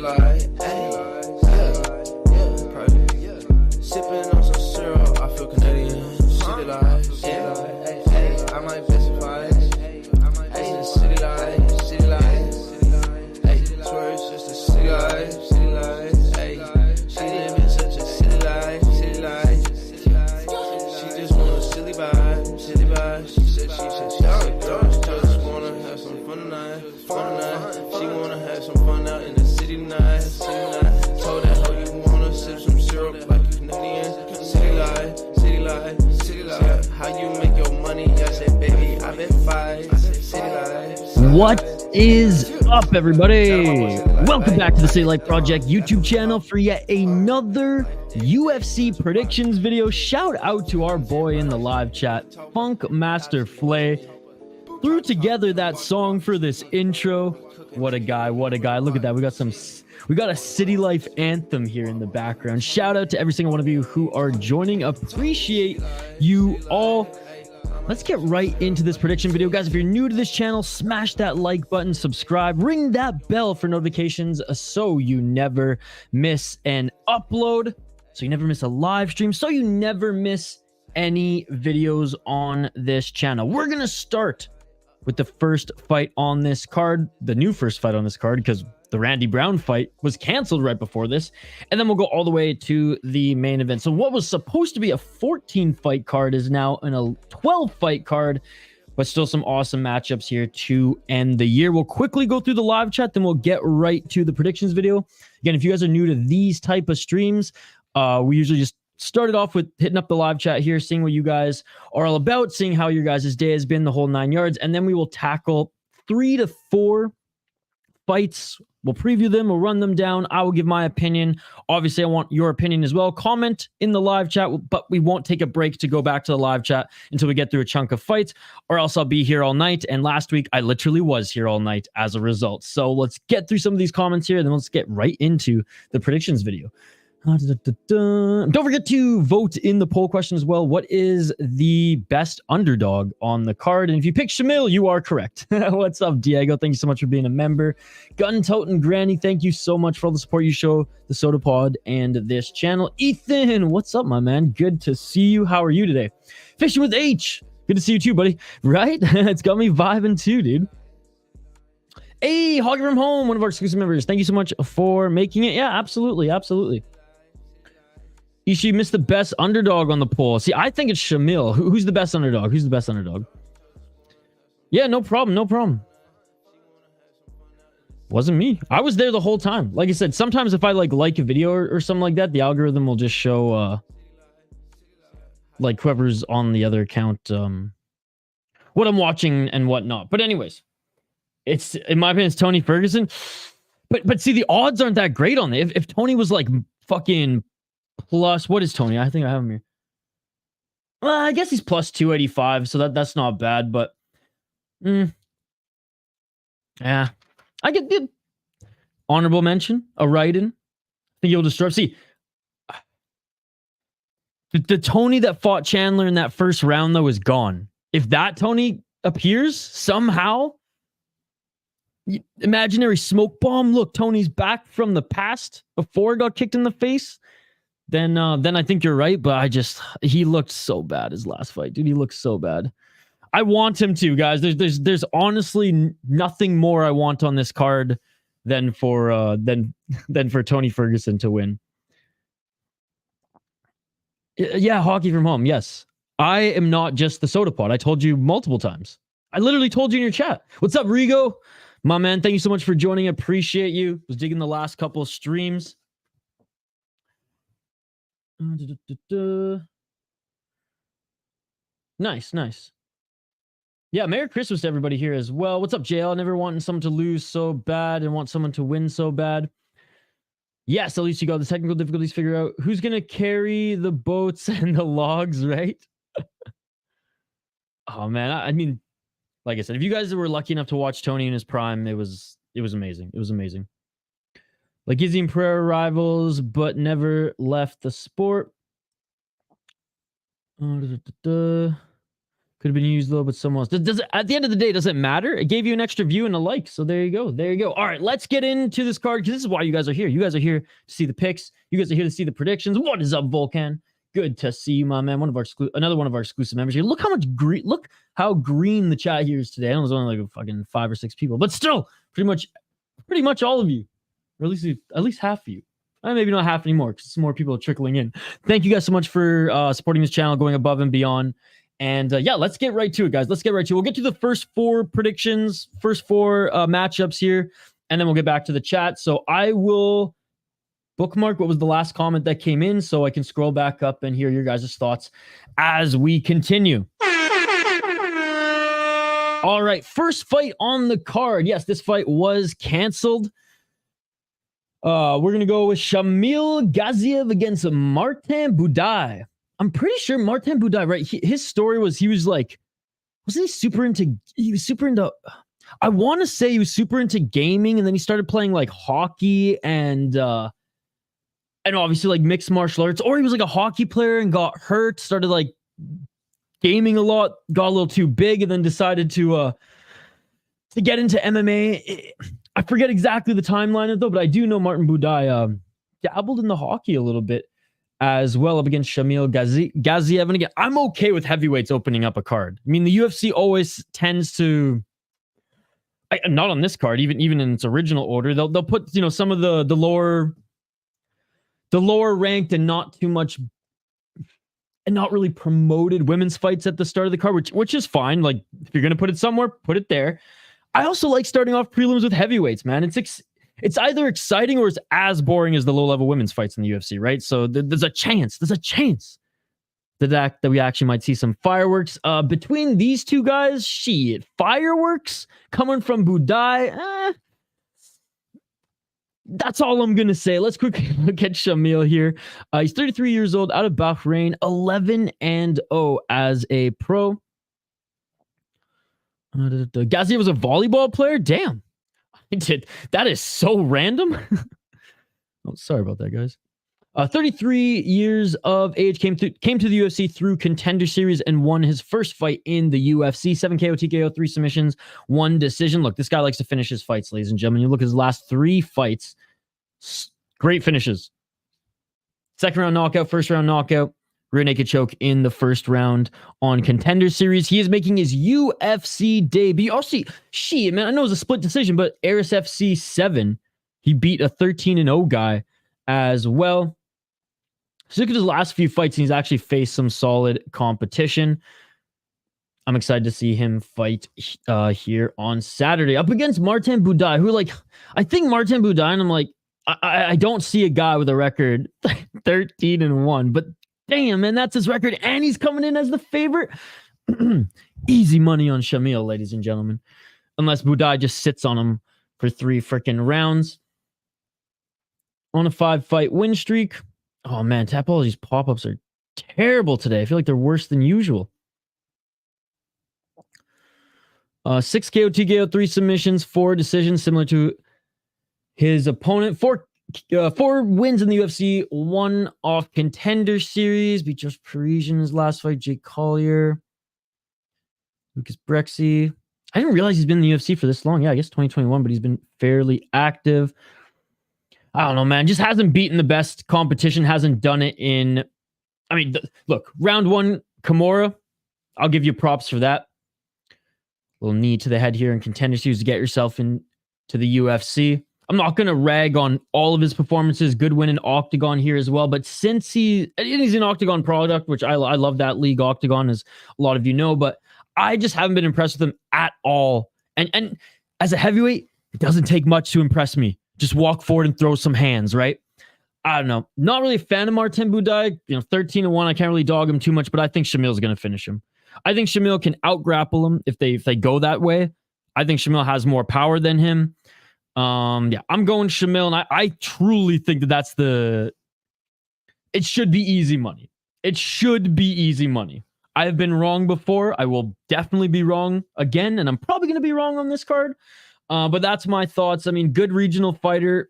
light, sipping on some syrup, I feel Canadian. City light, I might specify. City light, swear it's just a city light, she live in such a city life, she just want a silly vibe, she said she just wanna have some fun tonight, she wanna have some fun out in the city tonight, told that hoe you wanna sip some syrup like you Canadian, city light, how you make your money, I said baby, I've been fight, city light. What is up, everybody? Welcome back to the City Life Project YouTube channel for yet another UFC predictions video. Shout out to our boy in the live chat, Funk Master Flay. Threw together that song for this intro. What a guy, what a guy. Look at that. We got a City Life anthem here in the background. Shout out to every single one of you who are joining. Appreciate you all. Let's get right into this prediction video. Guys, if you're new to this channel, smash that like button, subscribe, ring that bell for notifications so you never miss an upload, so you never miss a live stream, so you never miss any videos on this channel. We're going to start with the first fight on this card, the new first fight on this card, because the Randy Brown fight was canceled right before this. And then we'll go all the way to the main event. So what was supposed to be a 14 fight card is now in a 12 fight card, but still some awesome matchups here to end the year. We'll quickly go through the live chat, then we'll get right to the predictions video. Again, if you guys are new to these type of streams, we usually just started off with hitting up the live chat here, seeing what you guys are all about, seeing how your guys' day has been, the whole 9 yards. And then we will tackle 3 to 4 fights. We'll preview them, we'll run them down. I will give my opinion. Obviously, I want your opinion as well. Comment in the live chat, but we won't take a break to go back to the live chat until we get through a chunk of fights, or else I'll be here all night. And last week, I literally was here all night as a result. So let's get through some of these comments here, and then let's get right into the predictions video. Don't forget to vote in the poll question as well. What is the best underdog on the card? And if you pick Shamil, you are correct. What's up, Diego? Thank you so much for being a member. Gun Totin' Granny, thank you so much for all the support you show the Soda Pod and this channel. Ethan, what's up, my man? Good to see you. How are you today? Fishing with H. Good to see you too, buddy. Right? It's got me vibing too, dude. Hey, Hoggy from Home, one of our exclusive members. Thank you so much for making it. Yeah, absolutely. Absolutely. Ishii missed the best underdog on the poll. See, I think it's Shamil. Who's the best underdog? Who's the best underdog? Yeah, no problem. No problem. Wasn't me. I was there the whole time. Like I said, sometimes if I like a video or something like that, the algorithm will just show like whoever's on the other account what I'm watching and whatnot. But anyways, it's, in my opinion, it's Tony Ferguson. But see, the odds aren't that great on it. If Tony was like fucking plus, what is Tony? I think I have him here. Well, I guess he's plus 285, so that's not bad, but yeah, I get the honorable mention, a write-in. I think he'll destroy. See, the Tony that fought Chandler in that first round, though, is gone. If that Tony appears somehow, imaginary smoke bomb, look, Tony's back from the past before he got kicked in the face, then I think you're right, but he looked so bad his last fight, dude. He looked so bad. I want him to, guys. There's honestly nothing more I want on this card than for Tony Ferguson to win. Yeah, Hockey from Home. Yes, I am not just the Soda Pod. I told you multiple times. I literally told you in your chat. What's up, Rigo? My man, thank you so much for joining. Appreciate you. Was digging the last couple of streams. Nice. Yeah, Merry Christmas to everybody here as well. What's up, JL? Never wanting someone to lose so bad and want someone to win so bad. Yes, at least you got the technical difficulties figured out. Who's going to carry the boats and the logs, right? Oh, man. I mean, like I said, if you guys were lucky enough to watch Tony in his prime, it was amazing. It was amazing. Like Izzy and Pereira rivals, but never left the sport. Could have been used though, but someone else. Does it, at the end of the day, does it matter? It gave you an extra view and a like. So there you go. There you go. All right, let's get into this card because this is why you guys are here. You guys are here to see the picks. You guys are here to see the predictions. What is up, Volcan? Good to see you, my man. Another one of our exclusive members here. Look how much green. Look how green the chat here is today. I know there's only like fucking 5 or 6 people, but still, pretty much all of you, or at least half of you. Maybe not half anymore because more people are trickling in. Thank you guys so much for supporting this channel, going above and beyond. And yeah, let's get right to it, guys. Let's get right to it. We'll get to the first 4 predictions, first 4 matchups here, and then we'll get back to the chat. So I will bookmark what was the last comment that came in so I can scroll back up and hear your guys' thoughts as we continue. All right, first fight on the card. Yes, this fight was canceled. We're going to go with Shamil Gaziev against Martin Buday. I'm pretty sure Martin Buday, right? His story was he was super into, I want to say he was super into gaming, and then he started playing like hockey and obviously like mixed martial arts, or he was like a hockey player and got hurt, started like gaming a lot, got a little too big, and then decided to get into MMA. I forget exactly the timeline though, but I do know Martin Buday dabbled in the hockey a little bit as well, up against Shamil Gaziev. And again, I'm okay with heavyweights opening up a card. I mean, the UFC always tends to, not on this card, even in its original order, they'll put some of the lower ranked and not too much and not really promoted women's fights at the start of the card, which is fine. Like if you're gonna put it somewhere, put it there. I also like starting off prelims with heavyweights, man. It's either exciting or it's as boring as the low-level women's fights in the UFC, right? So there's a chance that we actually might see some fireworks. Between these two guys, shit, fireworks coming from Buday. That's all I'm going to say. Let's quickly look at Shamil here. He's 33 years old, out of Bahrain, 11-0 as a pro. Gaziev was a volleyball player? Damn. That is so random. Oh, sorry about that, guys. 33 years of age, came to the UFC through Contender Series and won his first fight in the UFC. 7 KO, TKO, 3 submissions, 1 decision. Look, this guy likes to finish his fights, ladies and gentlemen. You look at his last 3 fights. Great finishes. Second round knockout, first round knockout. Rear naked choke in the first round on Contender Series. He is making his UFC debut. Oh, shit, man. I know it was a split decision, but Aris FC 7. He beat a 13-0 guy as well. So look at his last few fights, and he's actually faced some solid competition. I'm excited to see him fight here on Saturday up against Martin Buday, who, like, I think Martin Buday, and I'm like, I don't see a guy with a record 13-1, but damn, man, that's his record, and he's coming in as the favorite. Easy money on Shamil, ladies and gentlemen. Unless Buday just sits on him for 3 freaking rounds. On a 5-fight win streak. Oh, man, Tapology's pop-ups are terrible today. I feel like they're worse than usual. 6 KO, TKO, 3 submissions, 4 decisions, similar to his opponent. 4 wins in the UFC, 1 off Contender Series. Beat Josh Parisian in his last fight. Jake Collier. Lucas Brexy. I didn't realize he's been in the UFC for this long. Yeah, I guess 2021, but he's been fairly active. I don't know, man. Just hasn't beaten the best competition. Hasn't done it in... I mean, look, round 1, Kimura. I'll give you props for that. Little knee to the head here in Contender Series to get yourself into the UFC. I'm not going to rag on all of his performances. Good win in Octagon here as well. But since he's an Octagon product, which I love that league, Octagon, as a lot of you know, but I just haven't been impressed with him at all. And as a heavyweight, it doesn't take much to impress me. Just walk forward and throw some hands, right? I don't know. Not really a fan of Martin Buday. 13-1. I can't really dog him too much, but I think Shamil's going to finish him. I think Shamil can out-grapple him if they go that way. I think Shamil has more power than him. Yeah, I'm going Shamil, and I truly think that's it should be easy money. It should be easy money. I have been wrong before. I will definitely be wrong again, and I'm probably going to be wrong on this card. But that's my thoughts. I mean, good regional fighter.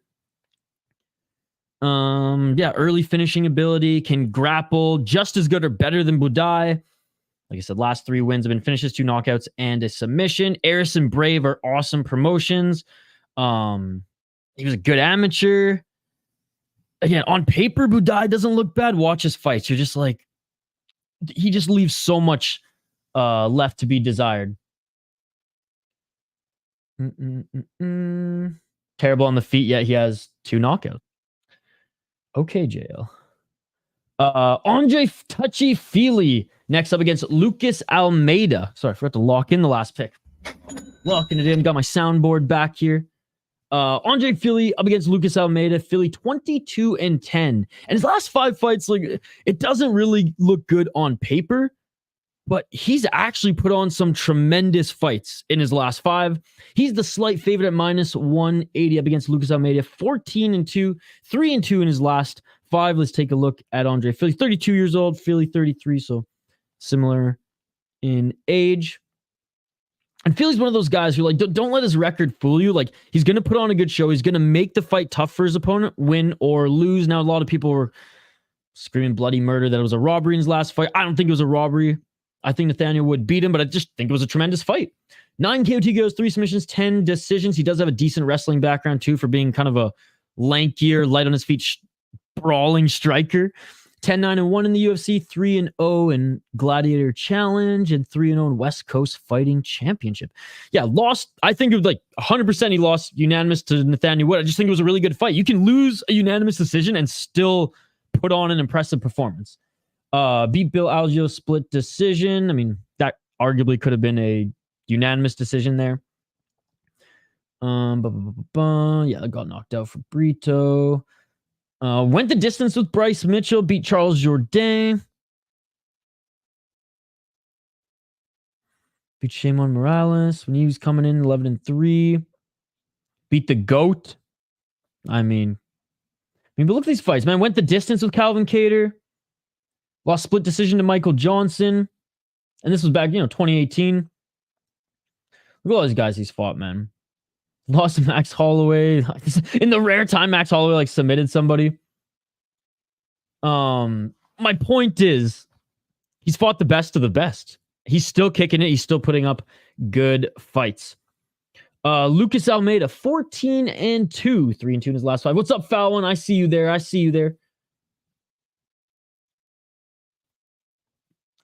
Yeah, early finishing ability, can grapple, just as good or better than Buday. Like I said, last 3 wins have been finishes, 2 knockouts, and a submission. Eris and Brave are awesome promotions. He was a good amateur. Again, on paper, Buday doesn't look bad. Watch his fights. You're just like, he just leaves so much left to be desired. Terrible on the feet, yet he has 2 knockouts. Okay, JL. Andre Touchy Fili next up against Lucas Almeida. Sorry, I forgot to lock in the last pick. Locking it in. Got my soundboard back here. Andre Fili up against Lucas Almeida. Fili 22-10. And his last 5 fights, like, it doesn't really look good on paper, but he's actually put on some tremendous fights in his last 5. He's the slight favorite at -180 up against Lucas Almeida. 14-2, 3-2 in his last 5. Let's take a look at Andre Fili. 32 years old, Fili 33, so similar in age. And Fili's one of those guys who, like, don't let his record fool you. Like, he's going to put on a good show. He's going to make the fight tough for his opponent, win or lose. Now, a lot of people were screaming bloody murder that it was a robbery in his last fight. I don't think it was a robbery. I think Nathaniel would beat him, but I just think it was a tremendous fight. 9 KOT goes, 3 submissions, 10 decisions. He does have a decent wrestling background, too, for being kind of a lankier, light on his feet, brawling striker. 10-9-1 in the UFC, 3-0 in Gladiator Challenge, and 3-0 in West Coast Fighting Championship. Yeah, lost. I think it was like 100% he lost unanimous to Nathaniel Wood. I just think it was a really good fight. You can lose a unanimous decision and still put on an impressive performance. Beat Bill Algeo split decision. I mean, that arguably could have been a unanimous decision there. Yeah, I got knocked out for Brito. Went the distance with Bryce Mitchell, beat Charles Jourdain. Beat Shimon Morales when he was coming in 11-3. Beat the GOAT. I mean, but look at these fights, man. Went the distance with Calvin Kattar. Lost split decision to Michael Johnson. And this was back, 2018. Look at all these guys he's fought, man. Lost to Max Holloway. In the rare time Max Holloway, like, submitted somebody. My point is, he's fought the best of the best. He's still kicking it. He's still putting up good fights. Lucas Almeida, 14-2. 3-2 in his last 5. What's up, Foul One? I see you there.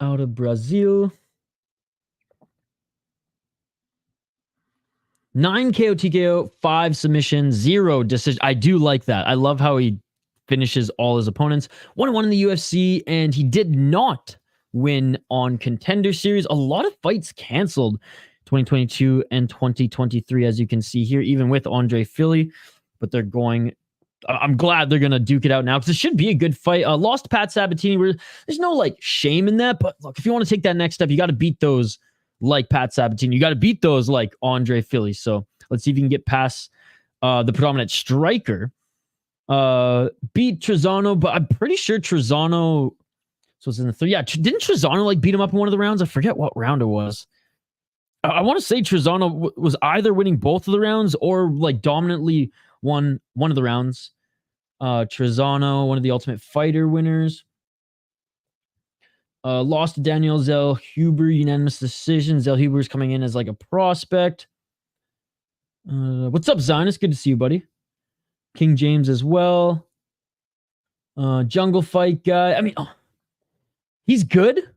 Out of Brazil. 9 KO TKO, 5 submissions, 0 decision. I do like that. I love how he finishes all his opponents. 1-1 in the UFC, and he did not win on Contender Series. A lot of fights canceled 2022 and 2023, as you can see here, even with Andre Fili. But they're going... I'm glad they're going to duke it out now, because it should be a good fight. Lost Pat Sabatini. There's no, like, shame in that. But look, if you want to take that next step, you got to beat those like Pat Sabatini. You got to beat those like Andre Fili. So let's see if you can get past the predominant striker. Beat Trezano, but I'm pretty sure Trezano... So it's in the 3. Yeah, didn't Trezano, like, beat him up in one of the rounds? I forget what round it was. I want to say Trezano was either winning both of the rounds or, like, dominantly won one of the rounds. Trezano, one of the Ultimate Fighter winners. Lost to Daniel Zellhuber, unanimous decision. Zellhuber's coming in as, like, a prospect. What's up, Zionist? Good to see you, buddy. King James as well. Jungle Fight guy. I mean, he's good.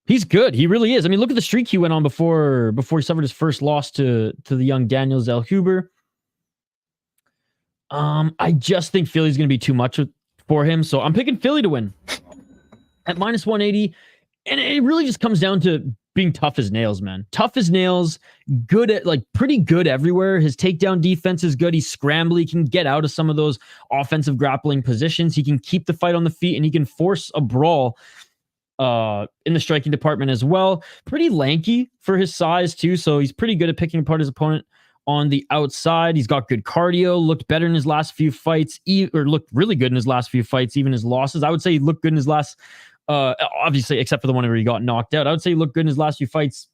He's good. He really is. I mean, look at the streak he went on before he suffered his first loss to the young Daniel Zellhuber. I just think Fili's going to be too much for him, so I'm picking Fili to win at -180. And it really just comes down to being tough as nails, man. Tough as nails, good at, like, pretty good everywhere. His takedown defense is good. He's scrambly. He can get out of some of those offensive grappling positions. He can keep the fight on the feet, and he can force a brawl in the striking department as well. Pretty lanky for his size, too, so he's pretty good at picking apart his opponent on the outside. He's got good cardio, looked better in his last few fights, or looked really good in his last few fights, even his losses. I would say he looked good in his last... obviously, except for the one where he got knocked out. I would say he looked good in his last few fights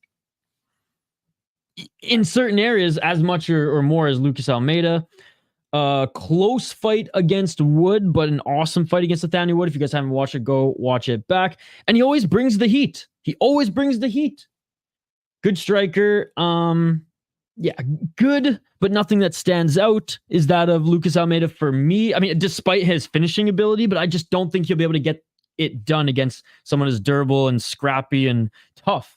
in certain areas as much or more as Lucas Almeida. Close fight against Wood, but an awesome fight against Nathaniel Wood. If you guys haven't watched it, go watch it back. And he always brings the heat. He always brings the heat. Good striker. Yeah, good, but nothing that stands out is that of Lucas Almeida for me. I mean, despite his finishing ability, but I just don't think he'll be able to get it done against someone as durable and scrappy and tough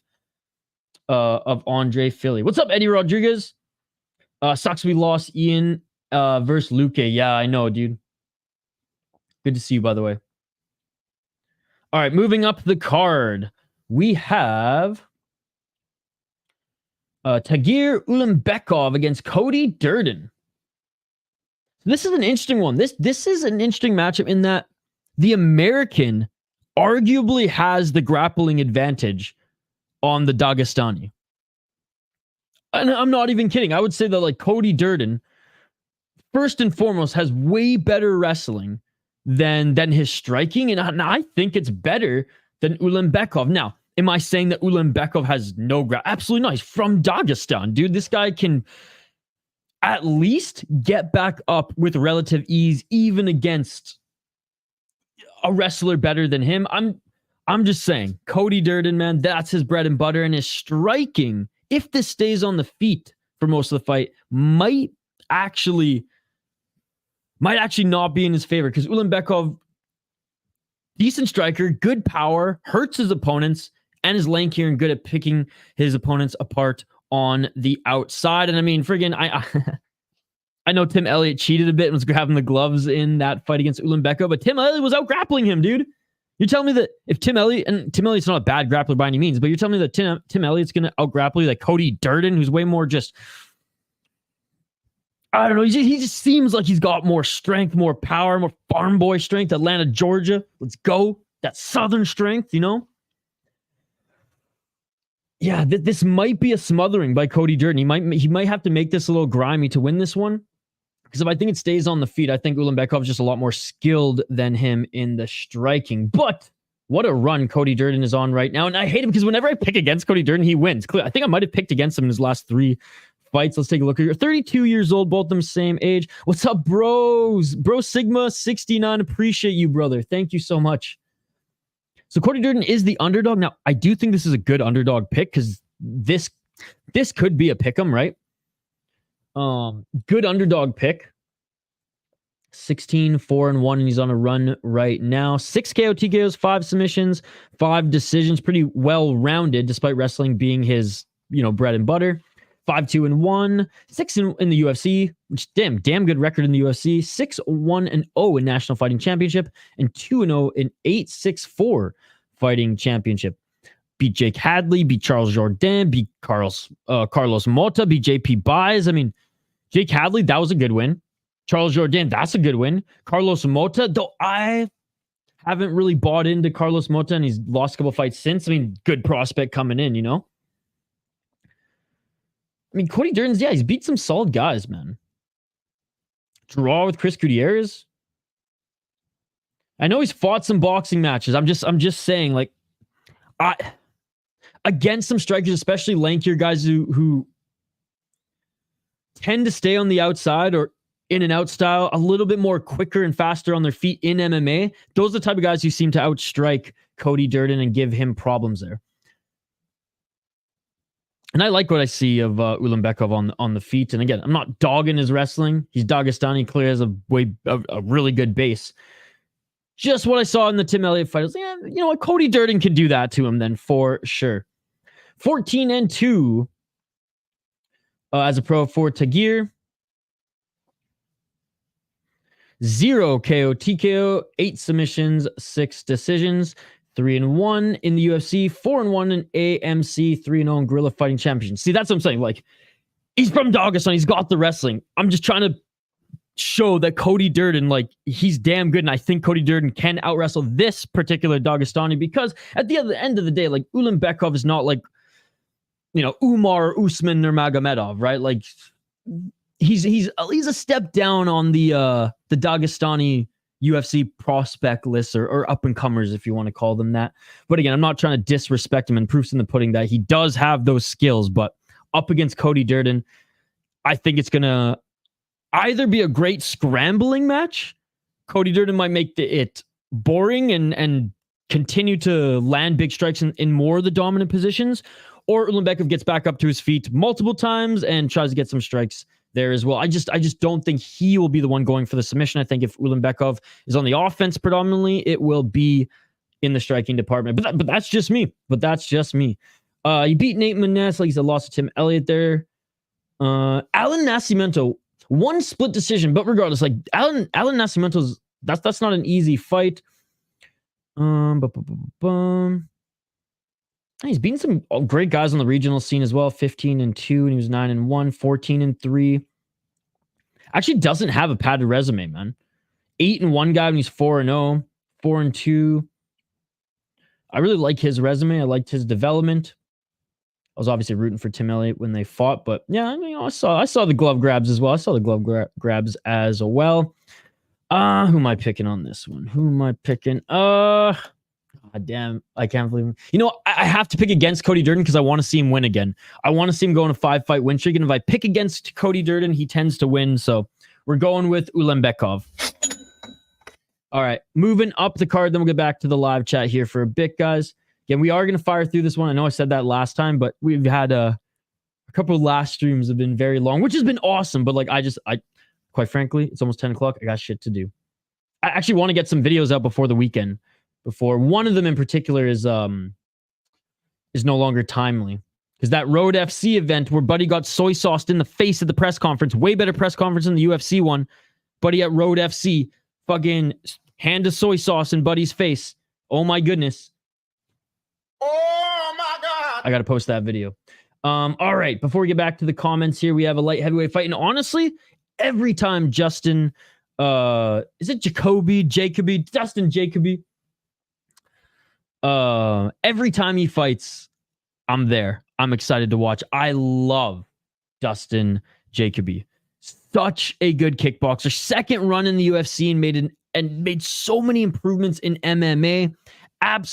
of Andre Fili. What's up, Eddie Rodriguez? Sucks we lost Ian versus Luque. Yeah, I know, dude. Good to see you, by the way. All right, moving up the card, we have Tagir Ulanbekov against Cody Durden. This is an interesting one. This is an interesting matchup in that the American arguably has the grappling advantage on the Dagestani. And I'm not even kidding. I would say that like Cody Durden, first and foremost, has way better wrestling than his striking. And I think it's better than Ulanbekov. Now, am I saying that Ulanbekov has no grab? Absolutely not. He's from Dagestan, dude. This guy can at least get back up with relative ease, even against a wrestler better than him. I'm just saying, Cody Durden, man, that's his bread and butter. And his striking, if this stays on the feet for most of the fight, might actually not be in his favor, because Ulanbekov, decent striker, good power, hurts his opponents, and is lankier and good at picking his opponents apart on the outside. And I mean, friggin', I know Tim Elliott cheated a bit and was grabbing the gloves in that fight against Ulanbekov, but Tim Elliott was out grappling him, dude. You're telling me that if Tim Elliott's not a bad grappler by any means, but you're telling me that Tim Elliott's going to out grapple you like Cody Durden, who's way more just, I don't know, he just seems like he's got more strength, more power, more farm boy strength. Atlanta, Georgia, let's go. That southern strength, you know? Yeah, this might be a smothering by Cody Durden. He might have to make this a little grimy to win this one. Because if I think it stays on the feet, I think Ulanbekov is just a lot more skilled than him in the striking. But what a run Cody Durden is on right now. And I hate him because whenever I pick against Cody Durden, he wins. I think I might have picked against him in his last 3 fights. Let's take a look here. 32 years old, both of them same age. What's up, bros? Bro Sigma 69. Appreciate you, brother. Thank you so much. So Cody Durden is the underdog. Now, I do think this is a good underdog pick because this could be a pick'em, right? Good underdog pick. 16-4-1, and he's on a run right now. 6 KO TKOs, 5 submissions, 5 decisions. Pretty well-rounded, despite wrestling being his, bread and butter. 5-2-1, 6 in the UFC, which damn good record in the UFC. 6-1-0 in National Fighting Championship, and 2-0 in 864 Fighting Championship. Beat Jake Hadley, beat Charles Jourdain, beat Carlos Mota, beat JP Buys. I mean, Jake Hadley, that was a good win. Charles Jourdain, that's a good win. Carlos Mota, though I haven't really bought into Carlos Mota, and he's lost a couple fights since. I mean, good prospect coming in, I mean, Cody Durden's, he's beat some solid guys, man. Draw with Chris Gutierrez. I know he's fought some boxing matches. I'm just saying, like, against some strikers, especially lankier guys who tend to stay on the outside or in and out style, a little bit more quicker and faster on their feet in MMA. Those are the type of guys who seem to outstrike Cody Durden and give him problems there. And I like what I see of Ulanbekov on the feet. And again, I'm not dogging his wrestling. He's Dagestani, clearly has a really good base. Just what I saw in the Tim Elliott fight. I was like, you know what? Cody Durden can do that to him then for sure. 14-2 as a pro for Tagir. 0 KO TKO, 8 submissions, 6 decisions. 3-1 in the UFC, 4-1 in AMC, 3-0 in Guerrilla Fighting Championship. See, that's what I'm saying. Like, he's from Dagestan. He's got the wrestling. I'm just trying to show that Cody Durden, like, he's damn good. And I think Cody Durden can out-wrestle this particular Dagestani because at the end of the day, like, Ulanbekov is not like, Umar, Usman, or Magomedov, right? Like, he's a step down on the Dagestani UFC prospect list or up-and-comers, if you want to call them that. But again, I'm not trying to disrespect him, and proof's in the pudding that he does have those skills. But up against Cody Durden, I think it's going to either be a great scrambling match. Cody Durden might make it boring and continue to land big strikes in more of the dominant positions, or Ulanbekov gets back up to his feet multiple times and tries to get some strikes there as well. I just don't think he will be the one going for the submission. I think if Ulanbekov is on the offense predominantly, it will be in the striking department. But that's just me. He beat Nate Maness, like he said, lost to Tim Elliott there. Alan Nascimento, one split decision, but regardless, like Alan Nascimento's that's not an easy fight. He's beaten some great guys on the regional scene as well. 15-2, and he was 9-1, 14-3. Actually, doesn't have a padded resume, man. 8-1 guy when he's 4-0, 4-2. I really like his resume. I liked his development. I was obviously rooting for Tim Elliott when they fought, but yeah, I saw the glove grabs as well. Grabs as well. Who am I picking on this one? God damn, I can't believe him. You know, I have to pick against Cody Durden because I want to see him win again. I want to see him go on a 5-fight win streak, and if I pick against Cody Durden, he tends to win. So we're going with Ulanbekov. All right, moving up the card, then we'll get back to the live chat here for a bit, guys. Again, we are going to fire through this one. I know I said that last time, but we've had a couple of last streams have been very long, which has been awesome. But like, I quite frankly, it's almost 10 o'clock. I got shit to do. I actually want to get some videos out before the weekend. Before one of them in particular is no longer timely, because that Road FC event where Buddy got soy sauced in the face at the press conference, way better press conference than the UFC one. Buddy at Road FC, fucking hand of soy sauce in Buddy's face. Oh my goodness. Oh my God. I got to post that video. All right. Before we get back to the comments here, we have a light heavyweight fight. And honestly, every time Justin, is it Jacoby? Dustin Jacoby. Every time he fights, I'm there. I'm excited to watch. I love Dustin Jacoby. Such a good kickboxer. Second run in the UFC and made so many improvements in MMA.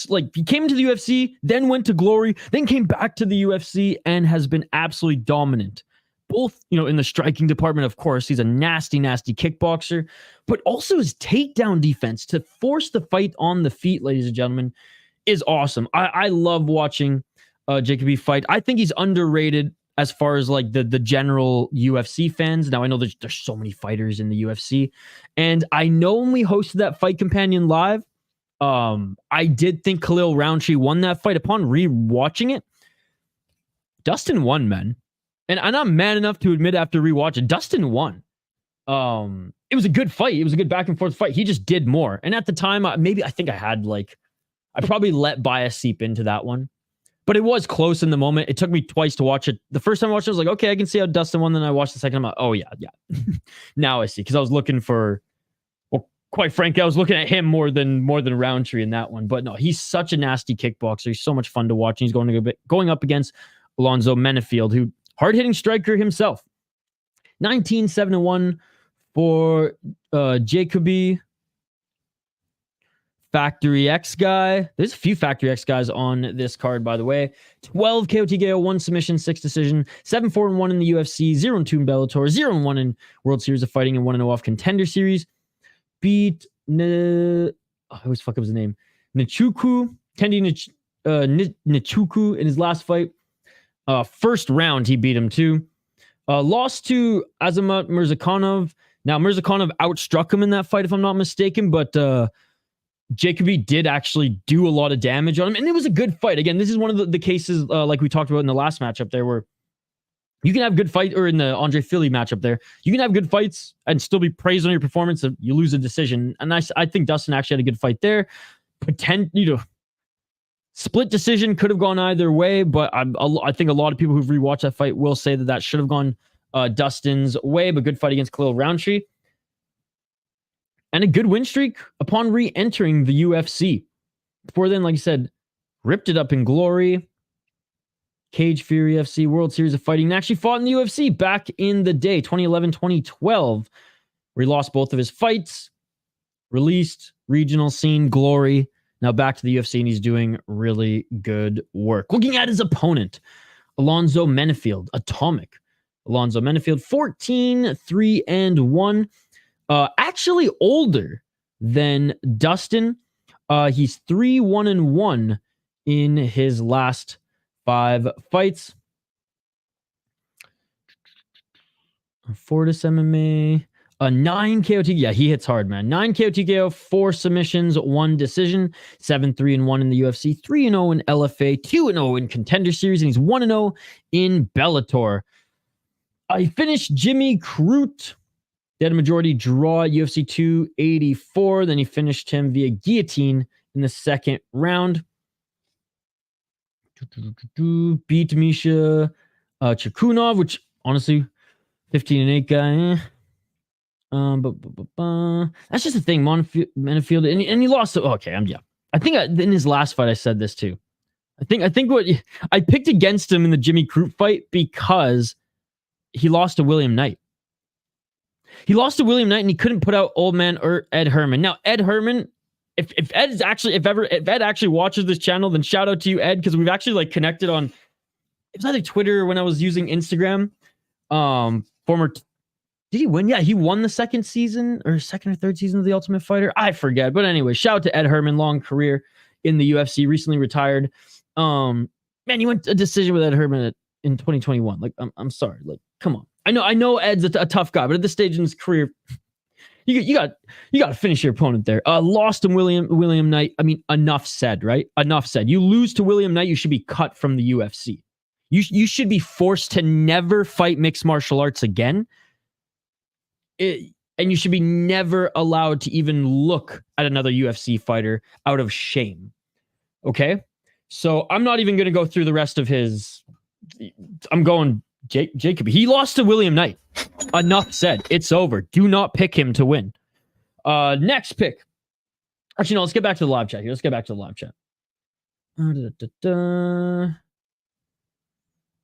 Like he came into the UFC, then went to Glory, then came back to the UFC and has been absolutely dominant. Both, in the striking department, of course, he's a nasty, nasty kickboxer, but also his takedown defense to force the fight on the feet, ladies and gentlemen, is awesome. I love watching Jacoby fight. I think he's underrated as far as like the general UFC fans. Now I know there's so many fighters in the UFC, and I know when we hosted that Fight Companion live, I did think Khalil Roundtree won that fight. Upon re-watching it, Dustin won, man. And I'm man enough to admit after rewatching, Dustin won. It was a good fight. It was a good back and forth fight. He just did more. And at the time, I probably let bias seep into that one. But it was close in the moment. It took me twice to watch it. The first time I watched it, I was like, okay, I can see how Dustin won. Then I watched the second time. Oh, yeah. Now I see. Because I was looking for... Quite frankly, I was looking at him more than Roundtree in that one. But no, he's such a nasty kickboxer. He's so much fun to watch. And he's going up against Alonzo Menifield, who hard-hitting striker himself. 19-7-1 for Jacoby. Factory X guy. There's a few Factory X guys on this card, by the way. 12 KOTKO, 1 submission, 6 decision, 7-4-1 in the UFC, 0-2 in Bellator, 0-1 in World Series of Fighting, and 1-0 off Contender Series. Beat I always fuck up his name. Nichuku, Kendi Nichuku in his last fight. First round, he beat him too. Lost to Azamat Mirzakhanov. Now, Mirzakhanov outstruck him in that fight, if I'm not mistaken, but Jacoby did actually do a lot of damage on him, and it was a good fight. Again, this is one of the cases, like we talked about in the last matchup there, where you can have good fight, or in the Andre Fili matchup there, you can have good fights and still be praised on your performance if you lose a decision. And I think Dustin actually had a good fight there. Split decision could have gone either way, but I think a lot of people who've rewatched that fight will say that should have gone Dustin's way, but good fight against Khalil Roundtree. And a good win streak upon re-entering the UFC. Before then, like I said, ripped it up in Glory, Cage Fury FC, World Series of Fighting, and actually fought in the UFC back in the day, 2011, 2012, where he lost both of his fights, released, regional scene, Glory, now back to the UFC, and he's doing really good work. Looking at his opponent, Alonzo Menifield, Atomic. Alonzo Menifield, 14-3-1. Actually older than Dustin. He's 3-1-1 in his last 5 fights. Fortis MMA. 9 KO TKO. Yeah, he hits hard, man. 9 KO TKO, 4 submissions, 1 decision. 7-3-1 in the UFC. 3-0 in LFA. 2-0 in Contender Series. And he's 1-0 in Bellator. He finished Jimmy Crute. They had a majority draw at UFC 284. Then he finished him via guillotine in the second round. Beat Misha Chakunov, which honestly, 15-8 guy. That's just the thing. Menifield, and he lost. Okay, I think in his last fight I said this too. I think what I picked against him in the Jimmy Crute fight because he lost to William Knight. He lost to William Knight and he couldn't put out old man or Ed Herman. Now Ed Herman, if Ed actually watches this channel, then shout out to you, Ed, because we've actually like connected on. It was either Twitter or when I was using Instagram. Did he win? Yeah, he won the second or third season of The Ultimate Fighter. I forget. But anyway, shout out to Ed Herman, long career in the UFC, recently retired. Man, he went a decision with Ed Herman in 2021. Like, I'm sorry. Like, come on. I know Ed's a tough guy, but at this stage in his career, you got to finish your opponent there. Lost to William Knight. I mean, enough said, right? Enough said. You lose to William Knight, you should be cut from the UFC. You should be forced to never fight mixed martial arts again. And you should be never allowed to even look at another UFC fighter out of shame. Okay? So I'm not even going to go through the rest of his... I'm going Jacoby. He lost to William Knight. Enough said. It's over. Do not pick him to win. Next pick. Actually, no, let's get back to the live chat here.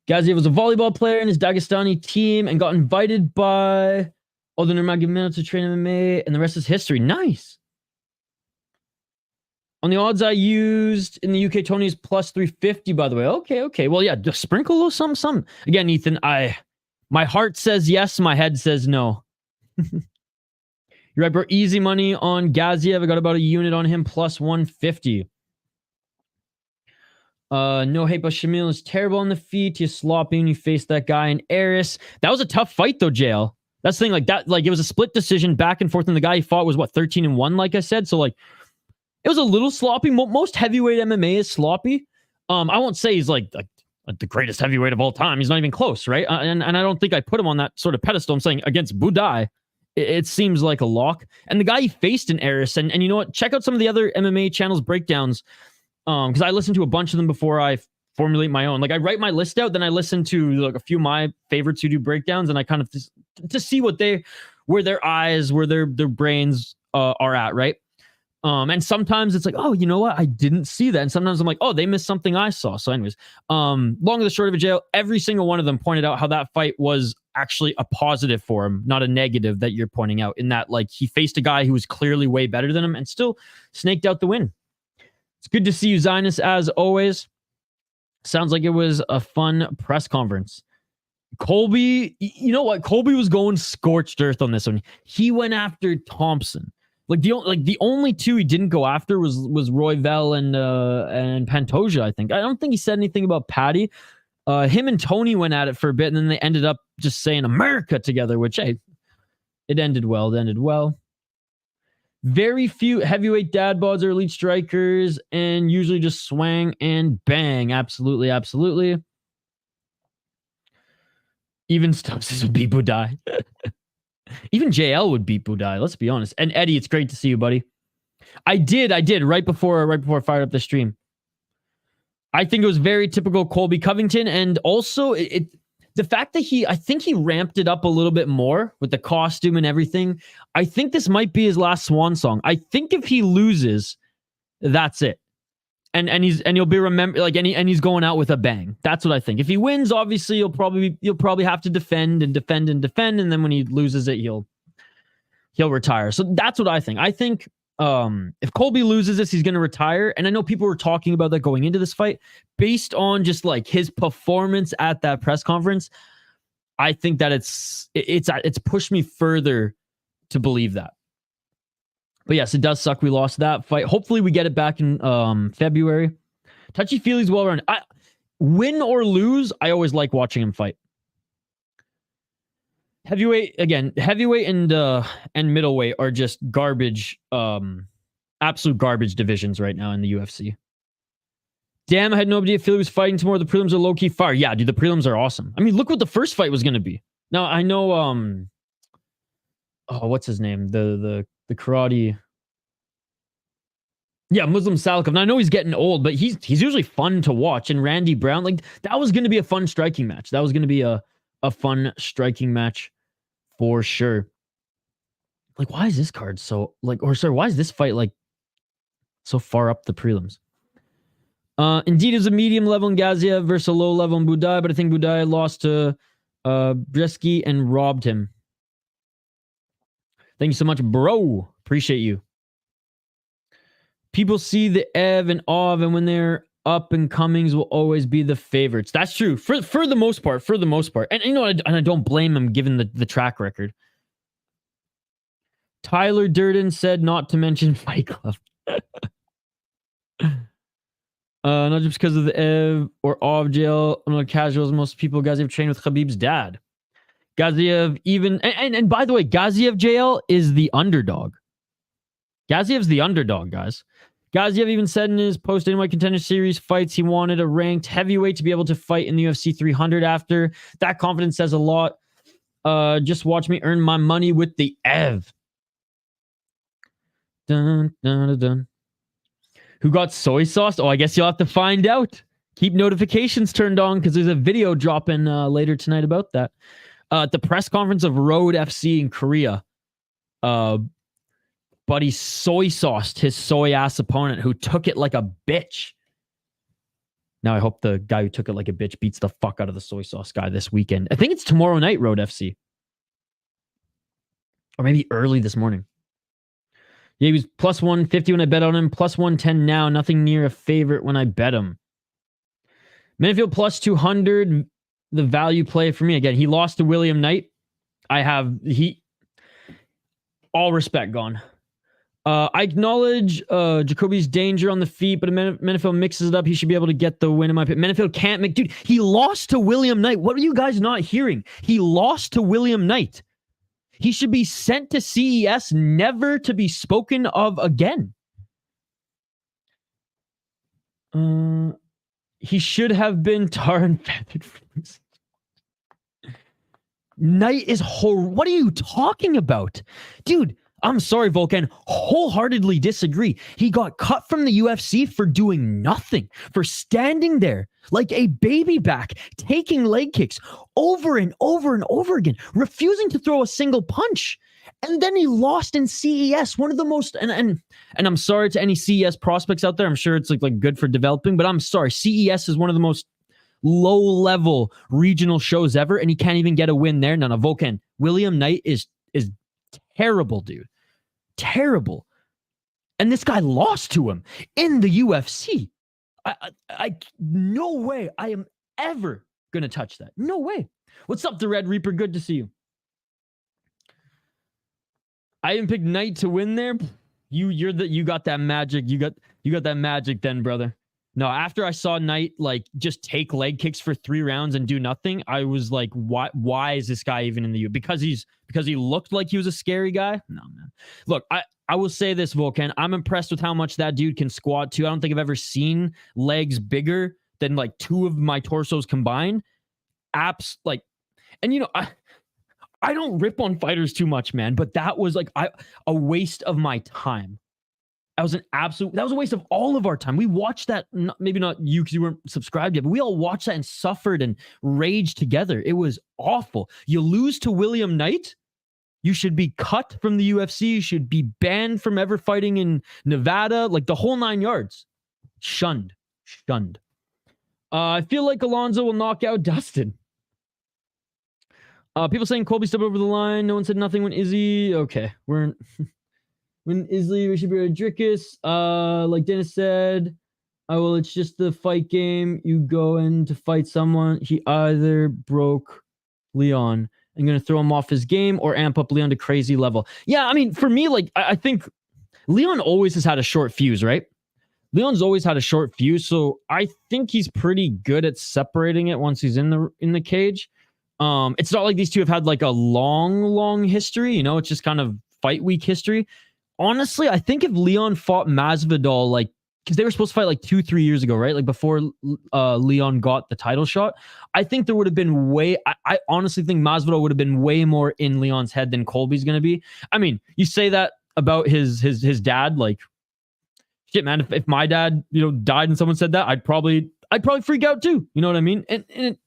Gaziev was a volleyball player in his Dagestani team and got invited by Alden Nurmagomedov to train MMA, and the rest is history. Nice. On the odds I used in the UK, Tony is plus 350, by the way. Okay. Well, yeah, just sprinkle a little something. Again, Ethan, my heart says yes, my head says no. You're right, bro. Easy money on Gaziev. I got about a unit on him, plus 150. No hate, but Shamil is terrible on the feet. He's sloppy when you face that guy in Eris. That was a tough fight, though, JL. That's the thing, like that, like it was a split decision back and forth, and the guy he fought was 13-1, like I said. So like it was a little sloppy. Most heavyweight MMA is sloppy. I won't say he's like the greatest heavyweight of all time. He's not even close, right? And I don't think I put him on that sort of pedestal. I'm saying against Buday, it seems like a lock. And the guy he faced in Eris, and you know what? Check out some of the other MMA channels breakdowns. Because I listen to a bunch of them before I formulate my own. Like I write my list out, then I listen to like a few of my favorites who do breakdowns, and I kind of just to see where their eyes, where their brains are at, right? And sometimes it's like, oh, you know what? I didn't see that. And sometimes I'm like, oh, they missed something I saw. So anyways, long and the short of it, jail, every single one of them pointed out how that fight was actually a positive for him, not a negative that you're pointing out, in that like he faced a guy who was clearly way better than him and still snaked out the win. It's good to see you, Zionist, as always. Sounds like it was a fun press conference. Colby, you know what? Colby was going scorched earth on this one. He went after Thompson. The only two he didn't go after was Royval and Pantoja, I think. I don't think he said anything about Paddy. Him and Tony went at it for a bit, and then they ended up just saying America together, which, hey, it ended well. Very few heavyweight dad bods are elite strikers, and usually just swang and bang. Absolutely. Even Stubbs would beat Buday. Even JL would beat Buday, let's be honest. And Eddie, it's great to see you, buddy. I did right before I fired up the stream. I think it was very typical Colby Covington, and also the fact that I think he ramped it up a little bit more with the costume and everything. I think this might be his last swan song. I think if he loses, that's it. And he'll be remembered, like, and he's going out with a bang. That's what I think. If he wins, obviously you'll probably have to defend, and then when he loses it, he'll retire. So that's what I think. I think if Colby loses this, he's going to retire. And I know people were talking about that going into this fight. Based on just like his performance at that press conference, I think that it's pushed me further to believe that. But yes, it does suck we lost that fight. Hopefully we get it back in February. Touchy-feely's well run. Win or lose, I always like watching him fight. Heavyweight and middleweight are just garbage, absolute garbage divisions right now in the UFC. Damn, I had no idea Fili was fighting tomorrow. The prelims are low-key fire. Yeah, dude, the prelims are awesome. I mean, look what the first fight was going to be. Now, I know, what's his name? The karate... Yeah, Muslim Salikov. Now, I know he's getting old, but he's usually fun to watch. And Randy Brown, like, that was going to be a fun striking match. That was going to be a fun striking match for sure. Like, why is this card so, like, or sorry, why is this fight, like, so far up the prelims? Indeed, it's a medium level in Gaziev versus a low level in Buday, but I think Buday lost to Bryce and robbed him. Thank you so much, bro. Appreciate you. People see the Ev and Ov, and when they're up and comings will always be the favorites. That's true for the most part. For the most part, and you know, and I don't blame him given the track record. Tyler Durden said not to mention Fight Club. Not just because of the Ev or Ov jail. I'm not casual as most people. Gaziev trained with Khabib's dad. Gaziev even and by the way, Gaziev jail is the underdog. Gaziev's the underdog, guys. Gaziev even said in his post-Inway Contender Series fights he wanted a ranked heavyweight to be able to fight in the UFC 300 after. That confidence says a lot. Just watch me earn my money with the Ev. Dun, dun, dun, dun. Who got soy sauce? Oh, I guess you'll have to find out. Keep notifications turned on because there's a video dropping later tonight about that. At the press conference of Road FC in Korea, Buddy soy sauced his soy ass opponent who took it like a bitch. Now I hope the guy who took it like a bitch beats the fuck out of the soy sauce guy this weekend. I think it's tomorrow night, Road FC. Or maybe early this morning. Yeah, he was plus 150 when I bet on him. Plus 110 now. Nothing near a favorite when I bet him. Menifield plus 200. The value play for me. Again, he lost to William Knight. All respect gone. I acknowledge Jacoby's danger on the feet, but if Menifield mixes it up, he should be able to get the win in my pick. Menifield can't make... Dude, he lost to William Knight. What are you guys not hearing? He lost to William Knight. He should be sent to CES, never to be spoken of again. He should have been tar and feathered. Knight is horrible. What are you talking about? Dude, I'm sorry, Volkan. Wholeheartedly disagree. He got cut from the UFC for doing nothing, for standing there like a baby back, taking leg kicks over and over and over again, refusing to throw a single punch. And then he lost in CES, one of the most, and I'm sorry to any CES prospects out there. I'm sure it's like good for developing, but I'm sorry. CES is one of the most low-level regional shows ever, and he can't even get a win there. No, Volkan. William Knight is terrible, dude. Terrible. And this guy lost to him in the UFC. I no way I am ever going to touch that. No way. What's up, the Red Reaper? Good to see you. I didn't pick Knight to win there. You got that magic. You got that magic then, brother. No, after I saw Knight like just take leg kicks for 3 rounds and do nothing, I was like, why is this guy even in the U? Because he looked like he was a scary guy? No, man. Look, I will say this, Volkan. I'm impressed with how much that dude can squat too. I don't think I've ever seen legs bigger than like 2 of my torsos combined. And you know, I don't rip on fighters too much, man, but that was like a waste of my time. That was a waste of all of our time. We watched that, maybe not you because you weren't subscribed yet, but we all watched that and suffered and raged together. It was awful. You lose to William Knight, you should be cut from the UFC. You should be banned from ever fighting in Nevada, like the whole 9 yards. Shunned. I feel like Alonzo will knock out Dustin. People saying Colby stepped over the line. No one said nothing when Izzy. Okay, when Izzy, we should be Rodriguez. Like Dennis said, well, it's just the fight game. You go in to fight someone. He either broke Leon and going to throw him off his game or amp up Leon to crazy level. Yeah, I mean, for me, like, I think Leon always has had a short fuse, right? Leon's always had a short fuse, so I think he's pretty good at separating it once he's in the cage. It's not like these two have had like a long history, you know, it's just kind of fight week history. Honestly, I think if Leon fought Masvidal, like, because they were supposed to fight like 2-3 years ago, right? Like before Leon got the title shot, I think there would have been I honestly think Masvidal would have been way more in Leon's head than Colby's going to be. I mean, you say that about his dad, like, shit, man, if my dad, you know, died and someone said that, I'd probably freak out too. You know what I mean? And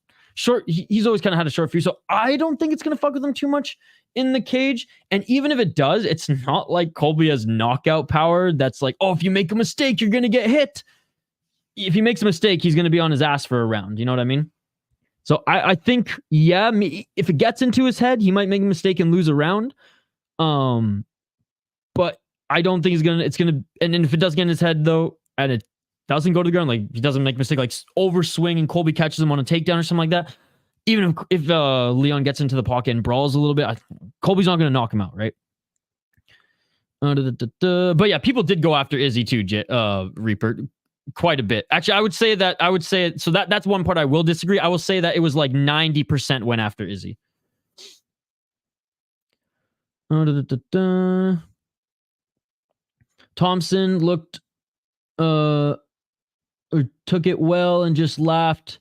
he's always kind of had a short fuse, so I don't think it's going to fuck with him too much in the cage. And even if it does, it's not like Colby has knockout power that's like, oh, if you make a mistake, you're going to get hit. If he makes a mistake, he's going to be on his ass for a round. You know what I mean? So I think, yeah, if it gets into his head, he might make a mistake and lose a round. But I don't think and if it does get in his head though, and it doesn't go to the ground, like he doesn't make a mistake, like overswing and Colby catches him on a takedown or something like that. Even if Leon gets into the pocket and brawls a little bit, Colby's not going to knock him out, right? But yeah, people did go after Izzy too, Reaper, quite a bit. Actually, I would say so that's one part I will disagree. I will say that it was like 90% went after Izzy. Thompson looked or took it well and just laughed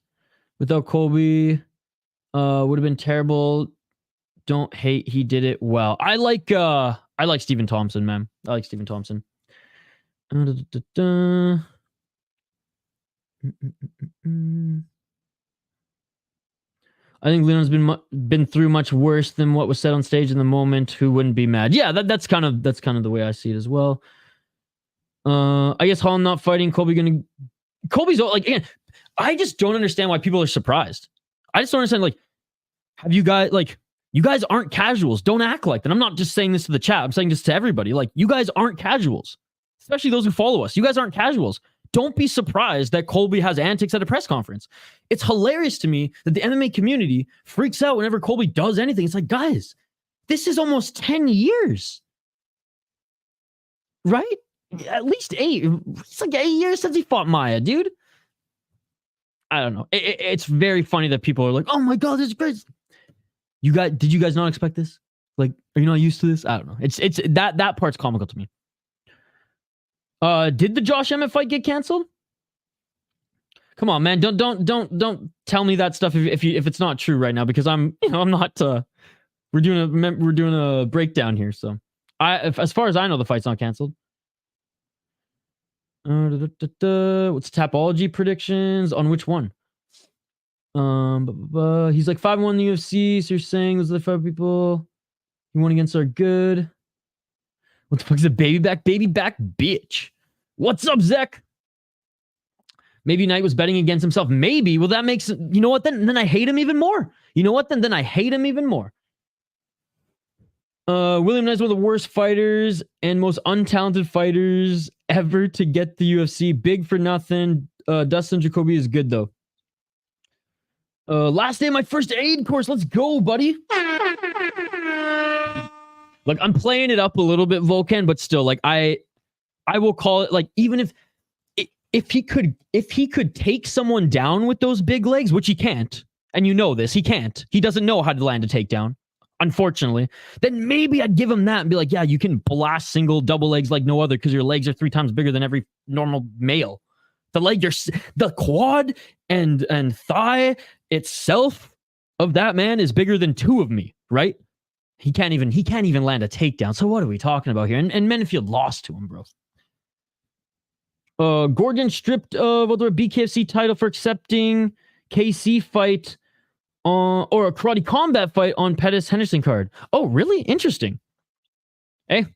without Colby. Would have been terrible. Don't hate, he did it well. I like Stephen Thompson, man. I like Stephen Thompson. I think Leon's been through much worse than what was said on stage in the moment. Who wouldn't be mad? Yeah, that's kind of the way I see it as well. I guess Hall not fighting, Colby's like, again, I just don't understand why people are surprised. I just don't understand, like, have you guys, like, you guys aren't casuals. Don't act like that. I'm not just saying this to the chat. I'm saying this to everybody. Like, you guys aren't casuals, especially those who follow us. You guys aren't casuals. Don't be surprised that Colby has antics at a press conference. It's hilarious to me that the MMA community freaks out whenever Colby does anything. It's like, guys, this is almost 10 years, right? At least 8. It's like 8 years since he fought Maya, dude. I don't know. It's very funny that people are like, "Oh my god, this is great." Did you guys not expect this? Like, are you not used to this? I don't know. It's that part's comical to me. Did the Josh Emmett fight get canceled? Come on, man. Don't tell me that stuff if it's not true right now, because I'm not. We're doing a breakdown here, so as far as I know, the fight's not canceled. What's Tapology predictions on which one? He's like 5-1 in the UFC, so you're saying those are the 5 people you won against are good. What the fuck is a baby back? Baby back, bitch. What's up, Zek? Maybe Knight was betting against himself. Maybe. Well, that makes, you know what? Then I hate him even more. You know what? Then I hate him even more. William Knight's one of the worst fighters and most untalented fighters ever to get the UFC. Big for nothing. Dustin Jacoby is good though. Last day of my first aid course. Let's go, buddy. Like, I'm playing it up a little bit, Volcan, but still, like, I will call it, like, even if he could take someone down with those big legs, which he can't, and you know this, he can't. He doesn't know how to land a takedown, unfortunately. Then maybe I'd give him that and be like, yeah, you can blast single, double legs like no other because your legs are 3 times bigger than every normal male. The quad and thigh itself of that man is bigger than 2 of me, right? He can't even land a takedown. So what are we talking about here? And Menifield lost to him, bro. Gordon stripped of the BKFC title for accepting KC fight or a karate combat fight on Pettis Henderson card. Oh, really? Interesting. Hey,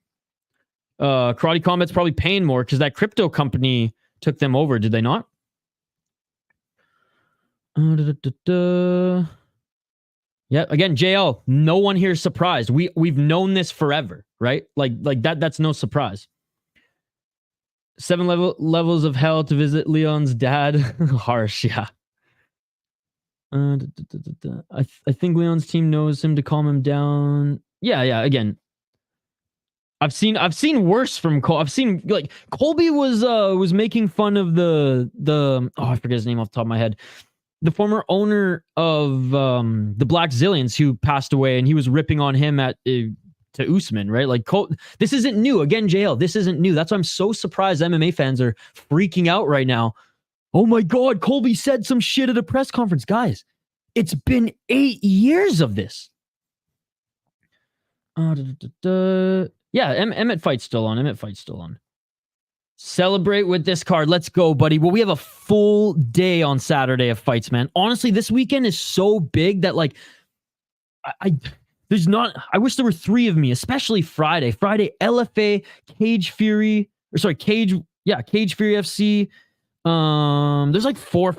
karate combat's probably paying more because that crypto company took them over, did they not? Yeah, again, JL, no one here is surprised. We've known this forever, right? Like that's no surprise. 7 levels of hell to visit Leon's dad. Harsh, yeah. I think Leon's team knows him to calm him down. Yeah, again. I've seen worse from Cole. I've seen like Colby was making fun of the I forget his name off the top of my head. The former owner of the Black Zillions who passed away, and he was ripping on him to Usman, right? Like this isn't new. Again, JL, this isn't new. That's why I'm so surprised MMA fans are freaking out right now. Oh my God, Colby said some shit at a press conference. Guys, it's been 8 years of this. Yeah, Emmett fight's still on. Celebrate with this card. Let's go, buddy. Well, we have a full day on Saturday of fights, man. Honestly, this weekend is so big that like I wish there were 3 of me, especially Friday. Friday, LFA, Cage Fury FC. There's like 4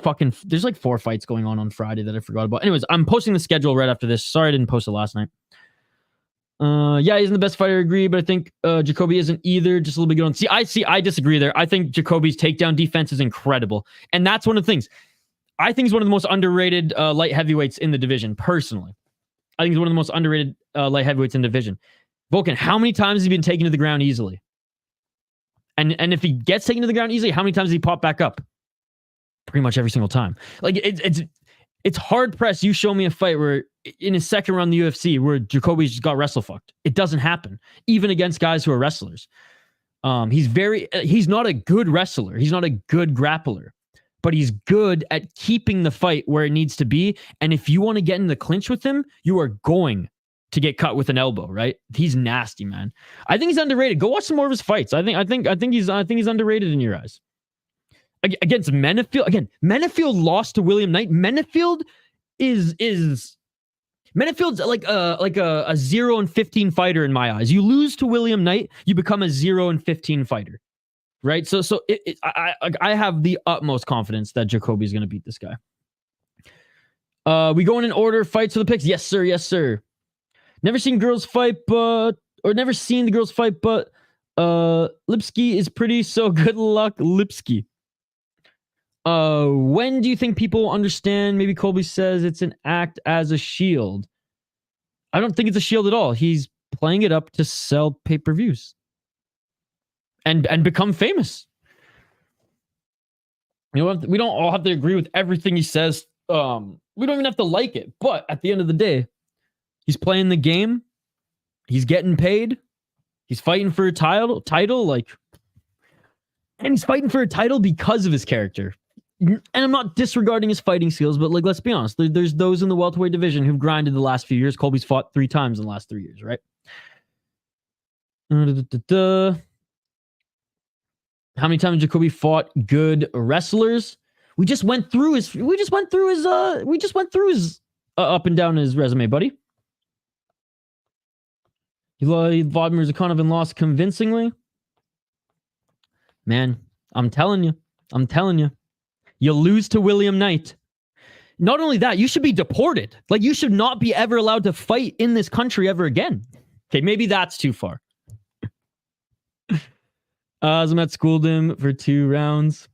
fights going on Friday that I forgot about. Anyways, I'm posting the schedule right after this. Sorry I didn't post it last night. Yeah, he isn't the best fighter, I agree, but I think Jacoby isn't either. Just a little bit going. I disagree there. I think Jacoby's takedown defense is incredible. And that's one of the things. I think he's one of the most underrated light heavyweights in the division, personally. I think he's one of the most underrated light heavyweights in the division. Volkan, how many times has he been taken to the ground easily? And if he gets taken to the ground easily, how many times does he pop back up? Pretty much every single time. Like, it's hard pressed. You show me a fight where in his second round in the UFC where Jacoby's just got wrestle fucked. It doesn't happen, even against guys who are wrestlers. He's not a good wrestler. He's not a good grappler, but he's good at keeping the fight where it needs to be. And if you want to get in the clinch with him, you are going to get cut with an elbow, right? He's nasty, man. I think he's underrated. Go watch some more of his fights. I think he's underrated in your eyes. Against Menifield, again, Menifield lost to William Knight. Menifield's like a 0-15 fighter in my eyes. You lose to William Knight, you become a 0-15 fighter, right? So I have the utmost confidence that Jacoby's going to beat this guy. We going in order, fights for the picks. Yes, sir. Never seen the girls fight, but Lipski is pretty. So good luck, Lipski. When do you think people will understand? Maybe Colby says it's an act as a shield. I don't think it's a shield at all. He's playing it up to sell pay-per-views and become famous. You know, we don't all have to agree with everything he says. We don't even have to like it. But at the end of the day, he's playing the game. He's getting paid. He's fighting for a title, and he's fighting for a title because of his character. And I'm not disregarding his fighting skills, but like, let's be honest. There's those in the welterweight division who've grinded the last few years. Colby's fought 3 times in the last 3 years, right? How many times Jacoby fought good wrestlers? We just went through his up and down his resume, buddy. Vladimir Zakhanov and lost convincingly. Man, I'm telling you. You lose to William Knight. Not only that, you should be deported. Like, you should not be ever allowed to fight in this country ever again. Okay, maybe that's too far. Azamat schooled him for 2 rounds.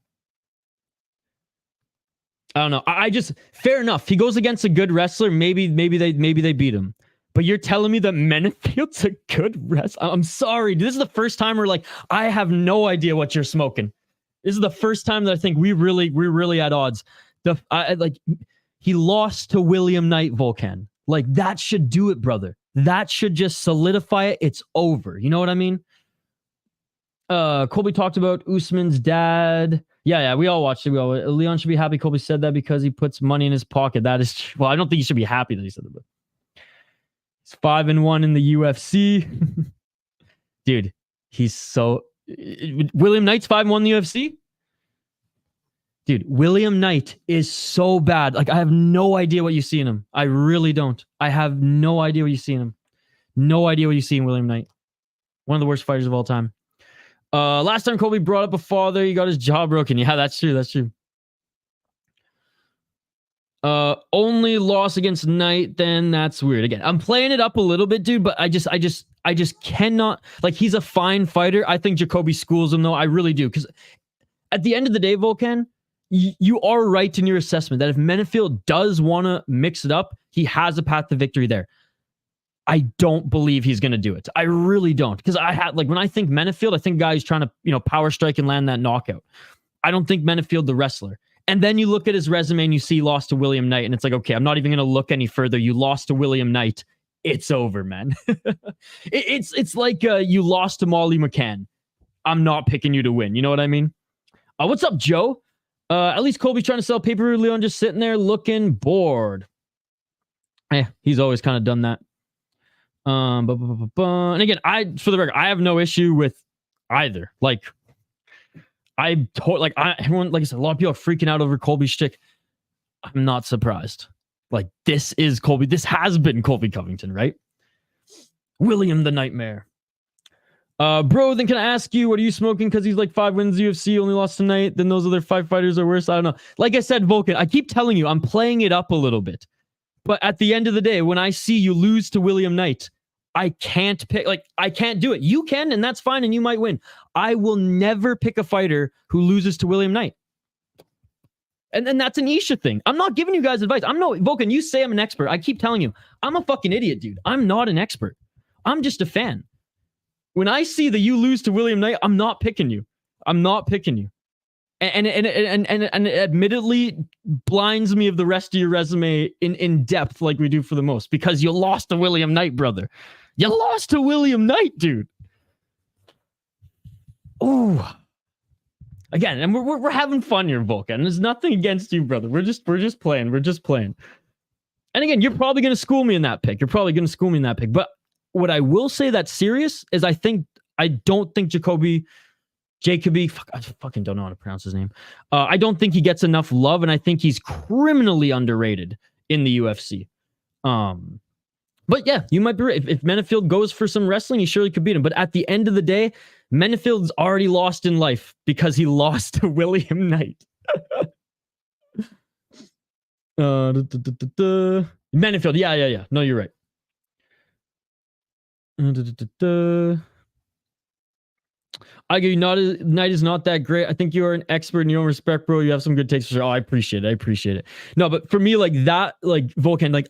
I don't know. I just, fair enough. He goes against a good wrestler. Maybe they beat him. But you're telling me that Menifield's a good wrestler? I'm sorry. This is the first time we're like, I have no idea what you're smoking. This is the first time that I think we're really at odds. He lost to William Knight, Volkan. Like, that should do it, brother. That should just solidify it. It's over. You know what I mean? Colby talked about Usman's dad. Yeah, we all watched it. Leon should be happy Colby said that because he puts money in his pocket. That is true. Well, I don't think he should be happy that he said that. But he's 5-1 in the UFC. Dude, he's so... William Knight's 5-1 in the UFC? Dude, William Knight is so bad. Like, I have no idea what you see in him. I really don't. I have no idea what you see in him. No idea what you see in William Knight. One of the worst fighters of all time. Last time Colby brought up a father, he got his jaw broken. Yeah, that's true. Only loss against Knight, then that's weird. Again, I'm playing it up a little bit, dude, but I just cannot. Like, he's a fine fighter. I think Jacoby schools him, though. I really do. Because at the end of the day, Volkan, you are right in your assessment that if Menifield does want to mix it up, he has a path to victory there. I don't believe he's going to do it. I really don't. Because when I think Menifield, I think guys trying to, power strike and land that knockout. I don't think Menifield the wrestler. And then you look at his resume and you see he lost to William Knight, and it's like, okay, I'm not even going to look any further. You lost to William Knight. It's over, man. it's like you lost to Molly McCann. I'm not picking you to win. You know what I mean? What's up, Joe? At least Colby's trying to sell paper. Leon just sitting there looking bored. He's always kind of done that. And again, for the record, I have no issue with either. Everyone, like I said, a lot of people are freaking out over Colby's shtick. I'm not surprised. This is Colby. This has been Colby Covington, right? William the Nightmare. Bro, then can I ask you, what are you smoking? Because he's 5 wins UFC, only lost tonight. Then those other 5 fighters are worse. I don't know. Like I said, Vulcan, I keep telling you, I'm playing it up a little bit. But at the end of the day, when I see you lose to William Knight, I can't pick, I can't do it. You can, and that's fine, and you might win. I will never pick a fighter who loses to William Knight. And that's an Isha thing. I'm not giving you guys advice. Vulcan, you say I'm an expert. I keep telling you, I'm a fucking idiot, dude. I'm not an expert. I'm just a fan. When I see that you lose to William Knight, I'm not picking you. I'm not picking you. And it admittedly blinds me of the rest of your resume in depth like we do for the most, because you lost to William Knight, brother. You lost to William Knight, dude. Ooh. Again, and we're having fun here, Vulcan. There's nothing against you, brother. We're just playing. We're just playing. And again, you're probably going to school me in that pick. But what I will say that's serious is I don't think Jacoby, I fucking don't know how to pronounce his name. I don't think he gets enough love, and I think he's criminally underrated in the UFC. But yeah, you might be right. If Menifield goes for some wrestling, he surely could beat him. But at the end of the day, Menifield's already lost in life because he lost to William Knight. Menifield, yeah. No, you're right. I give you Knight is not that great. I think you are an expert in your own respect, bro. You have some good takes for sure. Oh, I appreciate it. No, but for me, Vulcan,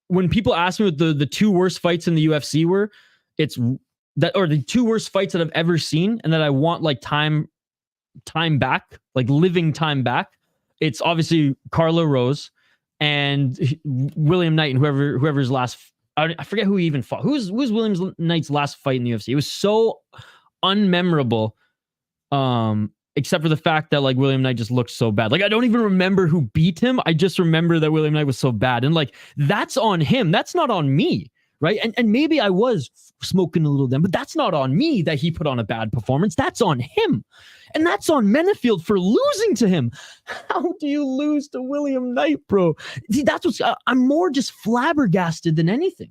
when people ask me what the 2 worst fights in the UFC were, it's that, or the 2 worst fights that I've ever seen, and that I want time back, living time back. It's obviously Carlo Rose and William Knight, and whoever's last. I forget who he even fought. Who's William Knight's last fight in the UFC? It was so unmemorable, except for the fact that William Knight just looked so bad. I don't even remember who beat him. I just remember that William Knight was so bad, and that's on him. That's not on me, right? And maybe I was smoking a little then, but that's not on me that he put on a bad performance. That's on him, and that's on Menifield for losing to him. How do you lose to William Knight, bro? See, that's what's. I'm more just flabbergasted than anything.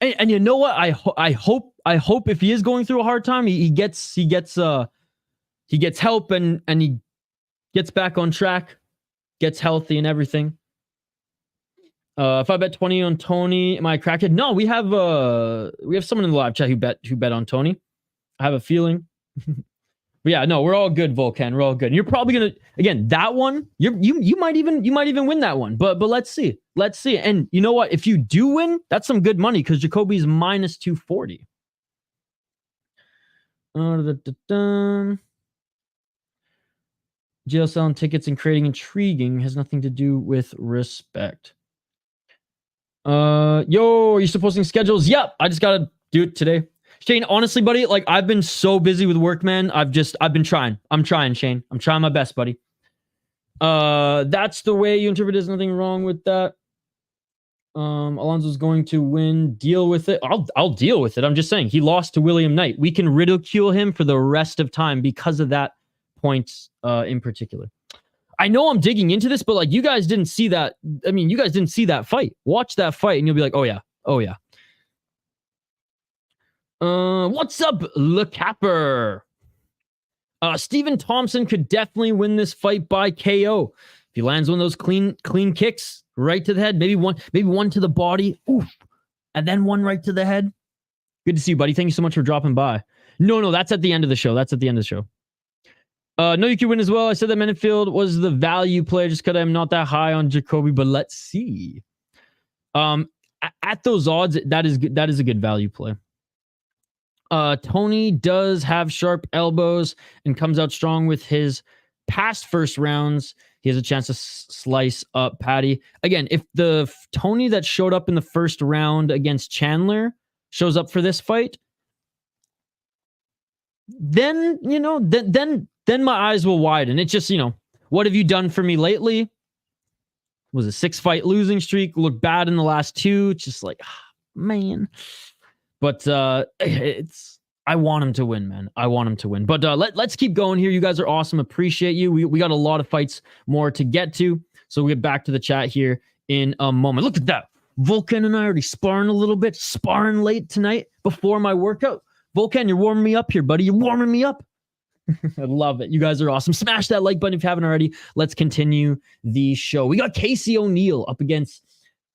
And you know what? I hope if he is going through a hard time, he gets help and he gets back on track, gets healthy and everything. If I bet 20 on Tony, am I a crackhead? No, we have someone in the live chat who bet on Tony. I have a feeling. But yeah, no, we're all good, Vulcan. We're all good. And you're probably gonna, again, that one, you might even win that one. But let's see. And you know what? If you do win, that's some good money because Jacoby's minus 240. Jail selling tickets and creating intriguing has nothing to do with respect. Yo, are you still posting schedules? Yep, I just gotta do it today. Shane, honestly, buddy, I've been so busy with work, man. I've been trying. I'm trying, Shane. I'm trying my best, buddy. That's the way you interpret it. There's nothing wrong with that. Alonzo's going to win. Deal with it. I'll deal with it. I'm just saying he lost to William Knight. We can ridicule him for the rest of time because of that point in particular. I know I'm digging into this, but you guys didn't see that. I mean, you guys didn't see that fight. Watch that fight, and you'll be like, oh yeah. What's up, Le Capper? Stephen Thompson could definitely win this fight by KO. If he lands one of those clean kicks right to the head, maybe one to the body, oof, and then one right to the head. Good to see you, buddy. Thank you so much for dropping by. No, that's at the end of the show. No, you can win as well. I said that Menifield was the value player just because I'm not that high on Jacoby, but let's see. At those odds, that is a good value play. Tony does have sharp elbows and comes out strong with his past first rounds. He has a chance to slice up Paddy. Again, if the Tony that showed up in the first round against Chandler shows up for this fight, then, then my eyes will widen. It's just, what have you done for me lately? Was a 6-fight losing streak. Looked bad in the last 2. It's just like, man. But I want him to win, man. I want him to win. But let's keep going here. You guys are awesome. Appreciate you. We got a lot of fights more to get to. So we'll get back to the chat here in a moment. Look at that. Volkan and I already sparring a little bit. Sparring late tonight before my workout. Volkan, you're warming me up here, buddy. You're warming me up. I love it. You guys are awesome. Smash that like button if you haven't already. Let's continue the show. We got Casey O'Neill up against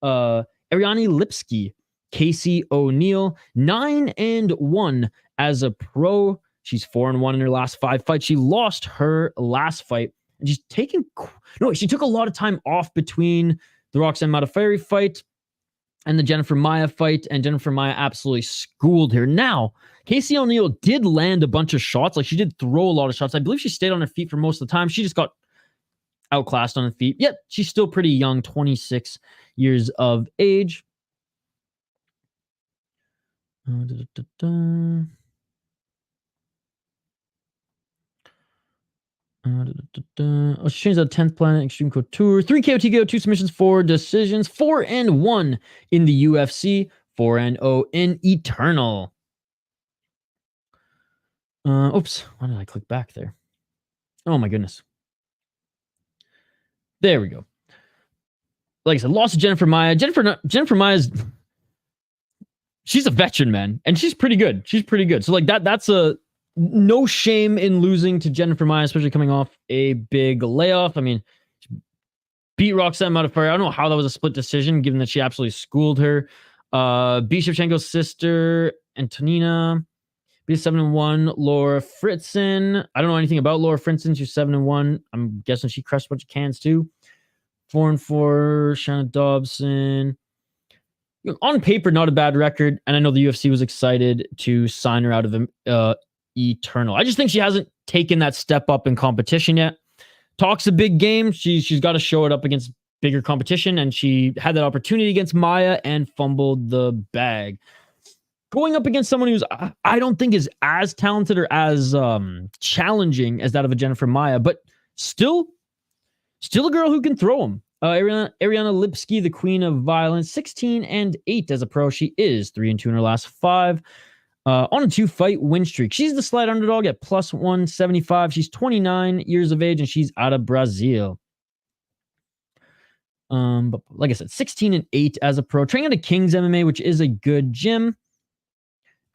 Ariane Lipski. Casey O'Neill, 9-1 as a pro. She's 4-1 in her last 5 fights. She lost her last fight. And she took a lot of time off between the Roxanne Modafferi fight and the Jennifer Maia fight. And Jennifer Maia absolutely schooled her. Now, Casey O'Neill did land a bunch of shots. Like, she did throw a lot of shots. I believe she stayed on her feet for most of the time. She just got outclassed on her feet. Yet, she's still pretty young, 26 years of age. Oh, she changed out 10th Planet Extreme Couture. 3 KO TKO, 2 submissions, 4 decisions, 4-1 in the UFC, 4-0 in Eternal. Oops, why did I click back there? Oh my goodness. There we go. Like I said, lost to Jennifer Maia. Jennifer Maia's, she's a veteran, man, and she's pretty good. She's pretty good. So like that's a no shame in losing to Jennifer Maia, especially coming off a big layoff. I mean, beat Roxanne Modafferi. I don't know how that was a split decision, given that she absolutely schooled her. Beat Shevchenko's sister, Antonina. Beat 7-1 Laura Fritzen. I don't know anything about Laura Fritzen. She's 7-1. I'm guessing she crushed a bunch of cans too. 4-4 Shanna Dobson. On paper, not a bad record, and I know the UFC was excited to sign her out of Eternal. I just think she hasn't taken that step up in competition yet. Talks a big game. She's got to show it up against bigger competition, and she had that opportunity against Maia and fumbled the bag. Going up against someone who's I don't think is as talented or as challenging as that of a Jennifer Maia, but still a girl who can throw them. Ariane Lipski, the queen of violence, 16-8 as a pro. She is 3-2 in her last 5. On a 2-fight win streak. She's the slight underdog at plus 175. She's 29 years of age and she's out of Brazil. But like I said, 16-8 as a pro. Training at a King's MMA, which is a good gym.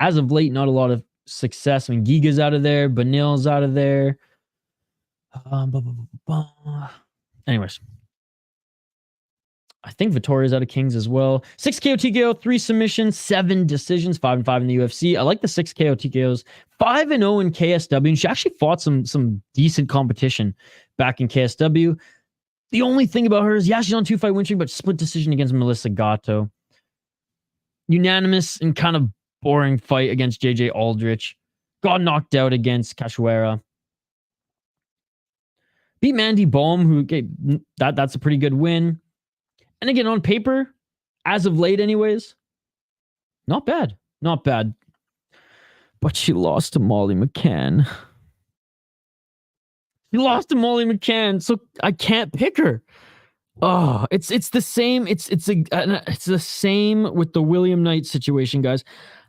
As of late, not a lot of success. I mean, Giga's out of there. Benil's out of there. Anyways. I think Vittoria's out of Kings as well. 6 KO TKO, 3 submissions, 7 decisions, 5-5 in the UFC. I like the 6 KO TKOs. 5-0 in KSW, and she actually fought some decent competition back in KSW. The only thing about her is, yeah, she's on 2-fight win streak, but split decision against Melissa Gatto. Unanimous and kind of boring fight against JJ Aldrich. Got knocked out against Cachoeira. Beat Mandy Bohm, who that's a pretty good win. And again, on paper, as of late anyways, not bad. Not bad. But she lost to Molly McCann. She lost to Molly McCann, so I can't pick her. Oh, it's the same. It's the same with the William Knight situation, guys.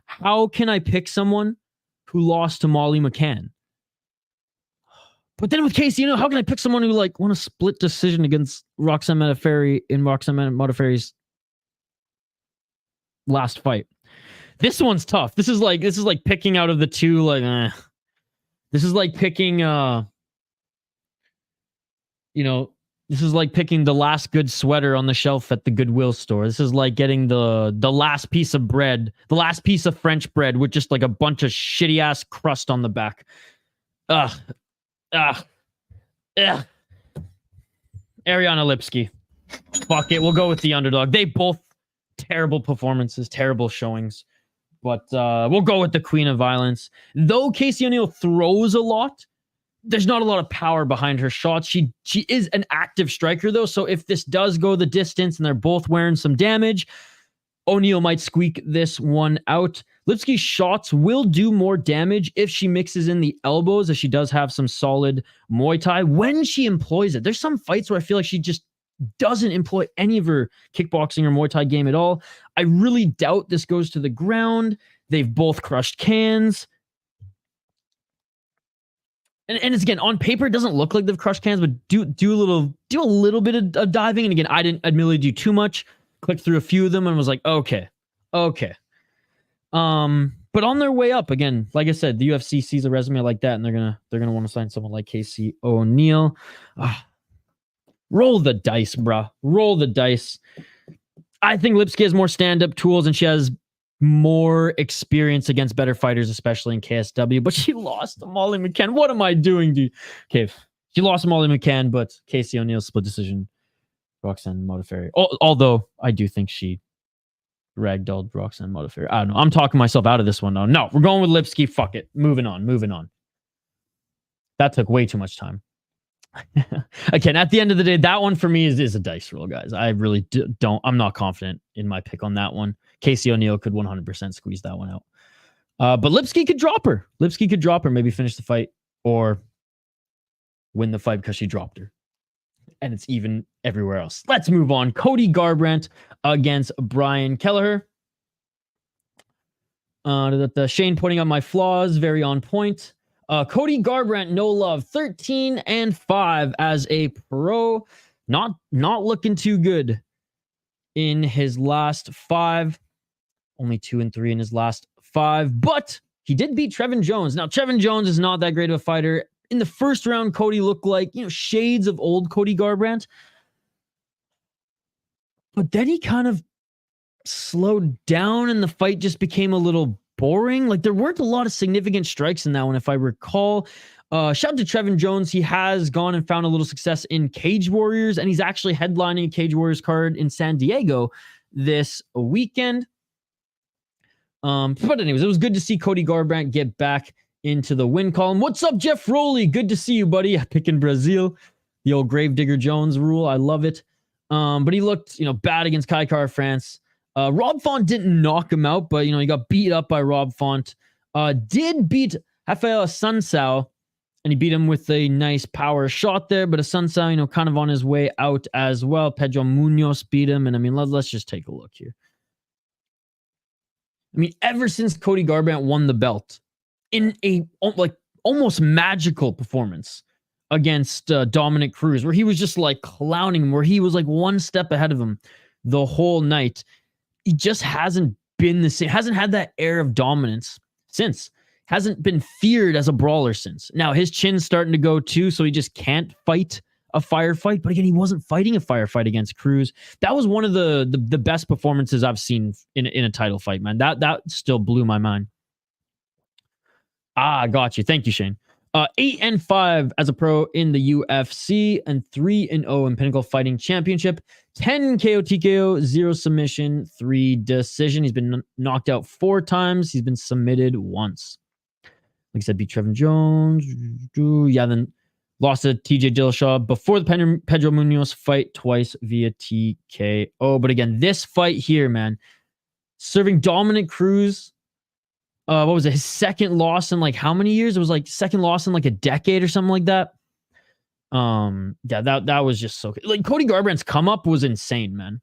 How can I pick someone who lost to Molly McCann? But then with Casey, how can I pick someone who won a split decision against Roxanne Modafferi in Roxanne Modafferi's last fight? This one's tough. This is like picking out of the two. This is like picking. This is like picking the last good sweater on the shelf at the Goodwill store. This is like getting the last piece of bread, the last piece of French bread with just like a bunch of shitty ass crust on the back. Ugh. Ariane Lipski. Fuck it. We'll go with the underdog. They both terrible performances, terrible showings. But we'll go with the Queen of Violence. Though Casey O'Neill throws a lot, there's not a lot of power behind her shots. She is an active striker, though. So if this does go the distance and they're both wearing some damage, O'Neill might squeak this one out. Lipski's shots will do more damage if she mixes in the elbows, as she does have some solid Muay Thai when she employs it. There's some fights where I feel like she just doesn't employ any of her kickboxing or Muay Thai game at all. I really doubt this goes to the ground. They've both crushed cans. And it's, again, on paper, it doesn't look like they've crushed cans, but do a little bit of diving. And again, I didn't admittedly do too much. Clicked through a few of them and was like, okay. But on their way up, again, like I said, the UFC sees a resume like that, and they're gonna want to sign someone like Casey O'Neill. Roll the dice, bruh. Roll the dice. I think Lipski has more stand-up tools, and she has more experience against better fighters, especially in KSW. But she lost to Molly McCann. What am I doing, dude? Okay, she lost to Molly McCann, but Casey O'Neill split decision. Roxanne Modafferi. Although I do think she ragdolled Roxanne Modafferi. I don't know. I'm talking myself out of this one, though. No, we're going with Lipski. Fuck it. Moving on. That took way too much time. Again, at the end of the day, that one for me is a dice roll, guys. I really don't. I'm not confident in my pick on that one. Casey O'Neill could 100% squeeze that one out. But Lipski could drop her. Maybe finish the fight or win the fight because she dropped her. And it's even everywhere else. Let's move on. Cody Garbrandt against Brian Kelleher. Shane pointing out my flaws, very on point. Cody Garbrandt, no love, 13-5 as a pro. Not looking too good in his last 5. Only 2-3 in his last 5. But he did beat Trevin Jones. Now, Trevin Jones is not that great of a fighter. In the first round, Cody looked like, shades of old Cody Garbrandt. But then he kind of slowed down and the fight just became a little boring. Like, there weren't a lot of significant strikes in that one, if I recall. Shout out to Trevin Jones. He has gone and found a little success in Cage Warriors, and he's actually headlining a Cage Warriors card in San Diego this weekend. But anyways, it was good to see Cody Garbrandt get back into the win column. What's up, Jeff Rowley? Good to see you, buddy. Picking Brazil. The old Gravedigger Jones rule. I love it. But he looked, bad against Kai Kara France. Rob Font didn't knock him out, but, he got beat up by Rob Font. Did beat Rafael Sunsao, and he beat him with a nice power shot there, but Sunsao, kind of on his way out as well. Pedro Munoz beat him, and let's just take a look here. Ever since Cody Garbrandt won the belt, in a almost magical performance against Dominic Cruz, where he was just clowning him, where he was one step ahead of him the whole night. He just hasn't been the same, hasn't had that air of dominance since, hasn't been feared as a brawler since. Now his chin's starting to go too, so he just can't fight a firefight. But again, he wasn't fighting a firefight against Cruz. That was one of the best performances I've seen in a title fight, man. That still blew my mind. Got you. Thank you, Shane. 8-5 as a pro in the UFC and 3-0 in Pinnacle Fighting Championship. 10 KO TKO, 0 submission, 3 decision. He's been knocked out 4 times. He's been submitted once. Like I said, beat Trevin Jones. Yeah, then lost to TJ Dillashaw before the Pedro Munoz fight twice via TKO. But again, this fight here, man, serving Dominic Cruz. What was it? His second loss in how many years? It was second loss in a decade or something like that. Yeah, that was just so good. Cody Garbrandt's come up was insane, man.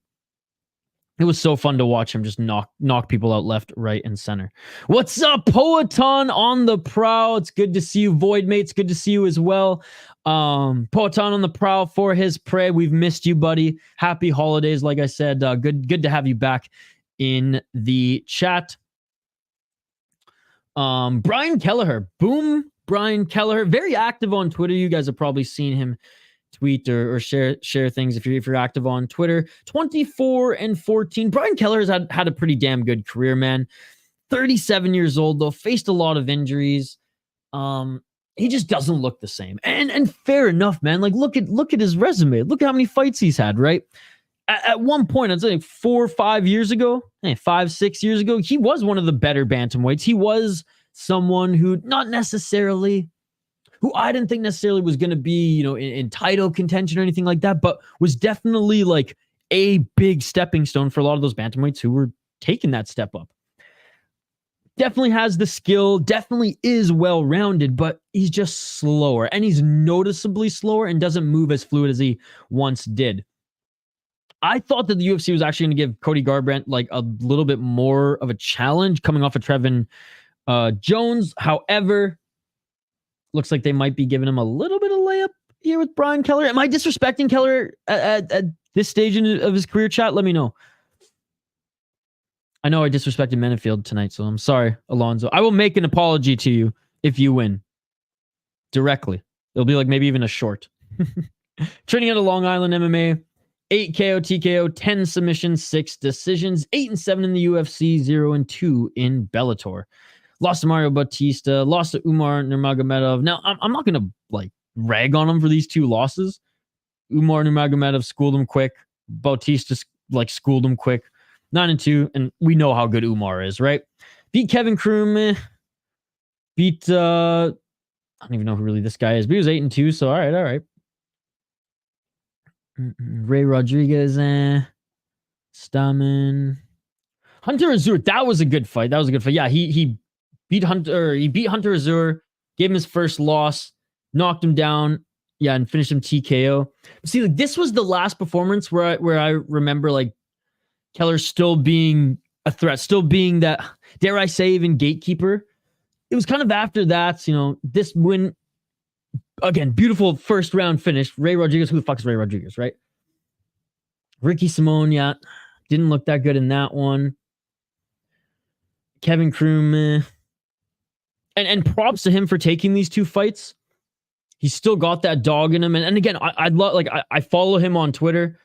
It was so fun to watch him just knock people out left, right, and center. What's up, Poetan on the prowl? It's good to see you, Void Mates. Good to see you as well. Poetan on the prowl for his prey. We've missed you, buddy. Happy holidays, like I said. Good to have you back in the chat. Brian Kelleher, boom, Brian Kelleher, very active on Twitter. You guys have probably seen him tweet or share things if you're active on Twitter. 24-14. Brian Kelleher has had a pretty damn good career, man. 37 years old though, faced a lot of injuries. he just doesn't look the same. And fair enough, man. Like, look at his resume. Look at how many fights he's had, right? At one point, I'd say 4 or 5 years ago, 5, 6 years ago, he was one of the better bantamweights. He was someone who who I didn't think necessarily was going to be, in title contention or anything like that, but was definitely like a big stepping stone for a lot of those bantamweights who were taking that step up. Definitely has the skill, definitely is well-rounded, but he's just slower, and he's noticeably slower and doesn't move as fluid as he once did. I thought that the UFC was actually going to give Cody Garbrandt like a little bit more of a challenge coming off of Trevin Jones. However, looks like they might be giving him a little bit of layup here with Brian Kelleher. Am I disrespecting Kelleher at this stage of his career, chat? Let me know. I know I disrespected Menifield tonight, so I'm sorry, Alonzo. I will make an apology to you if you win. Directly. It'll be like maybe even a short. Training out of Long Island MMA. 8 KO, TKO, 10 submissions, 6 decisions, 8-7 in the UFC, 0-2 in Bellator. Lost to Mario Bautista, lost to Umar Nurmagomedov. Now, I'm not going to like rag on him for these 2 losses. Umar Nurmagomedov schooled him quick. Bautista schooled him quick. 9-2, and we know how good Umar is, right? Beat Kevin Kroom. Beat I don't even know who really this guy is, but he was 8-2, so all right. Ray Rodriguez, Stamen, Hunter Azure. That was a good fight. Yeah, he beat Hunter Azure, gave him his first loss, knocked him down, and finished him TKO. See, like, this was the last performance where I remember like Kelleher still being a threat, still being that, dare I say, even gatekeeper. It was kind of after that, this win. Again, beautiful first round finish. Ray Rodriguez, who the fuck is Ray Rodriguez, right? Ricky Simone, didn't look that good in that one. Kevin Kroom, and props to him for taking these 2 fights. He's still got that dog in him, and again, I love, like, I follow him on Twitter.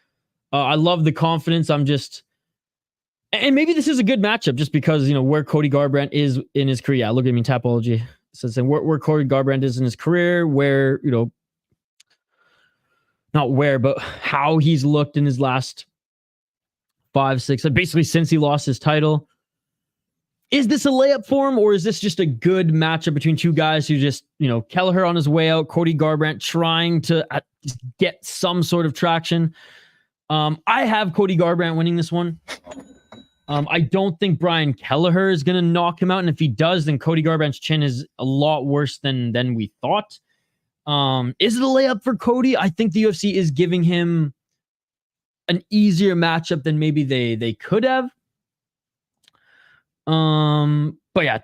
I love the confidence. And maybe this is a good matchup just because where Cody Garbrandt is in his career. Look at me, Tapology. So where Cody Garbrandt is in his career, where, not where, but how he's looked in his last 5, 6, basically since he lost his title. Is this a layup for him, or is this just a good matchup between 2 guys who just, Kelleher on his way out, Cody Garbrandt trying to get some sort of traction? I have Cody Garbrandt winning this one. I don't think Brian Kelleher is going to knock him out. And if he does, then Cody Garbrandt's chin is a lot worse than we thought. Is it a layup for Cody? I think the UFC is giving him an easier matchup than maybe they could have. But yeah,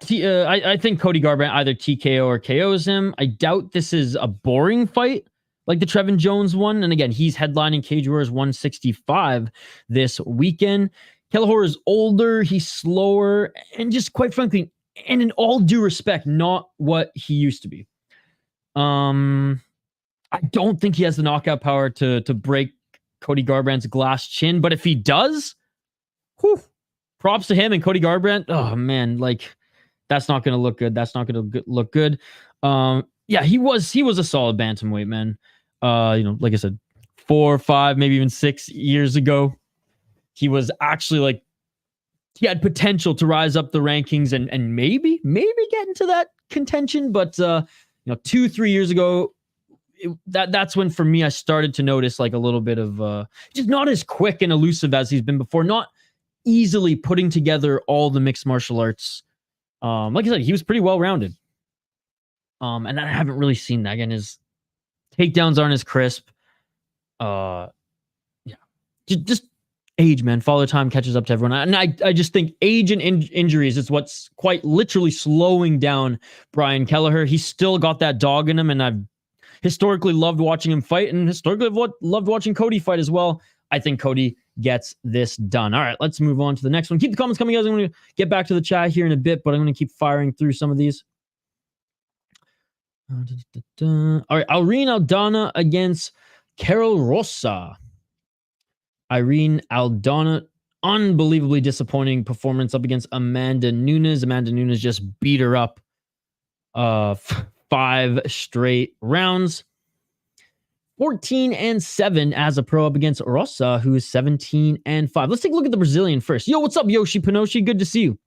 I think Cody Garbrandt either TKO or KOs him. I doubt this is a boring fight like the Trevin Jones one. And again, he's headlining Cage Warriors 165 this weekend. Kelleher is older, he's slower, and just quite frankly, and in all due respect, not what he used to be. I don't think he has the knockout power to break Cody Garbrandt's glass chin, but if he does, props to him and Cody Garbrandt. Oh man, like that's not going to look good. That's not going to look good. Yeah, he was a solid bantamweight, man. Like I said, 4, 5, maybe even 6 years ago. He was actually like, he had potential to rise up the rankings and maybe get into that contention. But, 2, 3 years ago, that's when for me, I started to notice like a little bit of just not as quick and elusive as he's been before, not easily putting together all the mixed martial arts. Like I said, he was pretty well-rounded. And I haven't really seen that. Again, his takedowns aren't as crisp. Just age, man. Father time catches up to everyone. And I just think age and injuries is what's quite literally slowing down Brian Kelleher. He's still got that dog in him, and I've historically loved watching him fight, and historically loved watching Cody fight as well. I think Cody gets this done. All right, let's move on to the next one. Keep the comments coming, guys. I'm going to get back to the chat here in a bit, but I'm going to keep firing through some of these. All right, Irene Aldana against Carol Rosa. Irene Aldana, unbelievably disappointing performance up against Amanda Nunes. Amanda Nunes just beat her up 5 straight rounds. 14-7 as a pro up against Rosa, who is 17-5. Let's take a look at the Brazilian first. Yo, what's up, Yoshi Pinoshi? Good to see you.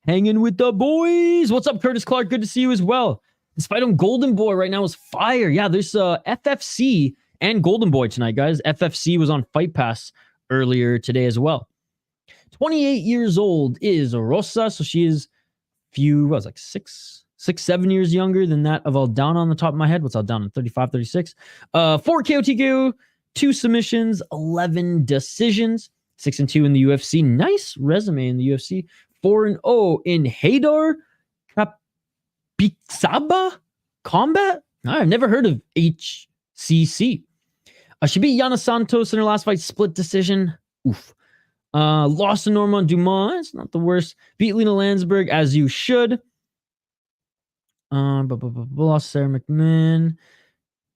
Hanging with the boys. What's up, Curtis Clark? Good to see you as well. This fight on Golden Boy right now is fire. Yeah, there's FFC and Golden Boy tonight, guys. FFC was on Fight Pass earlier today as well. 28 years old is Rosa, so she is six, 7 years younger than that of Aldana on the top of my head. What's Aldana? 35, 36. 4 KO TKO, 2 submissions, 11 decisions, 6-2 in the UFC. Nice resume in the UFC. 4-0 in Haydar Kapitsaba Combat. I've never heard of HCC. She beat Yana Santos in her last fight, split decision. Oof. Lost to Normand Dumas. It's not the worst. Beat Lena Landsberg, as you should. Lost Sarah McMahon.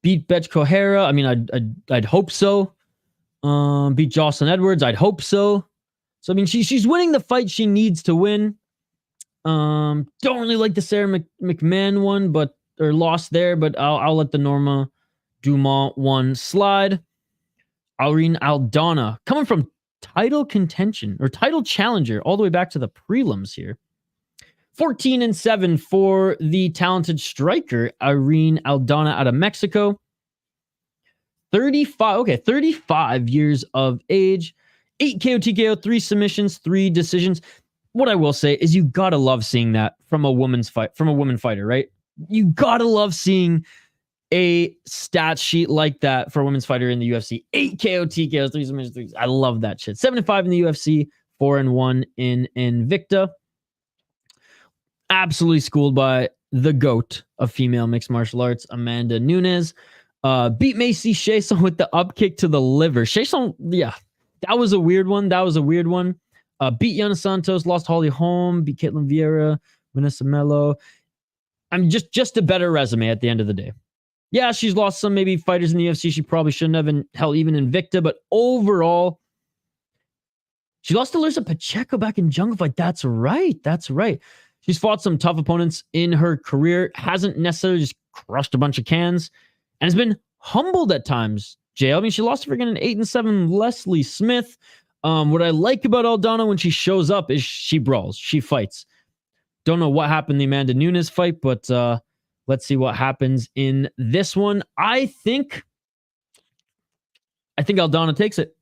Beat Betch Kohara. I mean, I'd hope so. Beat Jocelyn Edwards. I'd hope so. So I mean, she's winning the fight she needs to win. Don't really like the Sarah McMahon one, or lost there, but I'll let the Norma Dumont one slide. Irene Aldana coming from title contention or title challenger all the way back to the prelims here. 14-7 for the talented striker, Irene Aldana out of Mexico. 35 years of age, 8 KO TKO, 3 submissions, 3 decisions. What I will say is you gotta love seeing that from a woman fighter, right? You gotta love seeing a stat sheet like that for a women's fighter in the UFC. 8 KO TKOs, 3 submissions, 3. I love that shit. 7-5 in the UFC, 4-1 in Invicta. Absolutely schooled by the GOAT of female mixed martial arts, Amanda Nunes. Beat Macy Chiasson with the up kick to the liver. Chiasson, yeah, that was a weird one. Beat Yana Santos, lost Holly Holm, beat Caitlin Vieira, Vanessa Mello. I'm just a better resume at the end of the day. Yeah, she's lost some maybe fighters in the UFC she probably shouldn't have, and hell, even Invicta, but overall, she lost to Larissa Pacheco back in Jungle Fight. That's right. She's fought some tough opponents in her career, hasn't necessarily just crushed a bunch of cans, and has been humbled at times, Jay. I mean, she lost to freaking an 8-7 Leslie Smith. What I like about Aldana when she shows up is she brawls, she fights. Don't know what happened in the Amanda Nunes fight, but let's see what happens in this one. I think Aldana takes it.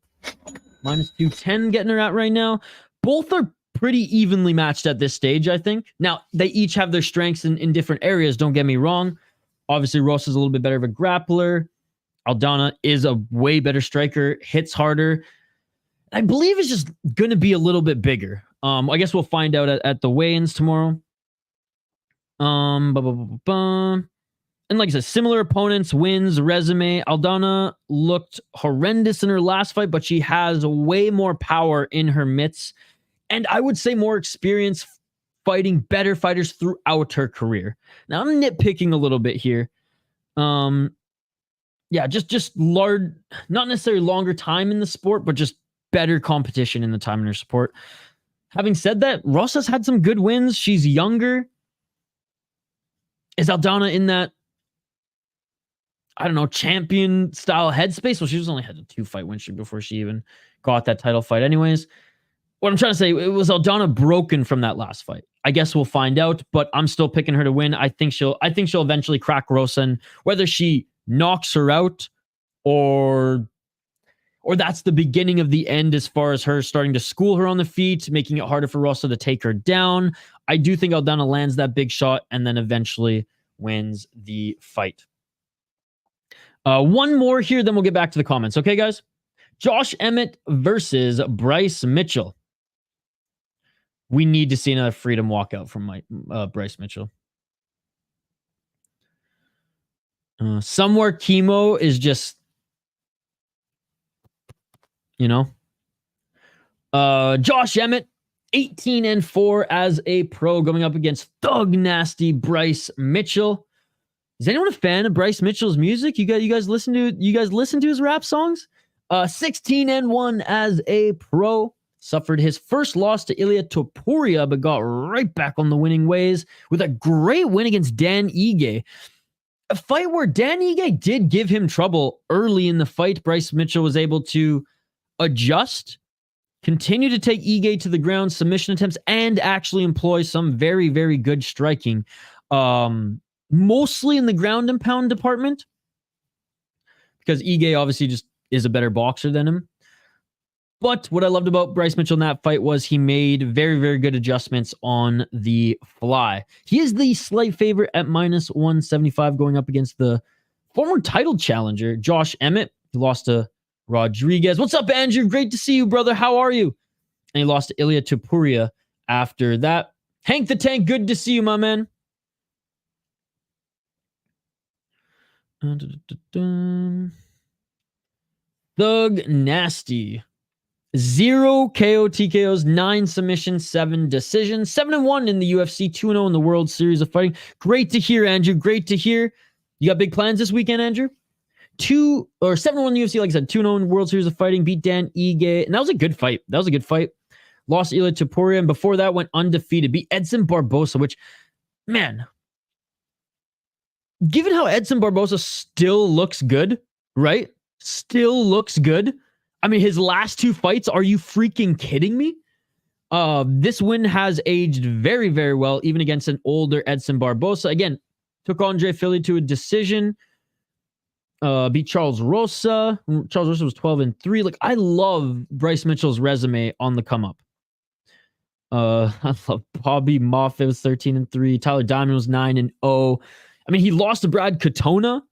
-210 getting her at right now. Both are pretty evenly matched at this stage, I think. Now, they each have their strengths in different areas, don't get me wrong. Obviously, Ross is a little bit better of a grappler. Aldana is a way better striker, hits harder. I believe it's just going to be a little bit bigger. I guess we'll find out at the weigh-ins tomorrow. And like I said, similar opponents, wins, resume. Aldana looked horrendous in her last fight, but she has way more power in her mitts. And I would say more experience fighting better fighters throughout her career. Now, I'm nitpicking a little bit here. Yeah, just large, not necessarily longer time in the sport, but just better competition in the time in her sport. Having said that, Rosa's had some good wins. She's younger. Is Aldana in that, I don't know, champion style headspace? Well, she was only had a 2-fight win streak before she even got that title fight anyways. What I'm trying to say, it was Aldana broken from that last fight. I guess we'll find out, but I'm still picking her to win. I think she'll eventually crack Rosa, and whether she knocks her out or that's the beginning of the end as far as her starting to school her on the feet, making it harder for Rosa to take her down. I do think Aldana lands that big shot and then eventually wins the fight. One more here, then we'll get back to the comments. Okay, guys? Josh Emmett versus Bryce Mitchell. We need to see another freedom walkout from Bryce Mitchell. Somewhere chemo is just, Josh Emmett, 18-4 as a pro, going up against thug nasty Bryce Mitchell. Is anyone a fan of Bryce Mitchell's music? You guys listen to his rap songs? 16-1 as a pro, suffered his first loss to Ilia Topuria, but got right back on the winning ways with a great win against Dan Ige. A fight where Dan Ige did give him trouble early in the fight. Bryce Mitchell was able to adjust, continue to take Ige to the ground, submission attempts, and actually employ some very, very good striking. Mostly in the ground and pound department, because Ige obviously just is a better boxer than him. But what I loved about Bryce Mitchell in that fight was he made very, very good adjustments on the fly. He is the slight favorite at minus 175 going up against the former title challenger, Josh Emmett. He lost to Rodriguez. What's up, Andrew? Great to see you, brother. How are you? And he lost to Ilia Topuria after that. Hank the Tank, good to see you, my man. Thug Nasty. 0 KO TKOs, 9 submissions, 7 decisions, 7-1 in the UFC, 2-0 in the World Series of Fighting. Great to hear, Andrew. Great to hear. You got big plans this weekend, Andrew? 7-1 in the UFC, like I said, 2-0 in World Series of Fighting, beat Dan Ige. And that was a good fight. Lost Ilia Topuria, and before that went undefeated. Beat Edson Barbosa, which, man, given how Edson Barbosa still looks good, right? Still looks good. I mean, his last 2 fights, are you freaking kidding me? This win has aged very, very well, even against an older Edson Barbosa. Again, took Andre Fili to a decision. Beat Charles Rosa. Charles Rosa was 12-3. Like, I love Bryce Mitchell's resume on the come up. I love Bobby Moffitt was 13-3. Tyler Diamond was 9-0. I mean, he lost to Brad Katona,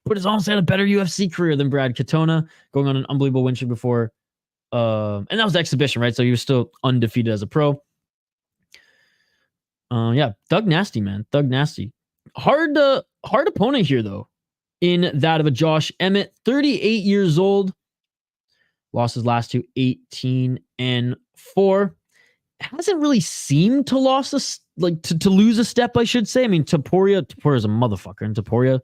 but has honestly had a better UFC career than Brad Katona, going on an unbelievable win streak before. And that was the exhibition, right? So he was still undefeated as a pro. Yeah, Thug Nasty, man. Thug Nasty. Hard opponent here, though, in that of a Josh Emmett, 38 years old. Lost his last 2, 18-4. Hasn't really seemed to to lose a step, I should say. I mean, Topuria's a motherfucker, and Topuria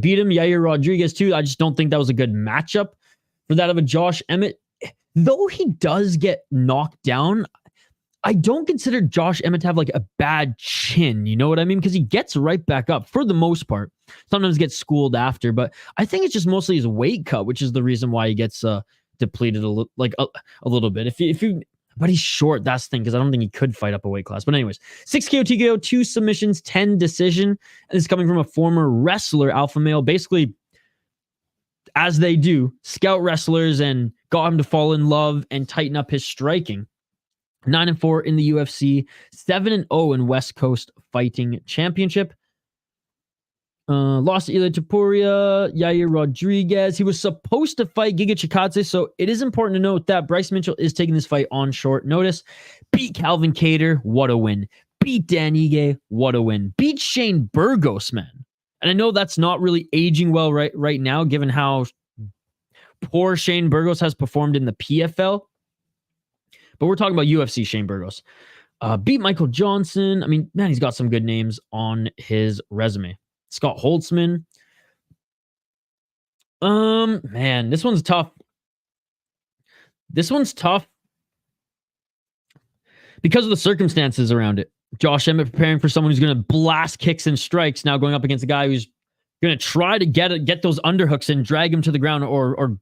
beat him. Yair Rodriguez too. I just don't think that was a good matchup for that of a Josh Emmett. Though he does get knocked down, I don't consider Josh Emmett to have like a bad chin. You know what I mean? Because he gets right back up for the most part. Sometimes gets schooled after, but I think it's just mostly his weight cut, which is the reason why he gets depleted a little bit. But he's short. That's the thing, because I don't think he could fight up a weight class. But anyways, 6 KO TKO, 2 submissions, 10 decision. And this is coming from a former wrestler, alpha male, basically, as they do, scout wrestlers and got him to fall in love and tighten up his striking. 9-4 in the UFC, 7-0 in West Coast Fighting Championship. Lost to Ilia Topuria, Yair Rodriguez. He was supposed to fight Giga Chikadze, so it is important to note that Bryce Mitchell is taking this fight on short notice. Beat Calvin Kattar, what a win. Beat Dan Ige, what a win. Beat Shane Burgos, man. And I know that's not really aging well right now, given how poor Shane Burgos has performed in the PFL. But we're talking about UFC Shane Burgos. Beat Michael Johnson. I mean, man, he's got some good names on his resume. Scott Holtzman. Man, this one's tough. Because of the circumstances around it. Josh Emmett preparing for someone who's going to blast kicks and strikes, now going up against a guy who's going to try to get those underhooks and drag him to the ground, or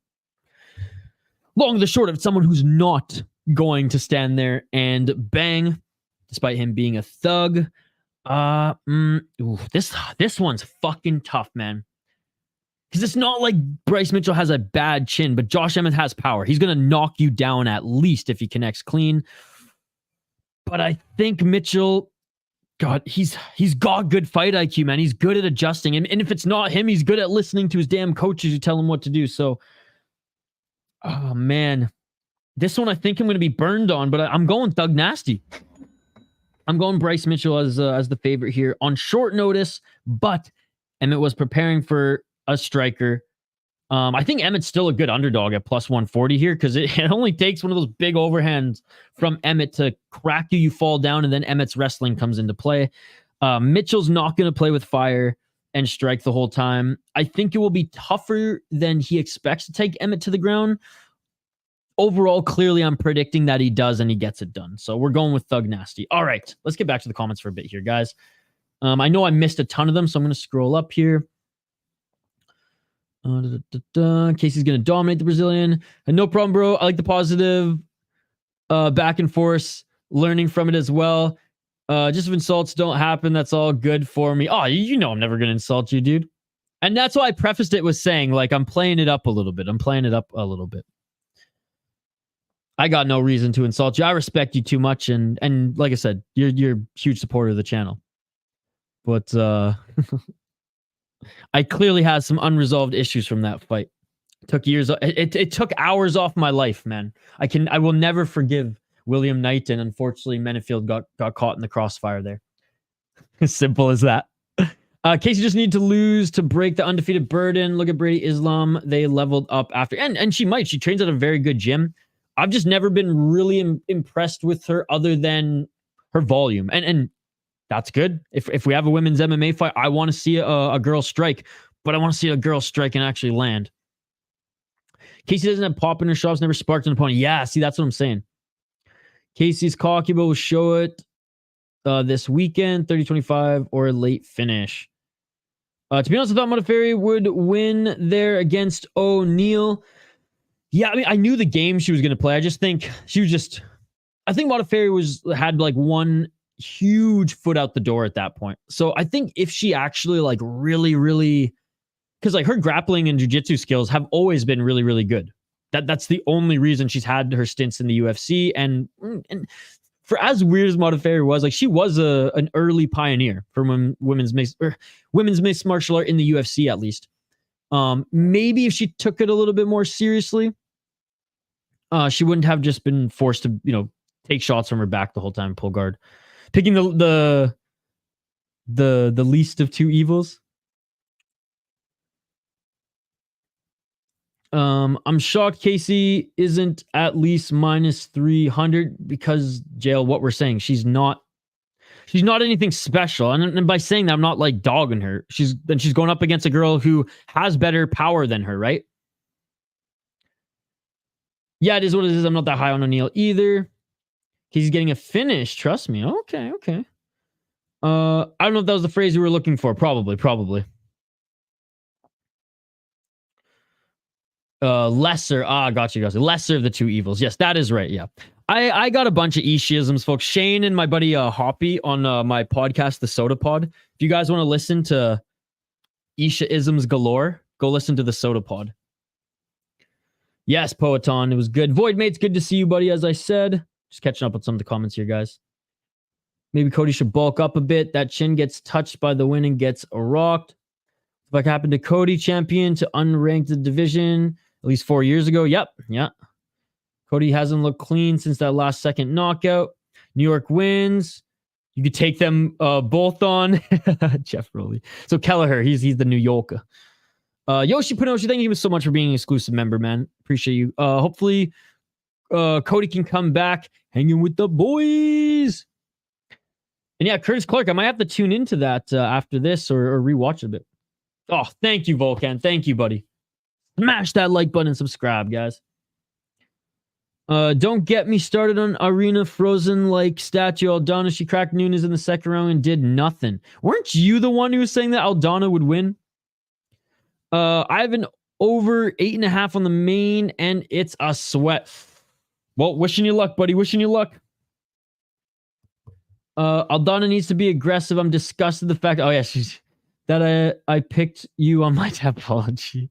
long the short of it, someone who's not going to stand there and bang, despite him being a thug. This one's fucking tough, man. Because it's not like Bryce Mitchell has a bad chin, but Josh Emmett has power. He's going to knock you down at least if he connects clean. But I think Mitchell, God, he's got good fight IQ, man. He's good at adjusting. And if it's not him, he's good at listening to his damn coaches who tell him what to do. So, oh, man. This one I think I'm going to be burned on, but I'm going Thug Nasty. I'm going Bryce Mitchell as the favorite here on short notice, but Emmett was preparing for a striker. I think Emmett's still a good underdog at plus 140 here, because it only takes one of those big overhands from Emmett to crack you fall down, and then Emmett's wrestling comes into play. Mitchell's not going to play with fire and strike the whole time. I think it will be tougher than he expects to take Emmett to the ground. overall, clearly I'm predicting that he does and he gets it done. So we're going with Thug Nasty. All right, let's get back to the comments for a bit here, guys. I know I missed a ton of them, so I'm going to scroll up here. Casey's going to dominate the Brazilian. And no problem, bro. I like the positive back and forth, learning from it as well. Just if insults don't happen, that's all good for me. Oh, you know I'm never going to insult you, dude. And that's why I prefaced it with saying, like, I'm playing it up a little bit. I got no reason to insult you. I respect you too much. And like I said, you're a huge supporter of the channel. But I clearly had some unresolved issues from that fight. It took years. It took hours off my life, man. I will never forgive William Knight, and unfortunately, Menifield got caught in the crossfire there. As simple as that. Casey just need to lose to break the undefeated burden. Look at Brady Islam. They leveled up after. And she might. She trains at a very good gym. I've just never been really impressed with her other than her volume. And that's good. If we have a women's MMA fight, I want to see a girl strike. But I want to see a girl strike and actually land. Casey doesn't have pop in her shots, never sparked an opponent. Yeah, see, that's what I'm saying. Casey's cocky, but will show it this weekend, 30-25 or a late finish. To be honest, I thought Modafferi would win there against O'Neal. Yeah, I mean, I knew the game she was going to play. I just think I think Modafferi had like one huge foot out the door at that point. So I think if she actually like really, because like her grappling and jiu-jitsu skills have always been really, really good. That's the only reason she's had her stints in the UFC. And for as weird as Modafferi was, like she was an early pioneer for women's mixed martial art in the UFC, at least. Maybe if she took it a little bit more seriously, she wouldn't have just been forced to, take shots from her back the whole time, pull guard. Picking the least of two evils. I'm shocked Casey isn't at least minus 300 because, Jail, what we're saying, she's not anything special. And by saying that, I'm not like dogging her. She's going up against a girl who has better power than her, right? Yeah, it is what it is. I'm not that high on O'Neal either. Casey's getting a finish. Trust me. Okay. I don't know if that was the phrase you were looking for. Probably. Lesser. Got you. Lesser of the two evils. Yes, that is right. Yeah. I got a bunch of Ishiisms, folks. Shane and my buddy Hoppy on my podcast, The Soda Pod. If you guys want to listen to Ishiisms galore, go listen to The Soda Pod. Yes, Poeton. It was good. Voidmate's good to see you, buddy, as I said. Just catching up with some of the comments here, guys. Maybe Cody should bulk up a bit. That chin gets touched by the win and gets rocked. Like happened to Cody, champion to unranked the division at least 4 years ago. Yep. Yeah. Cody hasn't looked clean since that last second knockout. New York wins. You could take them both on. Jeff Rowley. So Kelleher, he's the New Yorker. Yoshi Pinoshi, thank you so much for being an exclusive member, man. Appreciate you. Hopefully Cody can come back hanging with the boys. And yeah, Curtis Clark, I might have to tune into that after this or rewatch it a bit. Oh, thank you, Volcan. Thank you, buddy. Smash that like button and subscribe, guys. Don't get me started on Arena frozen like statue. Aldana, she cracked Nunes in the second round and did nothing. Weren't you the one who was saying that Aldana would win? I have an over 8.5 on the main, and it's a sweat. Well, wishing you luck, buddy. Wishing you luck. Aldana needs to be aggressive. I'm disgusted the fact. Oh yeah, she's that I picked you on my topology.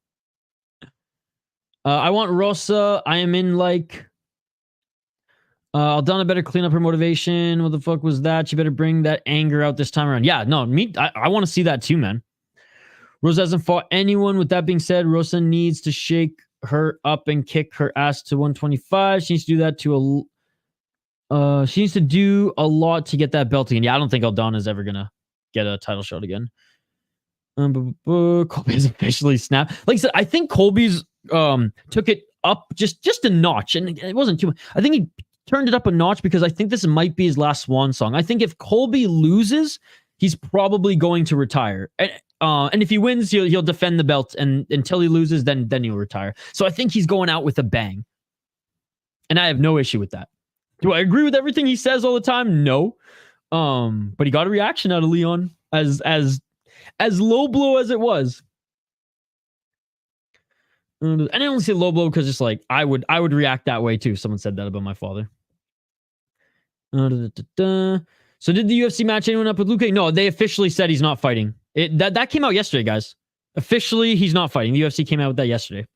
I want Rosa. I am in like. Aldana better clean up her motivation. What the fuck was that? She better bring that anger out this time around. Yeah, no, I want to see that too, man. Rosa hasn't fought anyone. With that being said, Rosa needs to shake her up and kick her ass to 125. She needs to do that she needs to do a lot to get that belt again. Yeah, I don't think Aldana is ever gonna get a title shot again. Colby's officially snapped. Like I said, I think Colby's took it up just a notch, and it wasn't too much. I think he turned it up a notch because I think this might be his last swan song. I think if Colby loses, he's probably going to retire. And if he wins, he'll defend the belt, and until he loses, then he'll retire. So I think he's going out with a bang. And I have no issue with that. Do I agree with everything he says all the time? No. But he got a reaction out of Leon as low blow as it was. And I only say low blow because just like I would react that way too. Someone said that about my father. So did the UFC match anyone up with Luque? No, they officially said he's not fighting. That came out yesterday, guys. Officially, he's not fighting. The UFC came out with that yesterday.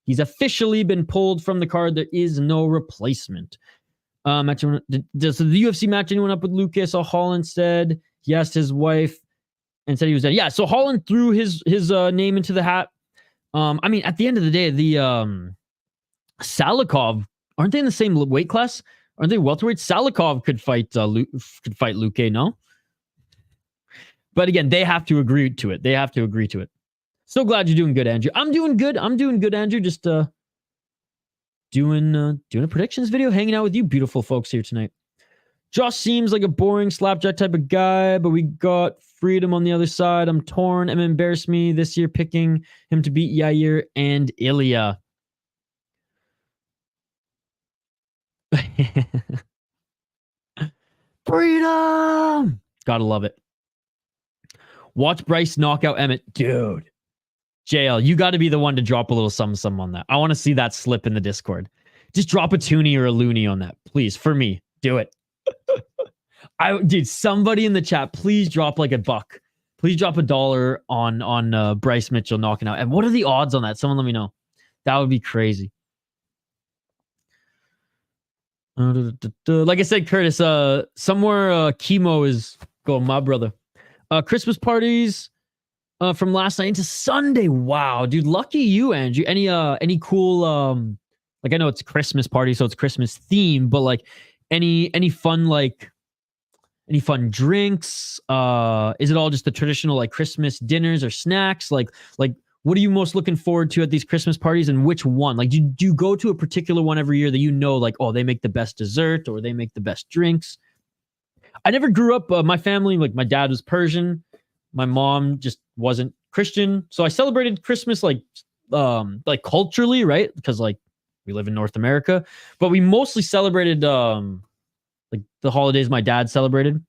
He's officially been pulled from the card. There is no replacement. Does the UFC match anyone up with Luque? So Holland said he asked his wife and said he was dead. Yeah, so Holland threw his name into the hat. I mean, at the end of the day, the Salikov, aren't they in the same weight class? Aren't they welterweight? Salikov could fight Luque, no? But again, they have to agree to it. So glad you're doing good, Andrew. I'm doing good, Andrew. Just doing a predictions video, hanging out with you beautiful folks here tonight. Josh seems like a boring slapjack type of guy, but we got Freedom on the other side. I'm torn. Emmett embarrassed me this year picking him to beat Yair and Ilya. Freedom! Gotta love it. Watch Bryce knock out Emmett. Dude. JL, you got to be the one to drop a little something on that. I want to see that slip in the Discord. Just drop a toonie or a loony on that, please. For me, do it. Dude, somebody in the chat, please drop like $1. Please drop $1 on Bryce Mitchell knocking out. And what are the odds on that? Someone let me know. That would be crazy. Like I said, Curtis, somewhere chemo is going, my brother. Christmas parties from last night into Sunday. Wow, dude, lucky you, Andrew. Any cool like I know it's Christmas party, so it's Christmas theme, but like any fun any fun drinks? Is it all just the traditional like Christmas dinners or snacks? Like what are you most looking forward to at these Christmas parties, and which one? Like, do you go to a particular one every year that you know, like, oh, they make the best dessert or they make the best drinks? I never grew up, my family, like my dad was Persian. My mom just wasn't Christian. So I celebrated Christmas like culturally, right? Because like we live in North America, but we mostly celebrated like the holidays my dad celebrated.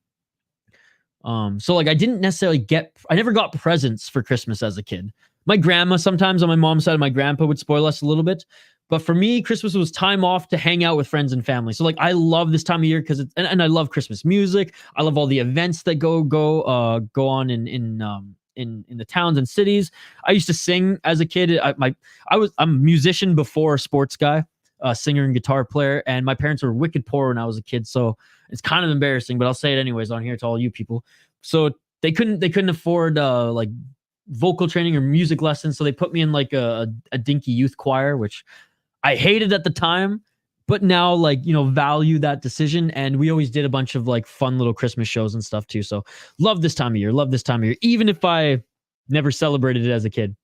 So like I didn't necessarily I never got presents for Christmas as a kid. My grandma sometimes on my mom's side, my grandpa would spoil us a little bit. But for me, Christmas was time off to hang out with friends and family. So like I love this time of year because and I love Christmas music. I love all the events that go on in the towns and cities. I used to sing as a kid. I'm a musician before a sports guy, singer and guitar player, and my parents were wicked poor when I was a kid. So it's kind of embarrassing, but I'll say it anyways on here to all you people. So they couldn't afford like vocal training or music lessons. So they put me in like a dinky youth choir, which I hated at the time, but now like, you know, value that decision. And we always did a bunch of like fun little Christmas shows and stuff too. So love this time of year, even if I never celebrated it as a kid.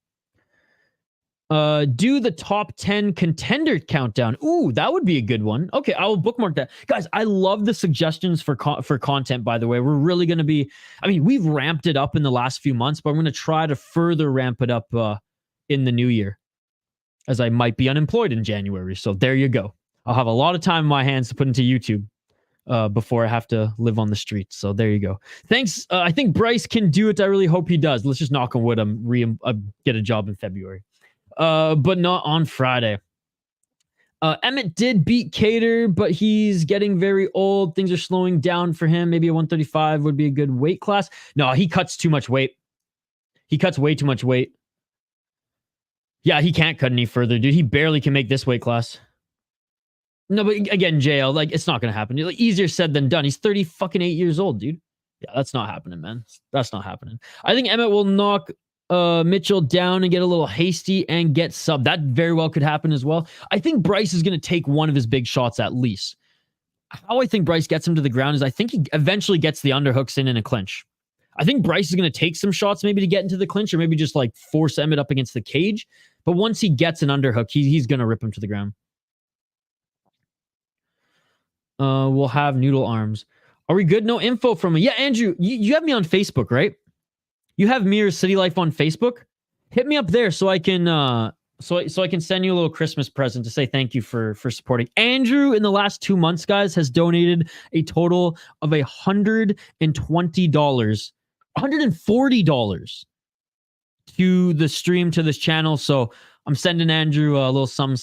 Do the top 10 contender countdown. Ooh, that would be a good one. Okay, I will bookmark that. Guys, I love the suggestions for content, by the way. We're really going to be, I mean, we've ramped it up in the last few months, but I'm going to try to further ramp it up in the new year, as I might be unemployed in January. So there you go. I'll have a lot of time in my hands to put into YouTube before I have to live on the streets. So there you go. Thanks. I think Bryce can do it. I really hope he does. Let's just knock on wood. Get a job in February. But not on Friday. Emmett did beat Cater, but he's getting very old. Things are slowing down for him. Maybe a 135 would be a good weight class. No, he cuts too much weight. He cuts way too much weight. Yeah, he can't cut any further, dude. He barely can make this weight class. No, but again, JL, like, it's not going to happen. Like, easier said than done. He's 38 years old, dude. Yeah, that's not happening, man. That's not happening. I think Emmett will knock Mitchell down and get a little hasty and get sub. That very well could happen as well. I think Bryce is going to take one of his big shots at least. How I think Bryce gets him to the ground is I think he eventually gets the underhooks in a clinch. I think Bryce is going to take some shots maybe to get into the clinch or maybe just like force Emmett up against the cage. But once he gets an underhook, he's going to rip him to the ground. We'll have noodle arms. Are we good? No info from me. Yeah, Andrew, you have me on Facebook, right? You have Mirror City Life on Facebook? Hit me up there so I can So I can send you a little Christmas present to say thank you for supporting. Andrew, in the last 2 months, guys, has donated a total of $120, $140 to the stream, to this channel. So I'm sending Andrew a little some.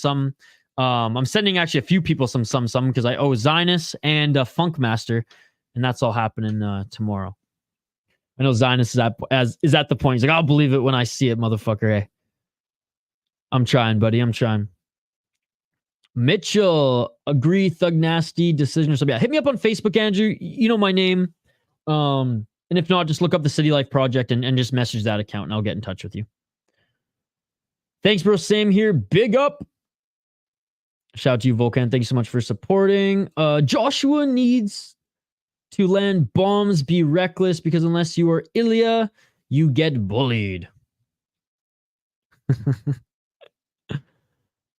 I'm sending actually a few people some because I owe Zinus and Funkmaster, and that's all happening tomorrow. I know Zinus is at the point. He's like, I'll believe it when I see it, motherfucker. Hey, I'm trying, buddy. I'm trying. Mitchell, agree, Thug Nasty, decision or something. Yeah, hit me up on Facebook, Andrew. You know my name. And if not, just look up the City Life Project and just message that account, and I'll get in touch with you. Thanks, bro. Same here. Big up. Shout out to you, Volcan. Thank you so much for supporting. Joshua needs to land bombs, be reckless, because unless you are Ilya, you get bullied.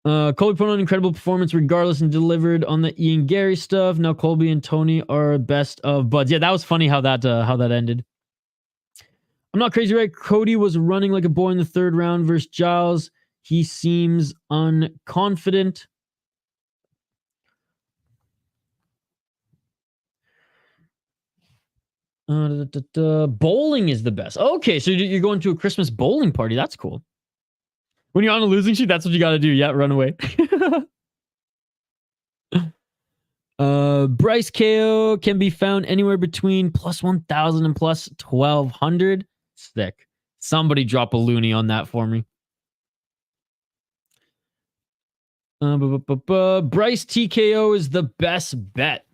Colby put on an incredible performance regardless and delivered on the Ian Gary stuff. Now Colby and Tony are best of buds. Yeah, that was funny how that ended. I'm not crazy, right? Cody was running like a boy in the 3rd round versus Giles. He seems unconfident. Bowling is the best. Okay, so you're going to a Christmas bowling party. That's cool. When you're on a losing sheet, that's what you got to do. Yeah, run away. Bryce KO can be found anywhere between plus 1,000 and plus 1,200. Sick. Somebody drop a loony on that for me. Bryce TKO is the best bet.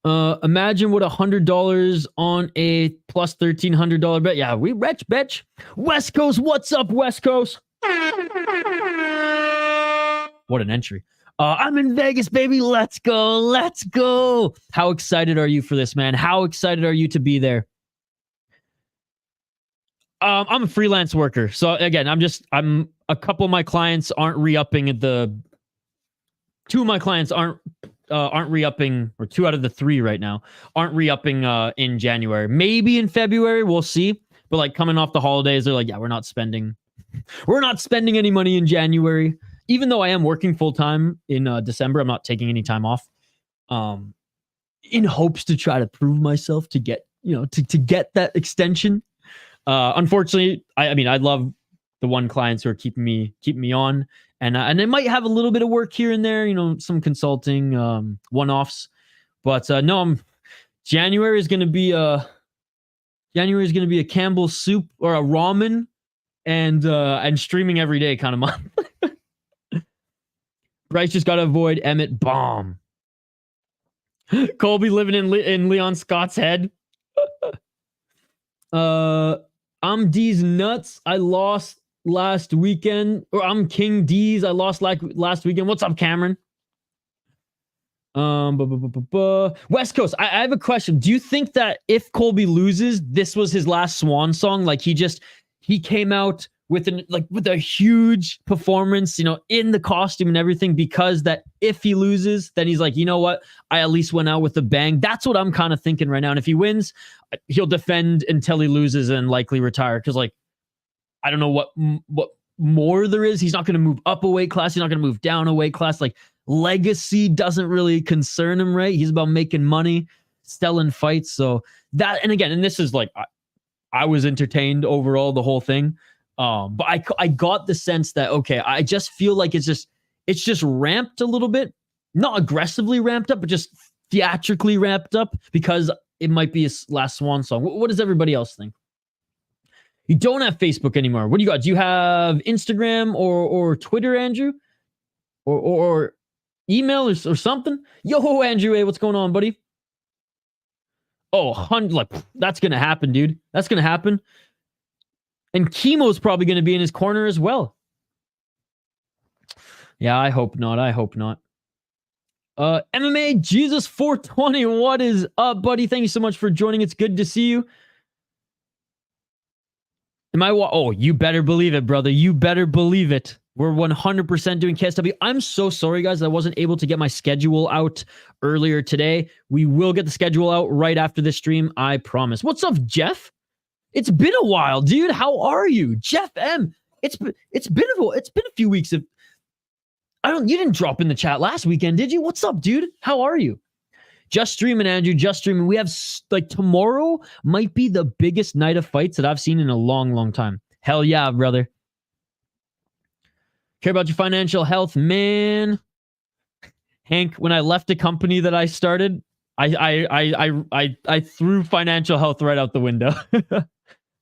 Imagine what $100 on a plus $1,300 bet. Yeah, we rich, bitch. West Coast, what's up, West Coast? What an entry. I'm in Vegas, baby. Let's go. Let's go. How excited are you for this, man? How excited are you to be there? I'm a freelance worker. So again, I'm a couple of my clients aren't re-upping at the 2 of my clients aren't re-upping, or 2 out of the 3 right now aren't re-upping in January. Maybe in February, we'll see. But like coming off the holidays, they're like, yeah, we're not spending any money in January. Even though I am working full time in December, I'm not taking any time off. In hopes to try to prove myself to get, to get that extension. Unfortunately, I mean, I love the one clients who are keeping me on. And I might have a little bit of work here and there, some consulting, one-offs. But no, January is going to be a Campbell's soup or a ramen and streaming every day kind of month. Bryce just got to avoid Emmett bomb. Colby living in Leon Scott's head. I'm D's nuts. I lost last weekend, or I'm King D's. I lost last weekend. What's up, Cameron? West Coast. I have a question. Do you think that if Colby loses, this was his last swan song? Like he came out with a huge performance, in the costume and everything, because that if he loses, then he's like, you know what? I at least went out with a bang. That's what I'm kind of thinking right now. And if he wins, he'll defend until he loses and likely retire. Because I don't know what more there is. He's not going to move up a weight class. He's not going to move down a weight class. Like legacy doesn't really concern him, right? He's about making money, selling fights. So that, and again, and this is like, I was entertained overall, the whole thing. But I got the sense that, okay, I just feel like it's just ramped a little bit, not aggressively ramped up, but just theatrically ramped up because it might be his last swan song. What does everybody else think? You don't have Facebook anymore. What do you got? Do you have Instagram or Twitter, Andrew? Or email or something? Yo, Andrew, hey, what's going on, buddy? Oh, that's going to happen, dude. That's going to happen. And Chemo's probably going to be in his corner as well. Yeah, I hope not. MMA Jesus 420, what is up, buddy? Thank you so much for joining. It's good to see you. Oh, you better believe it, brother. You better believe it. We're 100% doing KSW. I'm so sorry, guys, that I wasn't able to get my schedule out earlier today. We will get the schedule out right after this stream, I promise. What's up, Jeff? It's been a while, dude. How are you? Jeff M. It's been a few weeks of you didn't drop in the chat last weekend, did you? What's up, dude? How are you? Just streaming, Andrew. Just streaming. We have tomorrow might be the biggest night of fights that I've seen in a long, long time. Hell yeah, brother. Care about your financial health, man. Hank, when I left a company that I started, I threw financial health right out the window.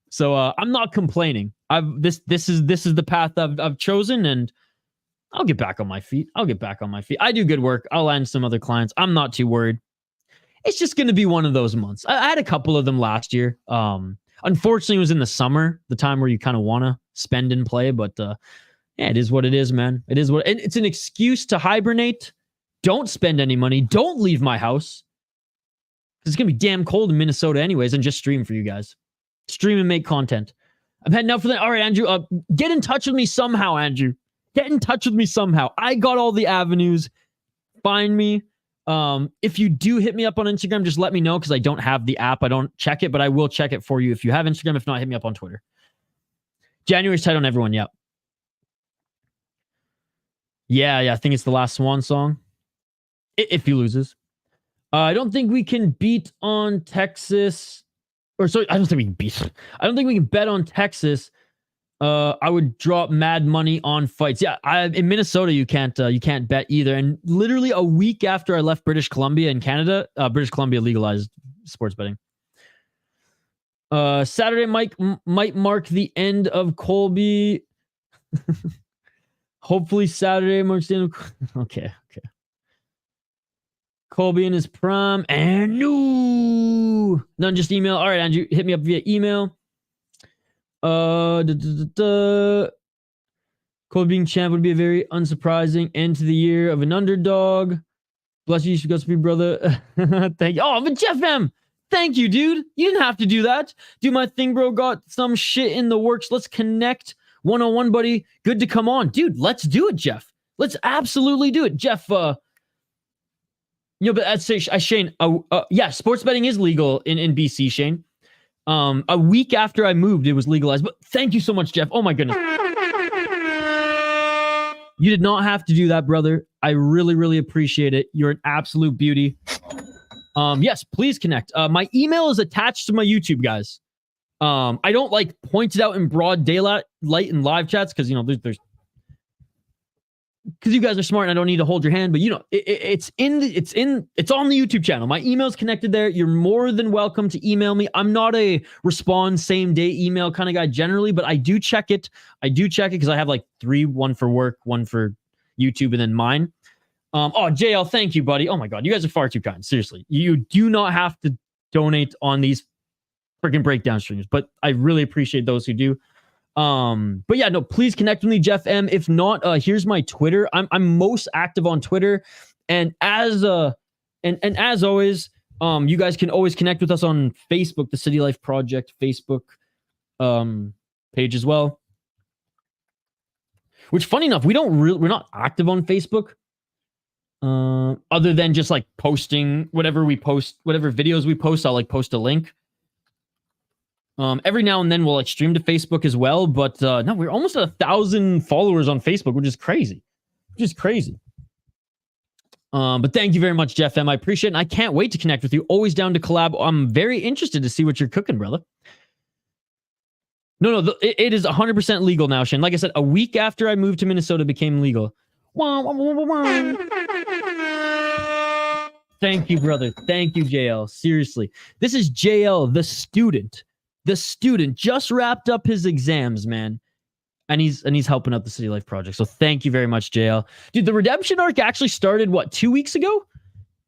So I'm not complaining. This is the path I've chosen, and I'll get back on my feet. I do good work. I'll land some other clients. I'm not too worried. It's just going to be one of those months. I had a couple of them last year. Unfortunately, it was in the summer, the time where you kind of want to spend and play. But yeah, it is what it is, man. It is what it's an excuse to hibernate. Don't spend any money. Don't leave my house. It's going to be damn cold in Minnesota anyways, and just stream for you guys. Stream and make content. I'm heading out for that. All right, Andrew, get in touch with me somehow, Andrew. Get in touch with me somehow. I got all the avenues. Find me. If you do hit me up on Instagram, just let me know because I don't have the app. I don't check it, but I will check it for you if you have Instagram. If not, hit me up on Twitter. January's tight on everyone. Yep. Yeah. I think it's the last Swan song. If he loses. I don't think we can beat on Texas. I don't think we can bet on Texas. I would drop mad money on fights. Yeah, in Minnesota you can't bet either. And literally a week after I left British Columbia in Canada, British Columbia legalized sports betting. Saturday might mark the end of Colby. Hopefully Saturday marks the end of... Okay. Colby in his prime. And no, none, just email. All right, Andrew, hit me up via email. Colby being champ would be a very unsurprising end to the year of an underdog. Bless you, Godspeed, brother. Thank you. Oh, but Jeff M, thank you, dude. You didn't have to do that. Do my thing, bro. Got some shit in the works. Let's connect one-on-one, buddy. Good to come on. Dude, let's do it, Jeff. Let's absolutely do it. Jeff, but I'd say, Shane, yeah, sports betting is legal in BC, Shane. A week after I moved, it was legalized. But thank you so much, Jeff. Oh my goodness. You did not have to do that, brother. I really, really appreciate it. You're an absolute beauty. Yes, please connect. My email is attached to my YouTube, guys. I don't point it out in broad daylight in live chats because there's because you guys are smart and I don't need to hold your hand, but it's on the YouTube channel. My email's connected there. You're more than welcome to email me. I'm not a respond same day email kind of guy generally, but I do check it. Because I have 3, one for work, one for YouTube, and then mine. JL, thank you, buddy. Oh my God, you guys are far too kind. Seriously, you do not have to donate on these freaking breakdown streams, but I really appreciate those who do. But yeah, no, please connect with me, Jeff M. If not, here's my Twitter. I'm most active on Twitter, and as always, you guys can always connect with us on Facebook, the City Life Project Facebook page as well. Which, funny enough, we're not active on Facebook. Other than just posting whatever videos we post, I'll post a link. Every now and then we'll stream to Facebook as well, but no, we're almost at 1,000 followers on Facebook, which is crazy. But thank you very much, Jeff M. I appreciate it, and I can't wait to connect with you. Always down to collab. I'm very interested to see what you're cooking, brother. No, it is 100% legal now, Shane. Like I said, a week after I moved to Minnesota, it became legal. Thank you, brother. Thank you, JL. Seriously. This is JL, the student. The student just wrapped up his exams, man. And he's helping out the City Life Project. So thank you very much, JL. Dude, the redemption arc actually started, 2 weeks ago?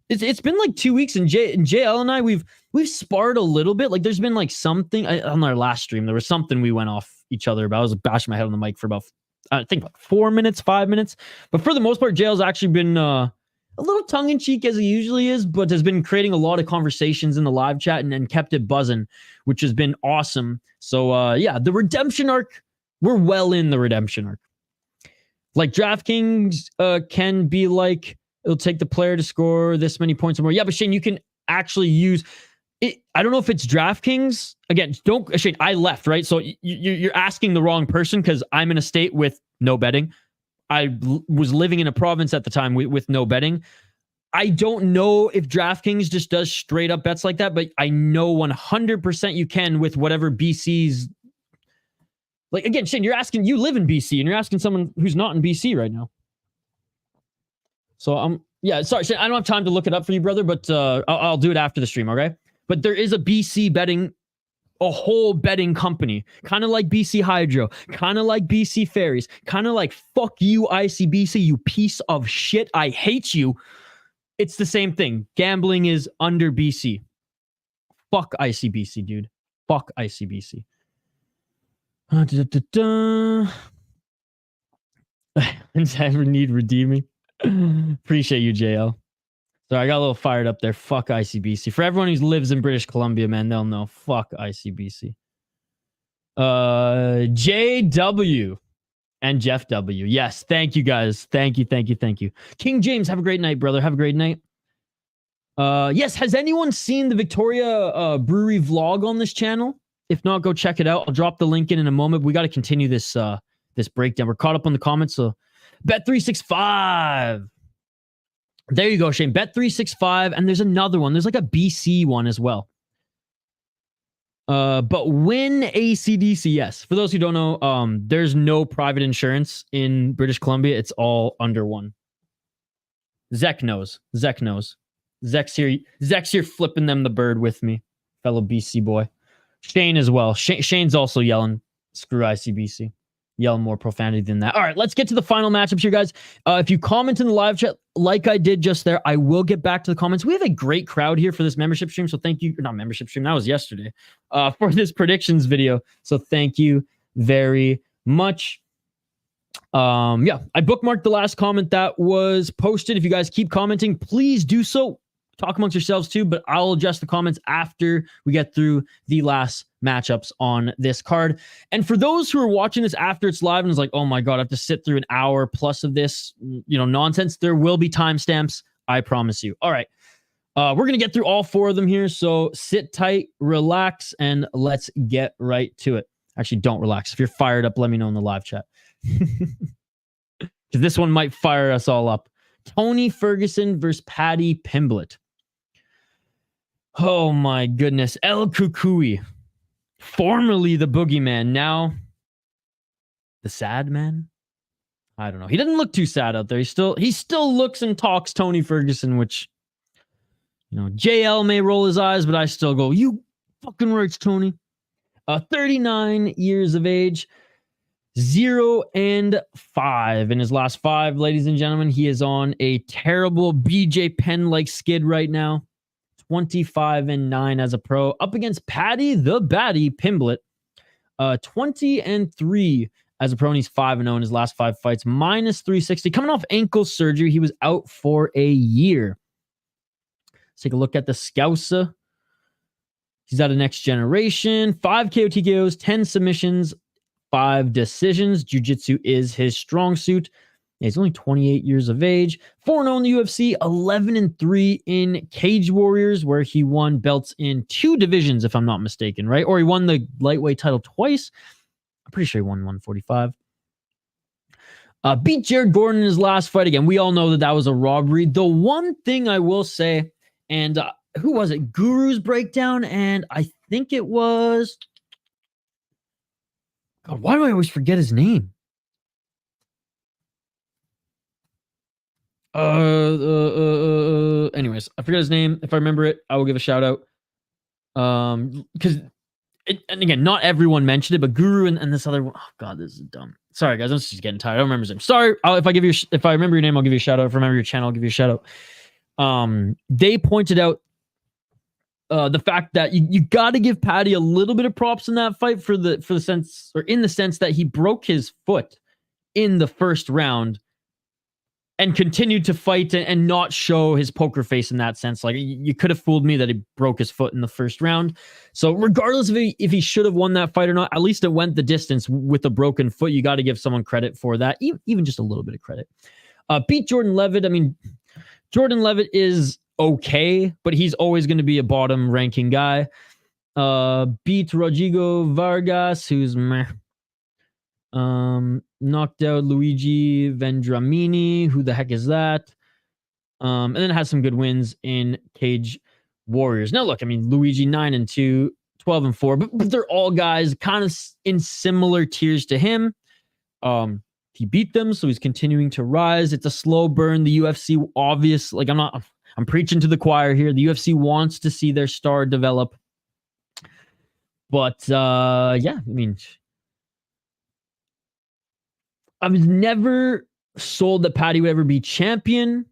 It's been 2 weeks, and JL and I, we've sparred a little bit. There's been something on our last stream. There was something we went off each other about. I was bashing my head on the mic for about, I think, 4 minutes, 5 minutes. But for the most part, JL's actually been a little tongue-in-cheek as he usually is, but has been creating a lot of conversations in the live chat and kept it buzzing, which has been awesome. So yeah, the redemption arc, we're well in the redemption arc. DraftKings can be it'll take the player to score this many points or more. Yeah, but Shane, you can actually use I don't know if it's DraftKings. Again, Shane, I left, right? So you're asking the wrong person because I'm in a state with no betting. I was living in a province at the time with no betting. I don't know if DraftKings just does straight up bets like that, but I know 100% you can with whatever BC's. Like, again, Shane, you live in BC and you're asking someone who's not in BC right now. So, yeah, sorry, Shane, I don't have time to look it up for you, brother, but I'll do it after the stream, okay? But there is a BC betting, a whole betting company, kind of like BC Hydro, kind of like BC Ferries, kind of like fuck you, ICBC, you piece of shit. I hate you. It's the same thing. Gambling is under BC. Fuck ICBC, dude. Fuck ICBC. Ever need redeeming? Appreciate you, JL. So I got a little fired up there. Fuck ICBC. For everyone who lives in British Columbia, man, they'll know. Fuck ICBC. JW and Jeff W. Yes, thank you guys. Thank you. King James, have a great night, brother. Have a great night. Yes, has anyone seen the Victoria Brewery vlog on this channel? If not, go check it out. I'll drop the link in a moment. We got to continue this this breakdown. We're caught up on the comments, so Bet365. There you go, Shane. Bet365, and there's another one. There's like a BC one as well. But Win ACDC, yes. For those who don't know, there's no private insurance in British Columbia. It's all under one. Zek knows. Zek's here flipping them the bird with me, fellow BC boy. Shane as well. Shane's also yelling, screw ICBC. Yelling more profanity than that. All right, let's get to the final matchups here, guys. If you comment in the live chat like I did just there, I will get back to the comments. We have a great crowd here for this membership stream, so thank you. Not membership stream, that was yesterday. For this predictions video, so thank you very much. Yeah, I bookmarked the last comment that was posted. If you guys keep commenting, please do so. Talk amongst yourselves too, but I'll adjust the comments after we get through the last matchups on this card. And for those who are watching this after it's live and it's like, oh my God, I have to sit through an hour plus of this, nonsense. There will be timestamps. I promise you. All right. We're going to get through all four of them here. So sit tight, relax, and let's get right to it. Actually, don't relax. If you're fired up, let me know in the live chat. Because this one might fire us all up. Tony Ferguson versus Paddy Pimblett. Oh my goodness. El Kukui. Formerly the boogeyman, now the sad man. I don't know. He doesn't look too sad out there. He still looks and talks Tony Ferguson, which, JL may roll his eyes, but I still go, you fucking words, Tony. 39 years of age, 0-5 in his last 5, ladies and gentlemen. He is on a terrible BJ Penn-like skid right now. 25-9 as a pro, up against Paddy the Baddie Pimblett. 20-3 as a pro, and he's 5-0 in his last 5 fights, minus 360. Coming off ankle surgery, he was out for a year. Let's take a look at the Scouser. He's out of Next Generation. 5 KO TKOs, 10 submissions, 5 decisions. Jiu-Jitsu is his strong suit. He's only 28 years of age. 4-0 in the UFC, 11-3 in Cage Warriors, where he won belts in 2 divisions, if I'm not mistaken, right? Or he won the lightweight title twice. I'm pretty sure he won 145. Beat Jared Gordon in his last fight. Again, we all know that was a robbery. The one thing I will say, and who was it? Guru's breakdown, and I think it was... God, why do I always forget his name? Anyways, I forget his name. If I remember it, I will give a shout out. Because, and again, not everyone mentioned it, but Guru and this other one. Oh God, this is dumb. Sorry guys, I'm just getting tired. I don't remember his name. Sorry. If I remember your name, I'll give you a shout out. If I remember your channel, I'll give you a shout out. They pointed out the fact that you got to give Paddy a little bit of props in that fight in the sense that he broke his foot in the first round and continued to fight and not show his poker face in that sense. Like, you could have fooled me that he broke his foot in the first round. So regardless of if he should have won that fight or not, at least it went the distance with a broken foot. You got to give someone credit for that, even just a little bit of credit. Beat Jordan Levitt. I mean, Jordan Levitt is okay, but he's always going to be a bottom ranking guy. Beat Rodrigo Vargas, who's meh. Knocked out Luigi Vendramini. Who the heck is that? And then has some good wins in Cage Warriors. Now, look, I mean, Luigi 9-2, 12-4, but they're all guys kind of in similar tiers to him. He beat them, so he's continuing to rise. It's a slow burn. The UFC, obvious, like I'm preaching to the choir here. The UFC wants to see their star develop. But yeah, I mean, I was never sold that Paddy would ever be champion.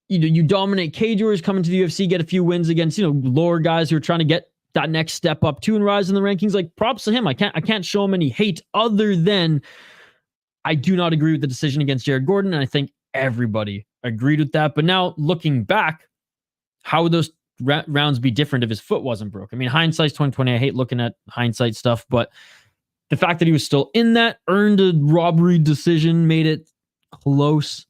You dominate cage warriors, come into the UFC, get a few wins against, lower guys who are trying to get that next step up too and rise in the rankings. Like, props to him. I can't show him any hate other than I do not agree with the decision against Jared Gordon, and I think everybody agreed with that. But now looking back, how would those rounds be different if his foot wasn't broke? I mean, hindsight's 2020. I hate looking at hindsight stuff, but the fact that he was still in that, earned a robbery decision, made it close.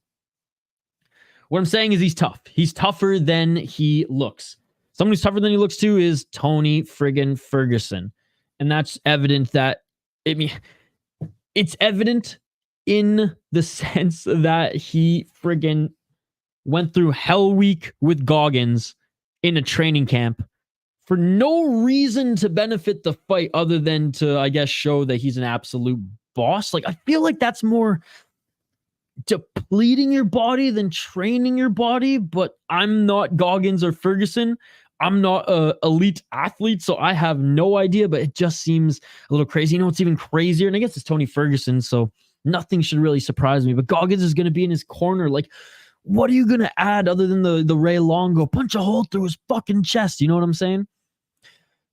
What I'm saying is he's tough. He's tougher than he looks. Someone who's tougher than he looks too is Tony friggin' Ferguson. And that's evident that, it's evident in the sense that he friggin' went through Hell Week with Goggins in a training camp for no reason to benefit the fight other than to, I guess, show that he's an absolute boss. Like, I feel like that's more depleting your body than training your body, but I'm not Goggins or Ferguson. I'm not an elite athlete, so I have no idea, but it just seems a little crazy. It's even crazier, and I guess it's Tony Ferguson, so nothing should really surprise me, but Goggins is going to be in his corner. Like, what are you going to add other than the Ray Longo? Punch a hole through his fucking chest, you know what I'm saying?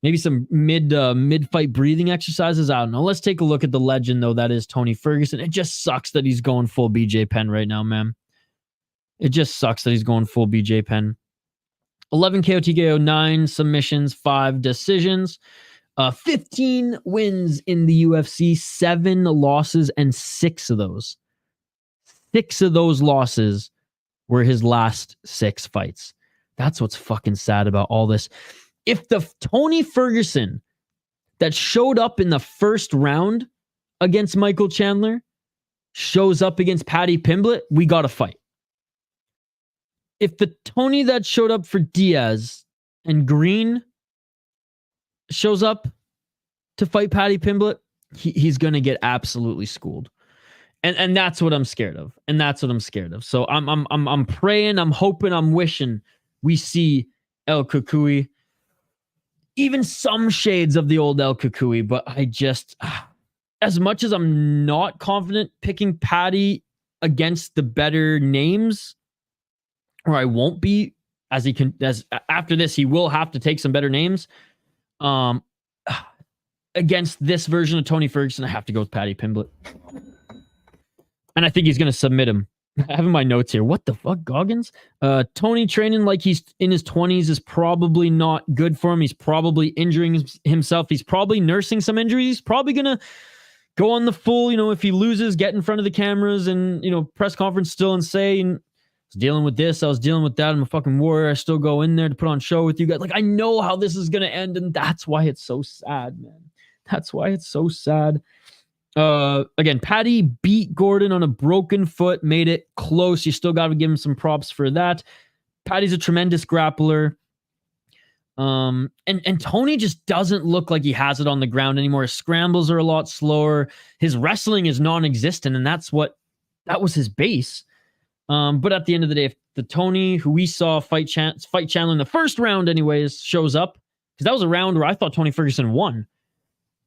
Maybe some mid-fight breathing exercises. I don't know. Let's take a look at the legend, though. That is Tony Ferguson. It just sucks that he's going full BJ Penn right now, man. It just sucks that he's going full BJ Penn. 11 KO TKO, 9 submissions, 5 decisions. 15 wins in the UFC, 7 losses, and 6 of those. 6 of those losses were his last 6 fights. That's what's fucking sad about all this. If the Tony Ferguson that showed up in the first round against Michael Chandler shows up against Paddy Pimblett, we got to fight. If the Tony that showed up for Diaz and Green shows up to fight Paddy Pimblett, he's going to get absolutely schooled. And that's what I'm scared of. And that's what I'm scared of. So I'm praying, I'm hoping, I'm wishing we see El Cucuy. Even some shades of the old El Cucuy, but I just, as much as I'm not confident picking Paddy against the better names, or I won't be, as after this, he will have to take some better names. Against this version of Tony Ferguson, I have to go with Paddy Pimblett. And I think he's going to submit him. I have in my notes here. What the fuck, Goggins? Tony training like he's in his 20s is probably not good for him. He's probably injuring himself. He's probably nursing some injuries. He's probably going to go on the full, if he loses, get in front of the cameras and, press conference still and say, I was dealing with this, I was dealing with that. I'm a fucking warrior. I still go in there to put on show with you guys. Like, I know how this is going to end, and that's why it's so sad, man. That's why it's so sad. Again, Paddy beat Gordon on a broken foot, made it close. You still got to give him some props for that. Paddy's a tremendous grappler. And Tony just doesn't look like he has it on the ground anymore. His scrambles are a lot slower. His wrestling is non-existent, and that was his base. But at the end of the day, if the Tony who we saw fight Chandler in the first round anyways shows up, because that was a round where I thought Tony Ferguson won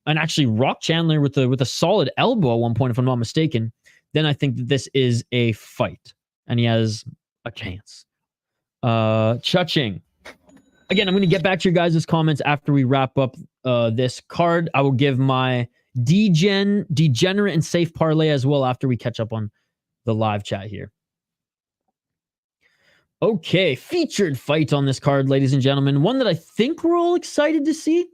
and actually rocked Chandler with a solid elbow at one point, if I'm not mistaken, then I think that this is a fight and he has a chance. Cha-ching. Again, I'm going to get back to your guys' comments after we wrap up this card. I will give my degenerate and safe parlay as well after we catch up on the live chat here. Okay, featured fight on this card, ladies and gentlemen. One that I think we're all excited to see.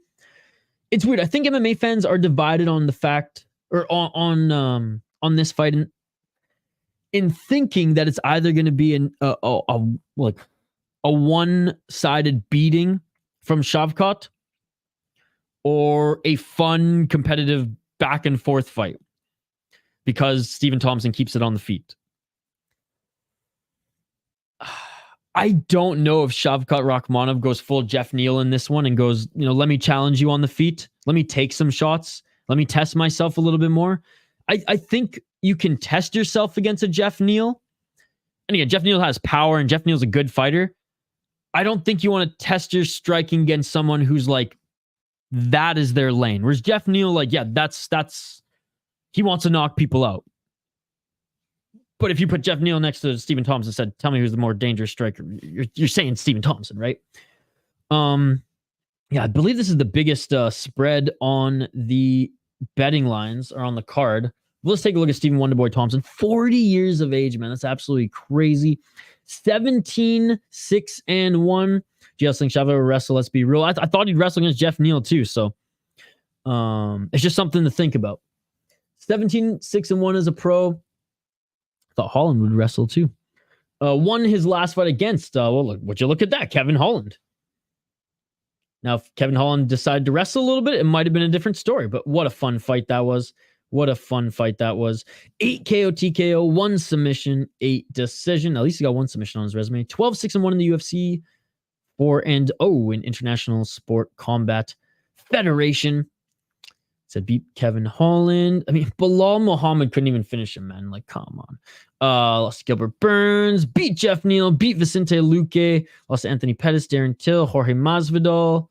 It's weird. I think MMA fans are divided on the fact, or on this fight, in thinking that it's either going to be a a one-sided beating from Shavkat or a fun, competitive back-and-forth fight because Stephen Thompson keeps it on the feet. I don't know if Shavkat Rakhmonov goes full Jeff Neal in this one and goes, let me challenge you on the feet. Let me take some shots. Let me test myself a little bit more. I think you can test yourself against a Jeff Neal. And again, Jeff Neal has power and Jeff Neal's a good fighter. I don't think you want to test your striking against someone who's like, that is their lane. Whereas Jeff Neal, like, yeah, that's he wants to knock people out. But if you put Jeff Neal next to Stephen Thompson and said, tell me who's the more dangerous striker, you're saying Stephen Thompson, right? Yeah, I believe this is the biggest spread on the betting lines or on the card. Let's take a look at Stephen Wonderboy Thompson. 40 years of age, man. That's absolutely crazy. 17-6-1. GL Sling Shavkat will wrestle. Let's be real. I thought he'd wrestle against Jeff Neal too. So it's just something to think about. 17-6-1 as a pro. Thought Holland would wrestle too. Won his last fight against, would you look at that? Kevin Holland. Now, if Kevin Holland decided to wrestle a little bit, it might have been a different story, but what a fun fight that was. 8 KO TKO, 1 submission, 8 decision. At least he got 1 submission on his resume. 12-6-1 in the UFC, 4-0 in International Sport Combat Federation. Said beat Kevin Holland. I mean, Bilal Muhammad couldn't even finish him, man. Like, come on. Lost to Gilbert Burns. Beat Jeff Neal. Beat Vicente Luque. Lost to Anthony Pettis, Darren Till, Jorge Masvidal,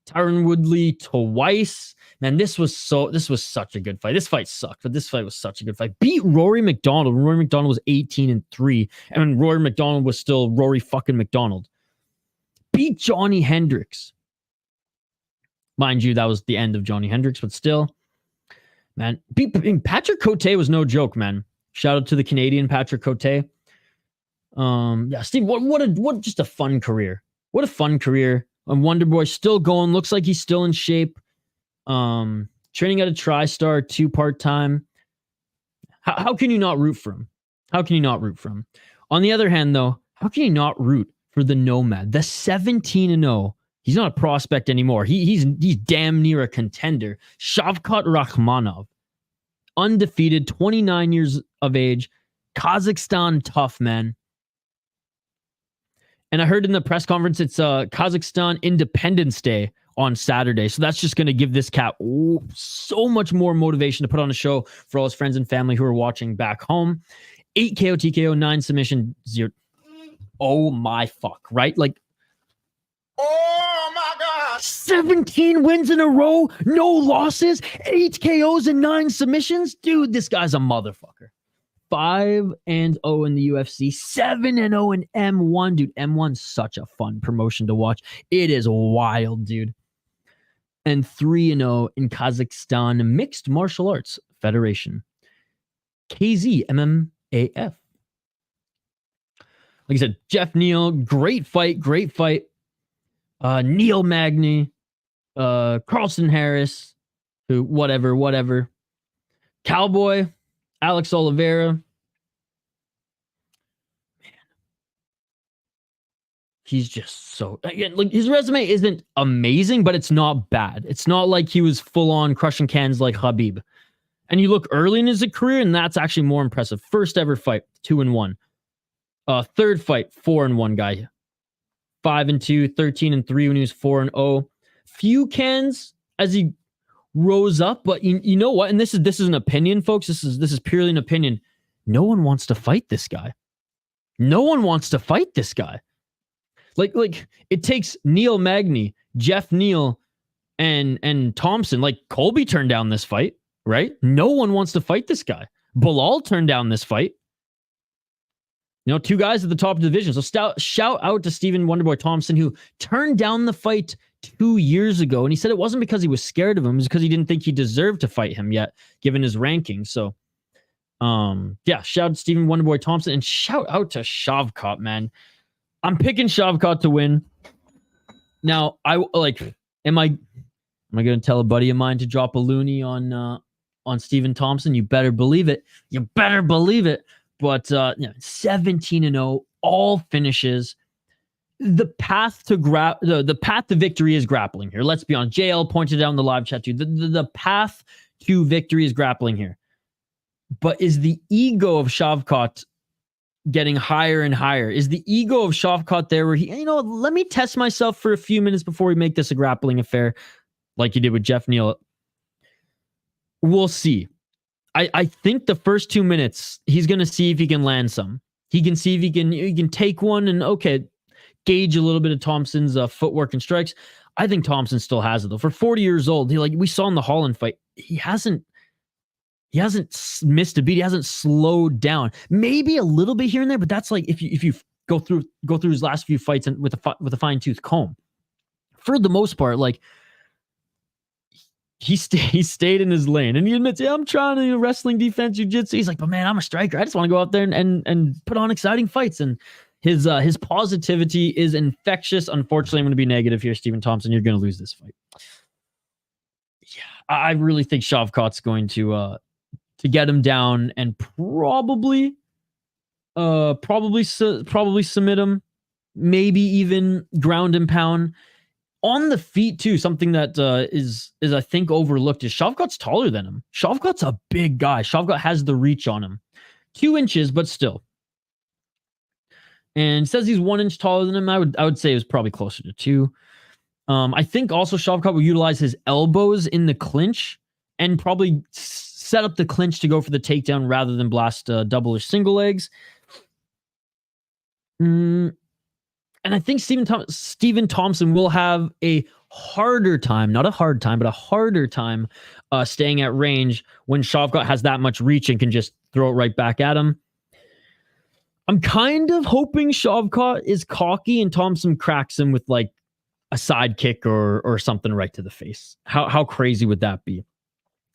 Tyron Woodley twice. Man, this was such a good fight. This fight sucked, but this fight was such a good fight. Beat Rory McDonald. Rory McDonald was 18-3. And Rory McDonald was still Rory fucking McDonald. Beat Johnny Hendricks. Mind you, that was the end of Johnny Hendricks, but still, man, Patrick Cote was no joke, man. Shout out to the Canadian Patrick Cote. Yeah, Steve, what just a fun career. What a fun career. Wonderboy still going. Looks like he's still in shape. Training at a TriStar 2 part-time. How can you not root for him? How can you not root for him? On the other hand, though, how can you not root for the Nomad? The 17-0. He's not a prospect anymore. He's damn near a contender. Shavkat Rakhmonov. Undefeated, 29 years of age. Kazakhstan tough, man. And I heard in the press conference it's Kazakhstan Independence Day on Saturday. So that's just going to give this cat so much more motivation to put on a show for all his friends and family who are watching back home. 8 KO TKO, 9 submission, 0. Oh my fuck, right? Like, Oh my God! 17 wins in a row, no losses, 8 KOs and 9 submissions. Dude, this guy's a motherfucker. 5-0 in the UFC, 7-0 in M1. Dude, M1's such a fun promotion to watch. It is wild, dude. And 3-0 in Kazakhstan Mixed Martial Arts Federation. KZ MMAF. Like I said, Jeff Neal, great fight. Neil Magny, Carlston Harris, who whatever. Cowboy, Alex Oliveira. Man. He's just so, again, like, his resume isn't amazing, but it's not bad. It's not like he was full on crushing cans like Khabib. And you look early in his career, and that's actually more impressive. First ever fight, 2-1. Third fight, 4-1 guy. 5-2, 13-3 when he was 4-0. Few cans as he rose up, but you know what? And this is an opinion, folks. This is purely an opinion. No one wants to fight this guy. Like it takes Neil Magny, Jeff Neal, and Thompson. Like Colby turned down this fight, right? No one wants to fight this guy. Bilal turned down this fight. 2 guys at the top of the division. So shout out to Stephen Wonderboy Thompson, who turned down the fight 2 years ago. And he said it wasn't because he was scared of him. It was because he didn't think he deserved to fight him yet, given his ranking. So, yeah, shout out to Stephen Wonderboy Thompson. And shout out to Shavkat, man. I'm picking Shavkat to win. Now, am I going to tell a buddy of mine to drop a loony on Stephen Thompson? You better believe it. But 17-0, all finishes. the path to the path to victory is grappling here. Let's be honest. JL pointed out in the live chat too. The path to victory is grappling here. But is the ego of Shavkat getting higher and higher? Is the ego of Shavkat there where he, let me test myself for a few minutes before we make this a grappling affair, like he did with Jeff Neal? We'll see. I think the first 2 minutes, he's going to see if he can land some. He can see if he can take one and, gauge a little bit of Thompson's footwork and strikes. I think Thompson still has it, though. For 40 years old, we saw in the Holland fight, he hasn't missed a beat. He hasn't slowed down. Maybe a little bit here and there, but that's like if you go through his last few fights and with a fine-tooth comb. For the most part, like he stayed in his lane, and he admits, I'm trying to wrestling, defense, jiu-jitsu. He's like, but man, I'm a striker. I just want to go out there and put on exciting fights. And his positivity is infectious. Unfortunately, I'm going to be negative here, Stephen Thompson. You're going to lose this fight. Yeah, I really think Shavkat's going to get him down and probably submit him, maybe even ground and pound. On the feet too, something that is I think overlooked is Shavkat's taller than him. Shavkat's a big guy. Shavkat has the reach on him. 2 inches, but still. And says he's 1 inch taller than him. I would say it was probably closer to 2. I think also Shavkat will utilize his elbows in the clinch and probably set up the clinch to go for the takedown rather than blast double or single legs. And I think Stephen Thompson will have a harder time, not a hard time, but a harder time staying at range when Shavkat has that much reach and can just throw it right back at him. I'm kind of hoping Shavkat is cocky and Thompson cracks him with like a side kick or something right to the face. How crazy would that be?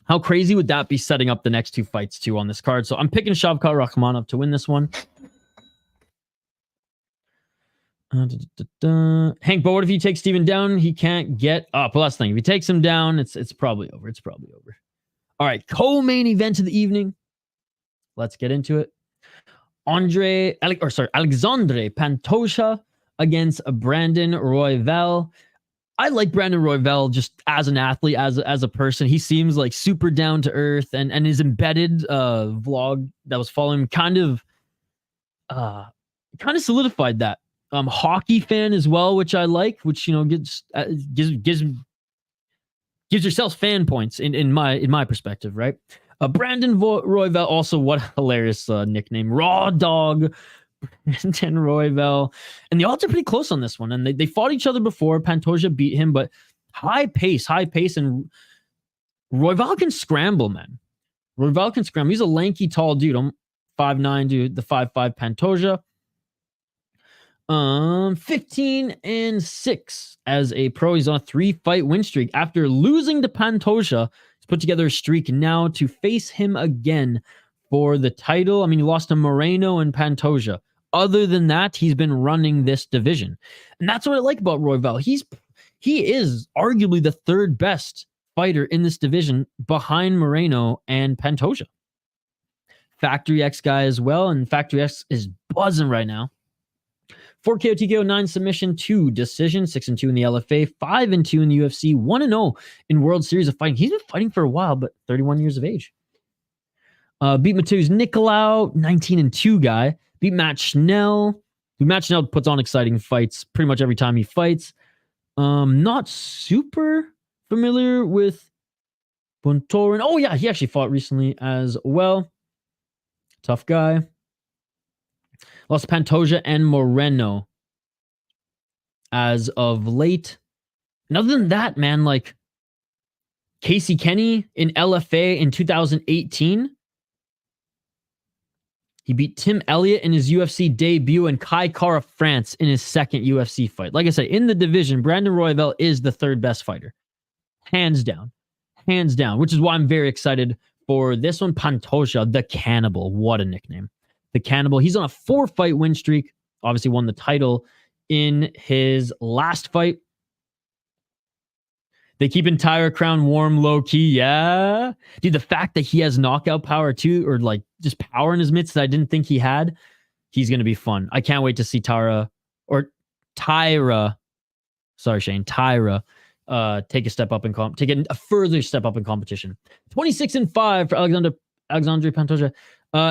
How crazy would that be setting up the next 2 fights too on this card? So I'm picking Shavkat Rakhmonov to win this one. Hank, but what if he takes Steven down? He can't get up. Well, that's the thing. If he takes him down, it's probably over. It's probably over. All right, co-main event of the evening. Let's get into it. Alexandre Pantoja against Brandon Royval. I like Brandon Royval just as an athlete, as a person. He seems like super down to earth, and his embedded vlog that was following him kind of solidified that. Hockey fan as well, which I like, which gives yourself fan points in my perspective, right? Brandon Royval, also what a hilarious nickname, Raw Dog. Brandon Royval, and the odds are pretty close on this one, and they fought each other before. Pantoja beat him, but high pace, and Royval can scramble, man. Royval can scramble. He's a lanky, tall dude. I'm 5'9", dude. The 5'5" Pantoja. 15-6 as a pro. He's on a 3-fight win streak. After losing to Pantoja, he's put together a streak now to face him again for the title. I mean, he lost to Moreno and Pantoja. Other than that, he's been running this division. And that's what I like about Royval. He is arguably the 3rd best fighter in this division behind Moreno and Pantoja. Factory X guy as well, and Factory X is buzzing right now. 4 KO, TKO, 9 submission, 2 decision, 6-2 in the LFA, 5-2 in the UFC, 1-0 in World Series of Fighting. He's been fighting for a while, but 31 years of age. Beat Mateusz Nicolau, 19-2 guy. Beat Matt Schnell. Matt Schnell puts on exciting fights pretty much every time he fights. Not super familiar with Buntorin. Oh yeah, he actually fought recently as well. Tough guy. Lost Pantoja and Moreno as of late. And other than that, man, like Casey Kenny in LFA in 2018. He beat Tim Elliott in his UFC debut and Kai Kara France in his 2nd UFC fight. Like I said, in the division, Brandon Royval is the 3rd best fighter. Hands down, which is why I'm very excited for this one. Pantoja, the Cannibal. What a nickname. The Cannibal. He's on a 4-fight win streak. Obviously won the title in his last fight. They keep entire crown warm, low key. Yeah. Dude, the fact that he has knockout power too, or like just power in his mitts that I didn't think he had, he's going to be fun. I can't wait to see Tara Tyra, sorry, Shane, Tyra, take a step up in take a further step up in competition. 26-5 for Alexandre Pantoja.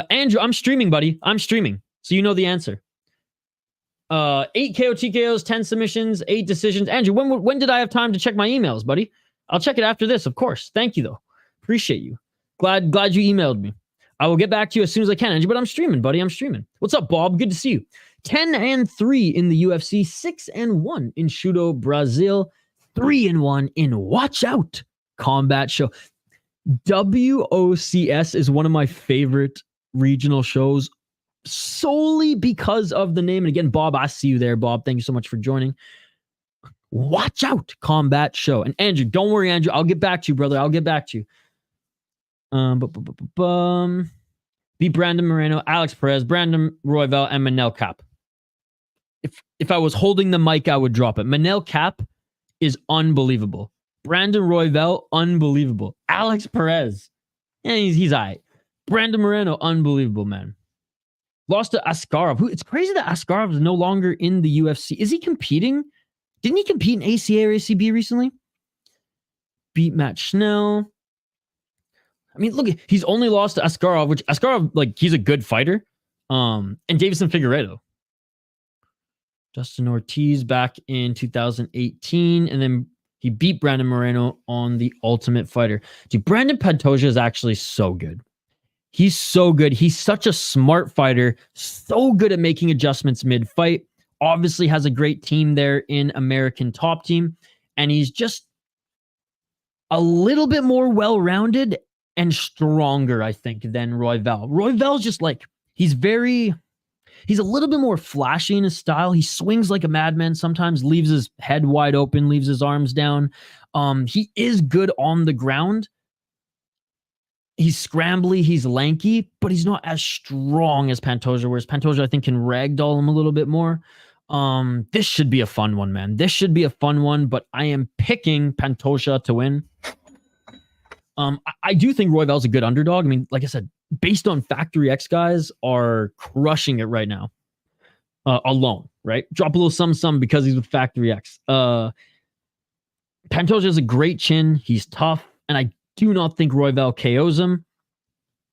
Andrew, I'm streaming, buddy. I'm streaming. So you know the answer. 8 KO TKOs, 10 submissions, 8 decisions. Andrew, when did I have time to check my emails, buddy? I'll check it after this, of course. Thank you, though. Appreciate you. Glad you emailed me. I will get back to you as soon as I can, Andrew, but I'm streaming, buddy. I'm streaming. What's up, Bob? Good to see you. 10-3 in the UFC, 6-1 in Judo Brazil, 3-1 in Watch Out Combat Show. WOCS is one of my favorite regional shows solely because of the name. And again, Bob, I see you there, Bob. Thank you so much for joining. Watch Out Combat Show. And Andrew, don't worry, Andrew. I'll get back to you, brother. I'll get back to you. Beat Brandon Moreno, Alex Perez, Brandon Royval, and Manel Cap. If I was holding the mic, I would drop it. Manel Cap is unbelievable. Brandon Royval, unbelievable. Alex Perez, he's all right. Brandon Moreno, unbelievable, man. Lost to Askarov. It's crazy that Askarov is no longer in the UFC. Is he competing? Didn't he compete in ACA or ACB recently? Beat Matt Schnell. I mean, look, he's only lost to Askarov, which Askarov, like, he's a good fighter. And Davison Figueiredo. Dustin Ortiz back in 2018. And then he beat Brandon Moreno on the Ultimate Fighter. Dude, Brandon Pantoja is actually so good. He's so good. He's such a smart fighter. So good at making adjustments mid-fight. Obviously has a great team there in American Top Team. And he's just a little bit more well-rounded and stronger, I think, than Royval. Royval's just like, he's a little bit more flashy in his style. He swings like a madman, sometimes leaves his head wide open, leaves his arms down. He is good on the ground. He's scrambly, he's lanky, but he's not as strong as Pantoja, whereas Pantoja, I think, can ragdoll him a little bit more. This should be a fun one, man. This should be a fun one, but I am picking Pantoja to win. I do think Royval's a good underdog. I mean, like I said, based on Factory X guys are crushing it right now. Alone, right? Drop a little some because he's with Factory X. Pantoja has a great chin. He's tough. And I do not think Royval KOs him.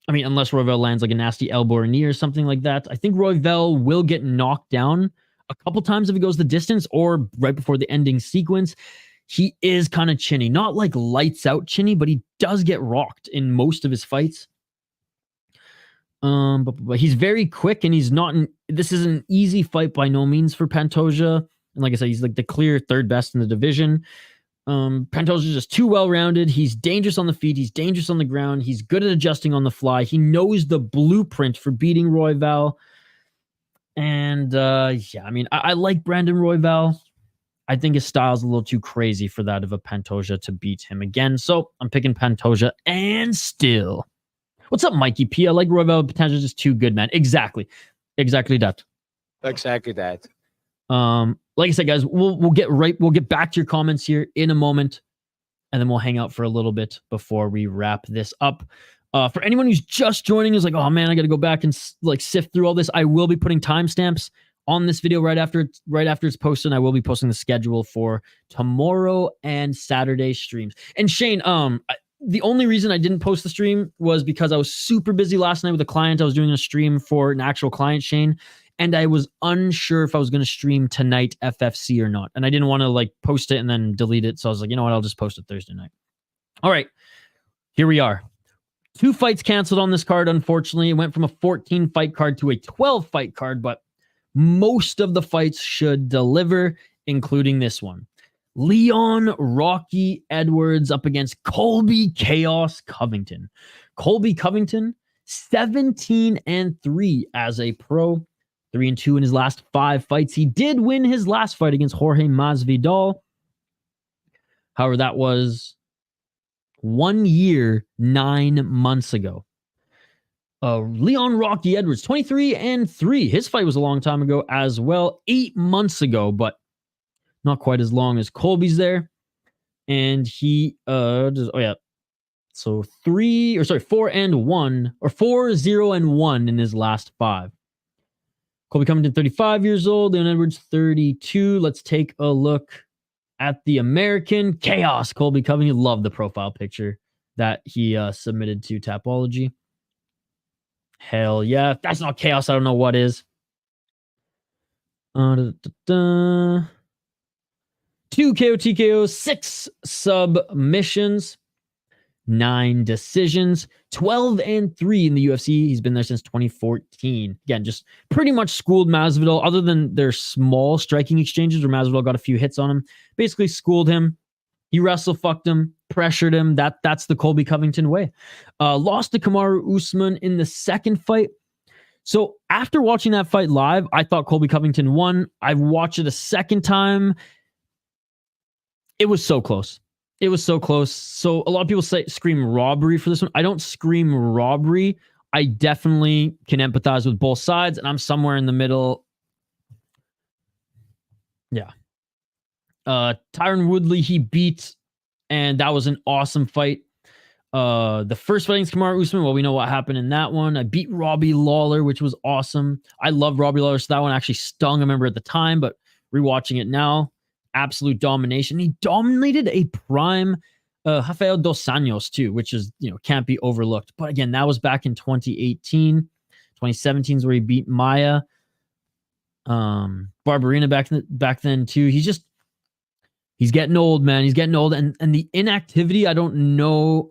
I mean, unless Royval lands like a nasty elbow or knee or something like that. I think Royval will get knocked down a couple times if he goes the distance or right before the ending sequence. He is kind of chinny. Not like lights out chinny, but he does get rocked in most of his fights. But he's very quick, and he's not. This is an easy fight by no means for Pantoja. And like I said, he's like the clear third best in the division. Pantoja's just too well-rounded. He's dangerous on the feet. He's dangerous on the ground. He's good at adjusting on the fly. He knows the blueprint for beating Royval. And yeah, I mean, I like Brandon Royval. I think his style's a little too crazy for that of a Pantoja to beat him again. So I'm picking Pantoja and still. What's up, Mikey P? I like Royval. Pantoja's just too good, man. Exactly that. Exactly that. Like I said, guys, we'll get back to your comments here in a moment, and then we'll hang out for a little bit before we wrap this up. For anyone who's just joining, is like, oh man, I got to go back and like sift through all this. I will be putting timestamps on this video right after it's posted. I will be posting the schedule for tomorrow and Saturday streams. And Shane, the only reason I didn't post the stream was because I was super busy last night with a client. I was doing a stream for an actual client, Shane, and I was unsure if I was going to stream tonight FFC or not. And I didn't want to like post it and then delete it. So I was like, you know what? I'll just post it Thursday night. All right, here we are. 2 fights canceled on this card, unfortunately. It went from a 14-fight card to a 12-fight card, but most of the fights should deliver, including this one. Leon Rocky Edwards up against Colby Chaos Covington. Colby Covington, 17-3 as a pro, 3-2 in his last 5 fights. He did win his last fight against Jorge Masvidal. However, that was 1 year, 9 months ago. Leon Rocky Edwards, 23-3. His fight was a long time ago as well, 8 months ago, but not quite as long as Colby's there. And he, so 4-1 or 4-0-1 in his last 5. Colby Covington, 35 years old. Leon Edwards, 32. Let's take a look at the American Chaos. Colby Covington, love the profile picture that he submitted to Tapology. Hell yeah. If that's not Chaos, I don't know what is. 2 KO TKOs, 6 submissions, 9 decisions, 12-3 in the UFC. He's been there since 2014. Again, just pretty much schooled Masvidal, other than their small striking exchanges where Masvidal got a few hits on him. Basically schooled him. He wrestle fucked him, pressured him. That's the Colby Covington way. Lost to Kamaru Usman in the second fight. So after watching that fight live, I thought Colby Covington won. I watched it a second time. It was so close. It was so close. So a lot of people scream robbery for this one. I don't scream robbery. I definitely can empathize with both sides, and I'm somewhere in the middle. Yeah. Tyron Woodley, he beat, and that was an awesome fight. The first fight against Kamaru Usman, well, we know what happened in that one. I beat Robbie Lawler, which was awesome. I love Robbie Lawler, so that one actually stung, I remember at the time, but rewatching it now, absolute domination. He dominated a prime Rafael Dos Anjos too, which is, can't be overlooked. But again, that was back in 2018. 2017 is where he beat Maya. Barberena back then too. He's getting old, man. He's getting old. And the inactivity, I don't know.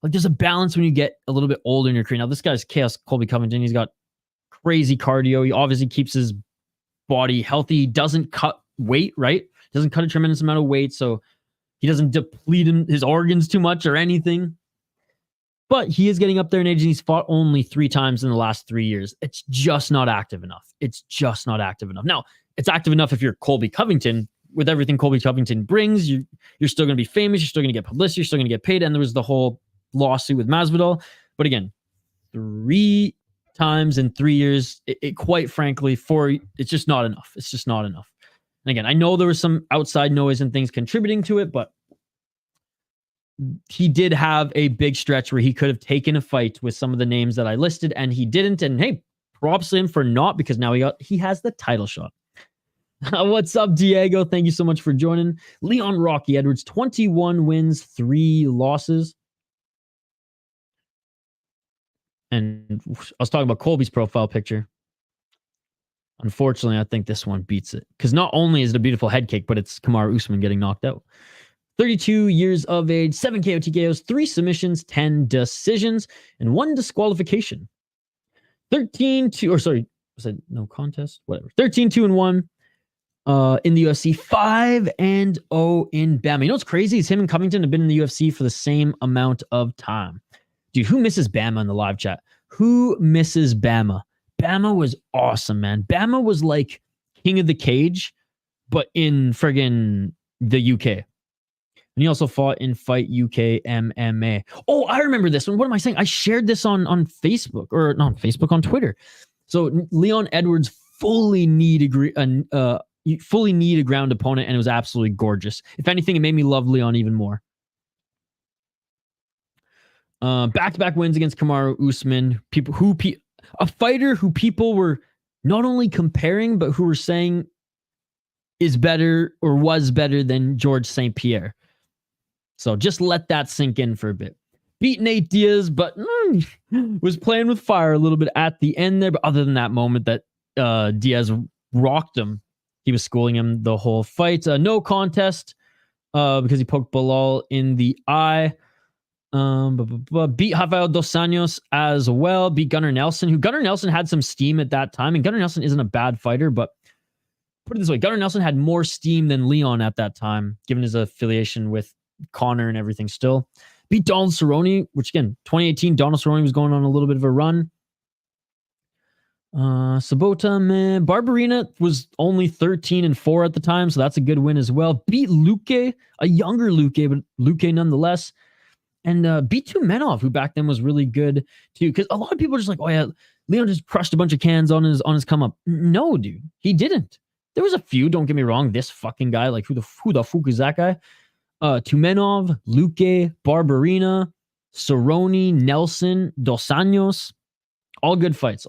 Like, there's a balance when you get a little bit older in your career. Now, this guy's Chaos Colby Covington. He's got crazy cardio. He obviously keeps his body healthy. He doesn't cut weight, right? Doesn't cut a tremendous amount of weight, so he doesn't deplete his organs too much or anything. But he is getting up there in age, and he's fought only 3 times in the last 3 years. It's just not active enough. It's just not active enough. Now, it's active enough if you're Colby Covington. With everything Colby Covington brings, you're still going to be famous. You're still going to get publicity. You're still going to get paid. And there was the whole lawsuit with Masvidal. But again, 3 times in 3 years, it quite frankly, it's just not enough. It's just not enough. And again, I know there was some outside noise and things contributing to it, but he did have a big stretch where he could have taken a fight with some of the names that I listed, and he didn't. And hey, props to him for not, because now he has the title shot. What's up, Diego? Thank you so much for joining. Leon Rocky Edwards, 21 wins, 3 losses. And I was talking about Colby's profile picture. Unfortunately, I think this one beats it. Because not only is it a beautiful head cake, but it's Kamaru Usman getting knocked out. 32 years of age, 7 KO TKOs, 3 submissions, 10 decisions, and 1 disqualification. 13-2, or sorry, was it no contest? Whatever. 13-2-1 in the UFC, 5-0 in Bama. You know what's crazy is him and Covington have been in the UFC for the same amount of time. Dude, who misses Bama in the live chat? Who misses Bama? Bama was awesome, man. Bama was like King of the Cage, but in friggin' the UK. And he also fought in Fight UK MMA. Oh, I remember this one. What am I saying? I shared this on Facebook, or not on Facebook, on Twitter. So Leon Edwards fully need a ground opponent, and it was absolutely gorgeous. If anything, it made me love Leon even more. Back-to-back wins against Kamaru Usman. A fighter who people were not only comparing, but who were saying is better or was better than George St. Pierre. So just let that sink in for a bit. Beat Nate Diaz, but was playing with fire a little bit at the end there. But other than that moment that Diaz rocked him, he was schooling him the whole fight. No contest because he poked Bilal in the eye. Beat Rafael Dos Anjos as well. Beat Gunnar Nelson, who Gunnar Nelson had some steam at that time. And Gunnar Nelson isn't a bad fighter, but put it this way, Gunnar Nelson had more steam than Leon at that time, given his affiliation with Connor and everything still. Beat Donald Cerrone, which again, 2018, Donald Cerrone was going on a little bit of a run. Sabota, man. Barberena was only 13-4 at the time, so that's a good win as well. Beat Luque, a younger Luque, but Luque nonetheless. And beat Tumenov, who back then was really good too. Because a lot of people are just like, oh yeah, Leon just crushed a bunch of cans on his come up. No, dude, he didn't. There was a few, don't get me wrong. This fucking guy, like who the fuck is that guy? Tumenov, Luque, Barberena, Cerrone, Nelson, Dos Anjos. All good fights.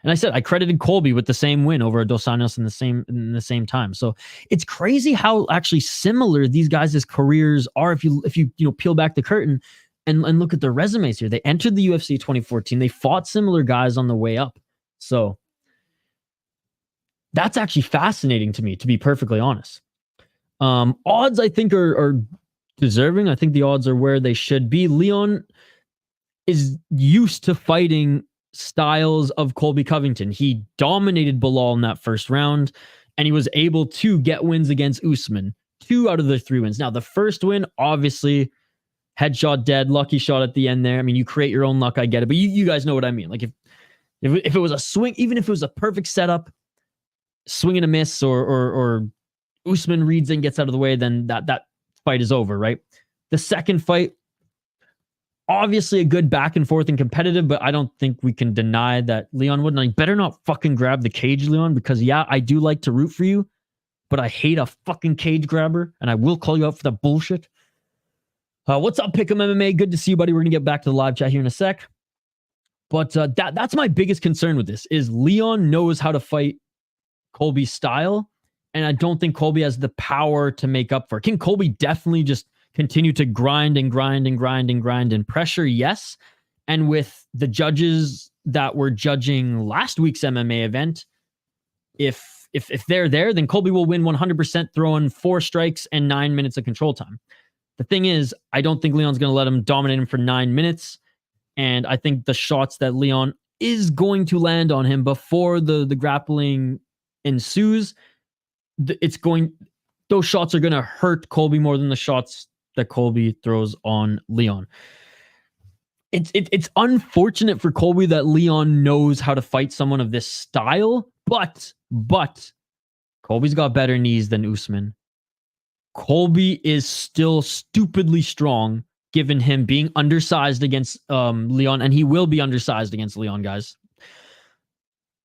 And I said I credited Colby with the same win over Dos Anjos in the same time. So it's crazy how actually similar these guys' careers are if you peel back the curtain and look at their resumes here. They entered the UFC 2014. They fought similar guys on the way up. So that's actually fascinating to me, to be perfectly honest. Odds, I think, are deserving. I think the odds are where they should be. Leon is used to fighting styles of Colby Covington. He dominated Bilal in that first round, and he was able to get wins against Usman. 2 out of the 3 wins. Now, the first win, obviously, headshot dead, lucky shot at the end there. I mean, you create your own luck, I get it, but you guys know what I mean. Like, if it was a swing, even if it was a perfect setup, swing and a miss, or Usman reads and gets out of the way, then that fight is over, right? The second fight, obviously a good back and forth and competitive, but I don't think we can deny that Leon wouldn't. I better not fucking grab the cage, Leon, because yeah, I do like to root for you, but I hate a fucking cage grabber, and I will call you out for that bullshit. What's up, Pick'em MMA? Good to see you, buddy. We're gonna get back to the live chat here in a sec. But that's my biggest concern with this, is Leon knows how to fight Colby's style, and I don't think Colby has the power to make up for it. Can Colby definitely just continue to grind and pressure? Yes. And with the judges that were judging last week's MMA event, if they're there, then Colby will win 100% throwing 4 strikes and 9 minutes of control time. The thing is, I don't think Leon's going to let him dominate him for 9 minutes. And I think the shots that Leon is going to land on him before the grappling ensues, those shots are going to hurt Colby more than the shots that Colby throws on Leon. It's unfortunate for Colby that Leon knows how to fight someone of this style, but Colby's got better knees than Usman. Colby is still stupidly strong, given him being undersized against Leon, and he will be undersized against Leon, guys.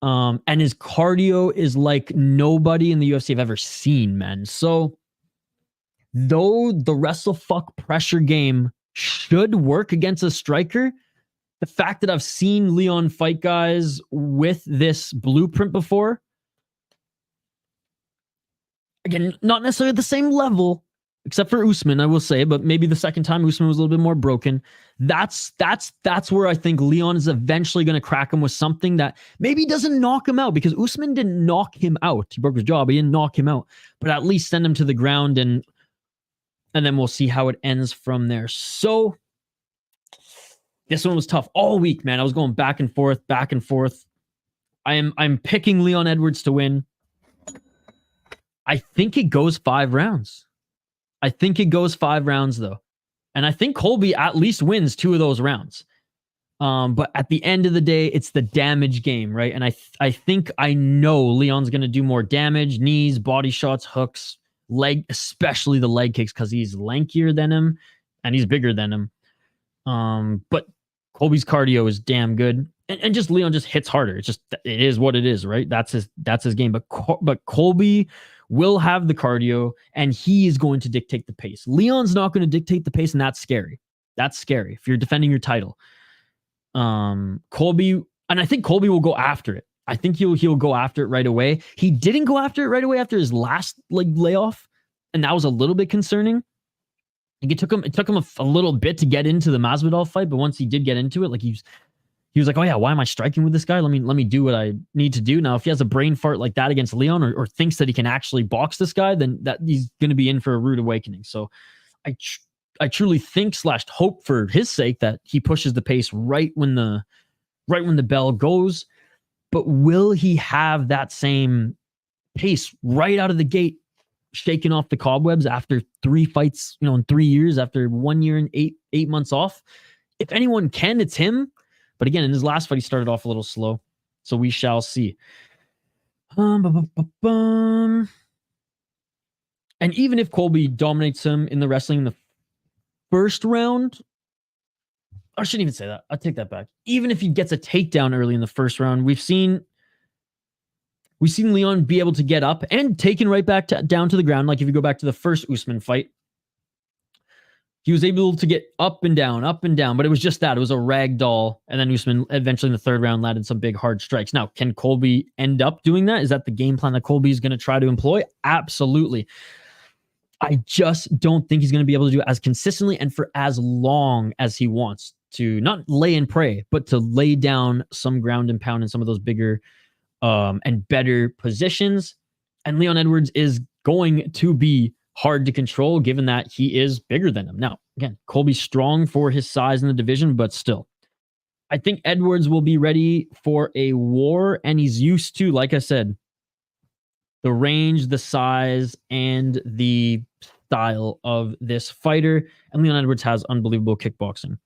And his cardio is like nobody in the UFC I've ever seen, man. So though the wrestle fuck pressure game should work against a striker, the fact that I've seen Leon fight guys with this blueprint before, again, not necessarily at the same level, except for Usman, I will say, but maybe the second time Usman was a little bit more broken. That's where I think Leon is eventually going to crack him with something that maybe doesn't knock him out, because Usman didn't knock him out. He broke his jaw, but he didn't knock him out, but at least send him to the ground, and then we'll see how it ends from there. So this one was tough all week, man. I was going back and forth. I'm picking Leon Edwards to win. I think it goes 5 rounds. Though. And I think Colby at least wins 2 of those rounds. But at the end of the day, it's the damage game, right? And I think I know Leon's going to do more damage, knees, body shots, hooks, leg, especially the leg kicks, because he's lankier than him and he's bigger than him. But Colby's cardio is damn good. And just Leon just hits harder. It is what it is, right? That's his game. But Colby will have the cardio, and he is going to dictate the pace. Leon's not going to dictate the pace, and that's scary. That's scary if you're defending your title. Colby, and I think Colby will go after it. I think he'll go after it right away. He didn't go after it right away after his last layoff, and that was a little bit concerning. Like it took him a little bit to get into the Masvidal fight, but once he did get into it, like he was like, oh yeah, why am I striking with this guy? Let me do what I need to do. Now, if he has a brain fart like that against Leon, or thinks that he can actually box this guy, then that he's going to be in for a rude awakening. So I truly think / hope for his sake that he pushes the pace right when the bell goes. But will he have that same pace right out of the gate, shaking off the cobwebs after 3 fights, in 3 years, after 1 year and eight months off? If anyone can, it's him. But again, in his last fight, he started off a little slow. So we shall see. And even if Colby dominates him in the wrestling in the first round, I shouldn't even say that. I'll take that back. Even if he gets a takedown early in the first round, we've seen Leon be able to get up and taken right back down to the ground. Like if you go back to the first Usman fight, He was able to get up and down, but it was just that. It was a rag doll. And then Usman eventually in the third round landed some big hard strikes. Now, can Colby end up doing that? Is that the game plan that Colby is going to try to employ? Absolutely. I just don't think he's going to be able to do it as consistently and for as long as he wants to not lay and pray, but to lay down some ground and pound in some of those bigger and better positions. And Leon Edwards is going to be hard to control given that he is bigger than him. Now, again, Colby's strong for his size in the division, but still, I think Edwards will be ready for a war, and he's used to, like I said, the range, the size, and the style of this fighter. And Leon Edwards has unbelievable kickboxing.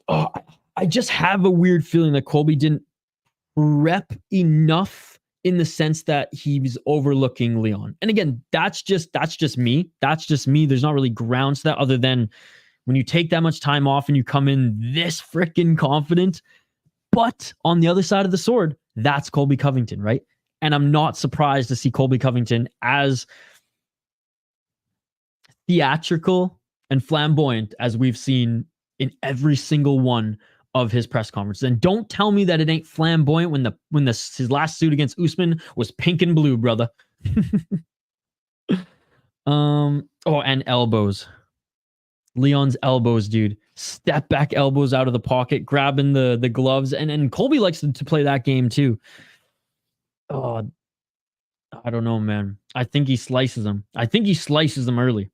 Oh, I just have a weird feeling that Colby didn't rep enough in the sense that he's overlooking Leon. And again, that's just me. That's just me. There's not really grounds to that other than when you take that much time off and you come in this freaking confident. But on the other side of the sword, that's Colby Covington, right? And I'm not surprised to see Colby Covington as theatrical and flamboyant as we've seen in every single one of his press conferences. And don't tell me that it ain't flamboyant when his last suit against Usman was pink and blue, brother. And elbows. Leon's elbows, dude. Step back elbows out of the pocket, grabbing the gloves. And Colby likes to play that game too. Oh, I don't know, man. I think he slices them. Early.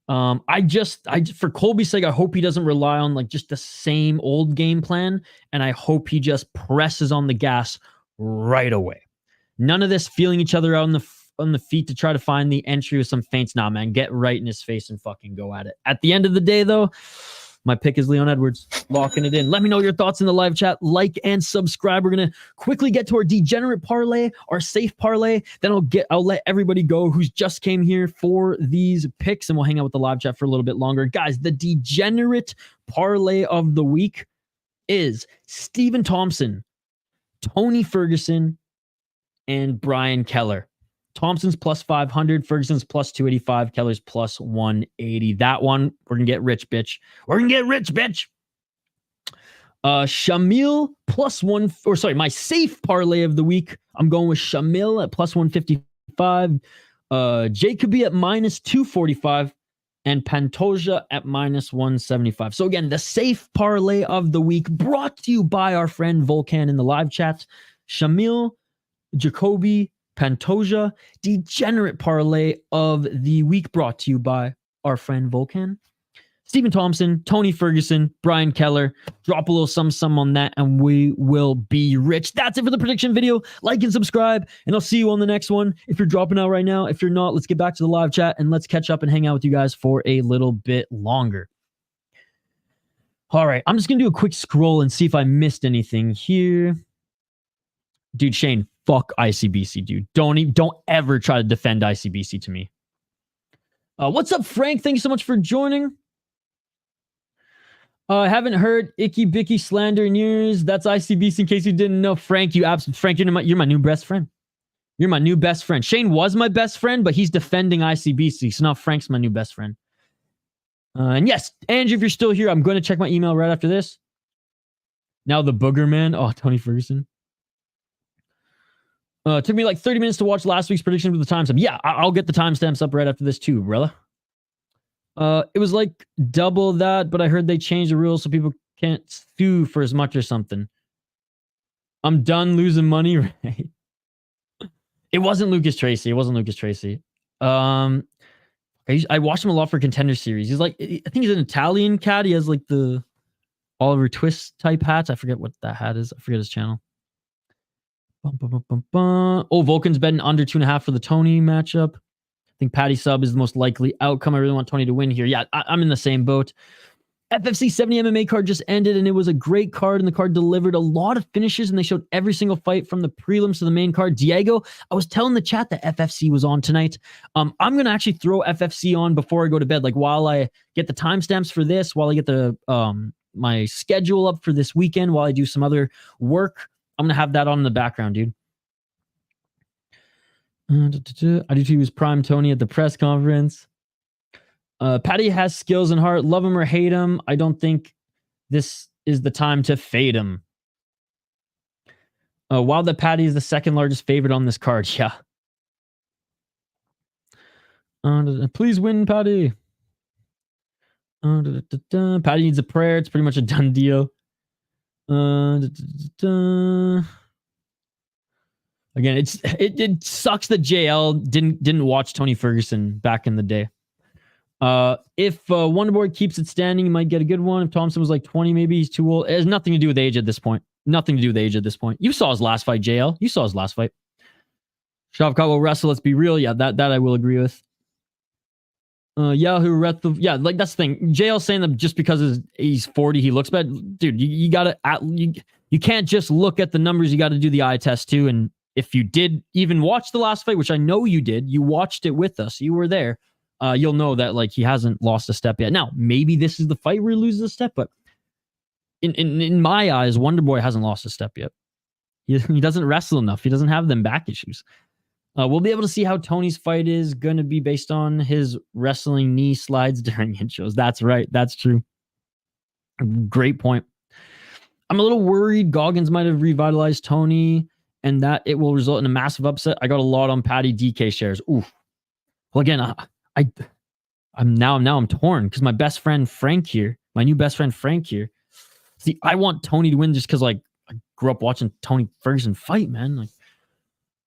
For Colby's sake, I hope he doesn't rely on like just the same old game plan, and I hope he just presses on the gas right away. None of this feeling each other out on the feet to try to find the entry with some feints. Nah, man, get right in his face and fucking go at it. At the end of the day, though, my pick is Leon Edwards, locking it in. Let me know your thoughts in the live chat. Like and subscribe. We're gonna quickly get to our degenerate parlay, our safe parlay. Then I'll let everybody go who's just came here for these picks, and we'll hang out with the live chat for a little bit longer. Guys, the degenerate parlay of the week is Stephen Thompson, Tony Ferguson, and Brian Kelleher. Thompson's plus 500, Ferguson's plus 285, Keller's plus 180. That one, we're going to get rich, bitch. Shamil plus my safe parlay of the week. I'm going with Shamil at plus 155, Jacoby at minus 245, and Pantoja at minus 175. So again, the safe parlay of the week brought to you by our friend Volcan in the live chat. Shamil, Jacoby, Pantoja, degenerate parlay of the week brought to you by our friend Volcan. Stephen Thompson, Tony Ferguson, Brian Kelleher. Drop a little sum on that and we will be rich. That's it for the prediction video. Like and subscribe, and I'll see you on the next one. If you're dropping out right now, if you're not, let's get back to the live chat and let's catch up and hang out with you guys for a little bit longer. All right, I'm just going to do a quick scroll and see if I missed anything here. Dude, Shane, fuck ICBC, dude. Don't ever try to defend ICBC to me. What's up, Frank? Thank you so much for joining. I haven't heard icky bicky slander in years. That's ICBC in case you didn't know. Frank, you're my new best friend. You're my new best friend. Shane was my best friend, but he's defending ICBC. So now Frank's my new best friend. And yes, Andrew, if you're still here, I'm going to check my email right after this. Now the booger man. Oh, Tony Ferguson. It took me like 30 minutes to watch last week's prediction with the timestamp. Yeah, I'll get the timestamps up right after this too, brother. It was like double that, but I heard they changed the rules so people can't sue for as much or something. I'm done losing money, right? It wasn't Lucas Tracy. I watched him a lot for Contender Series. He's like, I think he's an Italian cat. He has like the Oliver Twist type hats. I forget what that hat is. I forget his channel. Oh, Vulcan's betting under 2.5 for the Tony matchup. I think Paddy sub is the most likely outcome. I really want Tony to win here. Yeah, I'm in the same boat. FFC 70 MMA card just ended, and it was a great card, and the card delivered a lot of finishes, and they showed every single fight from the prelims to the main card. Diego, I was telling the chat that FFC was on tonight. I'm going to actually throw FFC on before I go to bed, like while I get the timestamps for this, while I get the my schedule up for this weekend, while I do some other work. I'm going to have that on in the background, dude. I do too use Prime Tony at the press conference. Paddy has skills and heart. Love him or hate him. I don't think this is the time to fade him. While the Paddy is the second largest favorite on this card. Yeah. Please win, Paddy. Paddy needs a prayer. It's pretty much a done deal. Again, it sucks that JL didn't watch Tony Ferguson back in the day. If Wonderboy keeps it standing, he might get a good one. If Thompson was like 20, maybe he's too old. It has nothing to do with age at this point. Nothing to do with age at this point. You saw his last fight, JL. You saw his last fight. Shavkat will wrestle. Let's be real. Yeah, that I will agree with. Yahoo yeah, like that's the thing. JL saying that just because he's 40, he looks bad. Dude, you gotta you can't just look at the numbers. You got to do the eye test too. And if you did even watch the last fight, which I know you did, you watched it with us. You were there. You'll know that like he hasn't lost a step yet. Now, maybe this is the fight where he loses a step, but in my eyes, Wonderboy hasn't lost a step yet. He doesn't wrestle enough. He doesn't have them back issues. We'll be able to see how Tony's fight is going to be based on his wrestling knee slides during intros. That's right. That's true. Great point. I'm a little worried Goggins might have revitalized Tony and that it will result in a massive upset. I got a lot on Paddy DK shares. Oof. Well, again, I'm torn because my best friend Frank here, my new best friend Frank here. See, I want Tony to win just because like I grew up watching Tony Ferguson fight, man. Like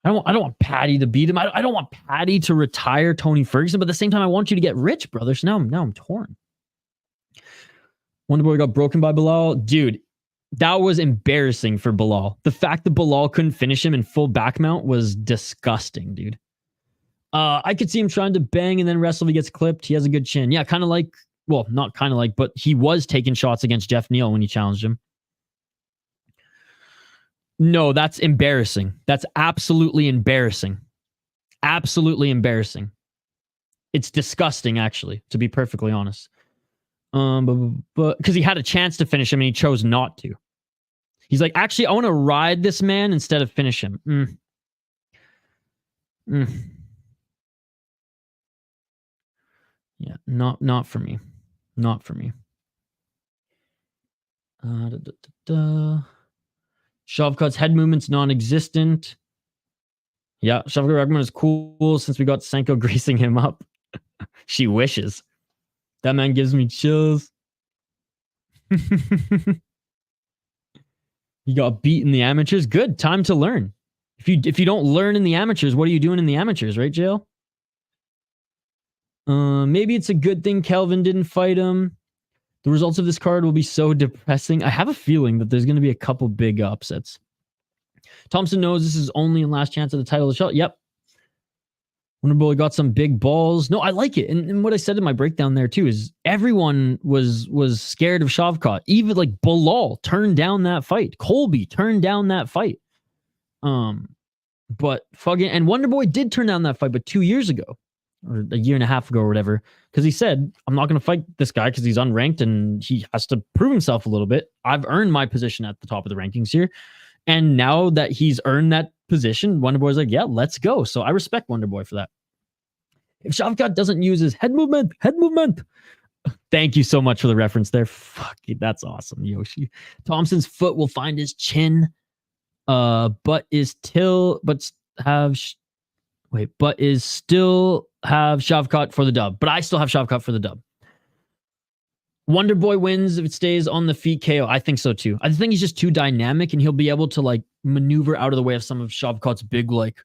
I don't want Paddy to beat him. I don't want Paddy to retire Tony Ferguson, but at the same time, I want you to get rich, brother. So now I'm torn. Wonderboy got broken by Bilal. Dude, that was embarrassing for Bilal. The fact that Bilal couldn't finish him in full back mount was disgusting, dude. I could see him trying to bang and then wrestle if he gets clipped. He has a good chin. Yeah, kind of like, well, not kind of like, but he was taking shots against Jeff Neal when he challenged him. No, that's embarrassing. That's absolutely embarrassing. Absolutely embarrassing. It's disgusting, actually, to be perfectly honest. But because he had a chance to finish him and he chose not to. He's like, actually, I want to ride this man instead of finish him. Yeah, not for me. Not for me. Shavkat's head movement's non-existent. Yeah, Shavkat Rakhmonov is cool since we got Senko greasing him up. She wishes. That man gives me chills. He got beat in the amateurs. Good, time to learn. If you don't learn in the amateurs, what are you doing in the amateurs, right, Jail? Maybe it's a good thing Kelvin didn't fight him. The results of this card will be so depressing. I have a feeling that there's going to be a couple big upsets. Thompson knows this is only a last chance at the title of the shot. Yep. Wonderboy got some big balls. No, I like it. And what I said in my breakdown there too is everyone was scared of Shavkat. Even like Bilal turned down that fight. Colby turned down that fight. But fucking, and Wonderboy did turn down that fight, but 2 years ago. Or a year and a half ago or whatever, because he said, I'm not going to fight this guy because he's unranked and he has to prove himself a little bit. I've earned my position at the top of the rankings here. And now that he's earned that position, Wonderboy's like, yeah, let's go. So I respect Wonderboy for that. If Shavkat doesn't use his head movement. Thank you so much for the reference there. Fuck it, that's awesome, Yoshi. Thompson's foot will find his chin, but still have Shavkat for the dub. But I still have Shavkat for the dub. Wonderboy wins if it stays on the feet KO. I think so too. I think he's just too dynamic and he'll be able to like maneuver out of the way of some of Shavkat's big, like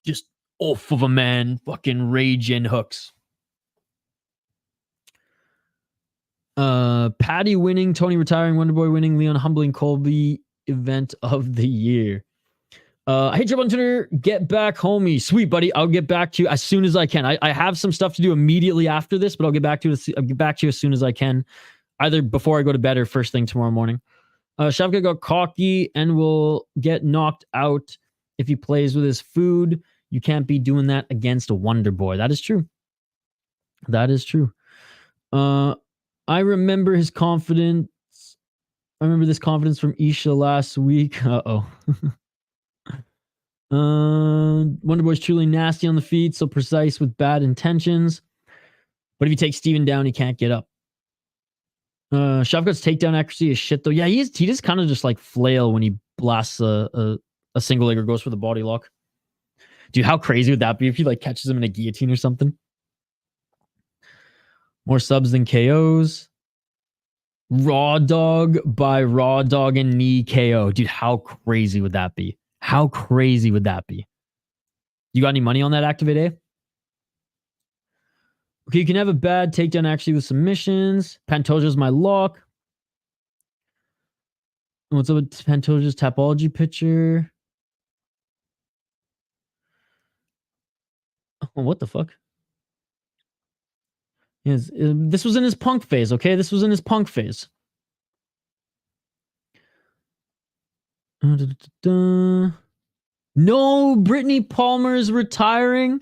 just off of a man fucking rage in hooks. Paddy winning, Tony retiring, Wonderboy winning, Leon humbling Colby event of the year. Hey, Joe on Twitter, get back, homie. Sweet, buddy. I'll get back to you as soon as I can. I have some stuff to do immediately after this, but I'll get back to you as soon as I can, either before I go to bed or first thing tomorrow morning. Shavkat got cocky and will get knocked out if he plays with his food. You can't be doing that against a Wonderboy. That is true. That is true. I remember his confidence. I remember this confidence from Isha last week. Uh-oh. Wonderboy's truly nasty on the feet, so precise with bad intentions. But if you take Steven down, he can't get up. Shavkat's takedown accuracy is shit though. Yeah, he just kind of just like flail when he blasts a single leg or goes for the body lock. Dude, how crazy would that be if he like catches him in a guillotine or something? More subs than KOs. Raw dog by raw dog and knee KO. Dude, how crazy would that be? How crazy would that be? You got any money on that Activate A? Okay, you can have a bad takedown actually with submissions. Pantoja's my lock. What's up with Pantoja's Tapology picture? Oh, what the fuck? Yes, this was in his punk phase, okay? This was in his punk phase. No, Brittany Palmer's retiring.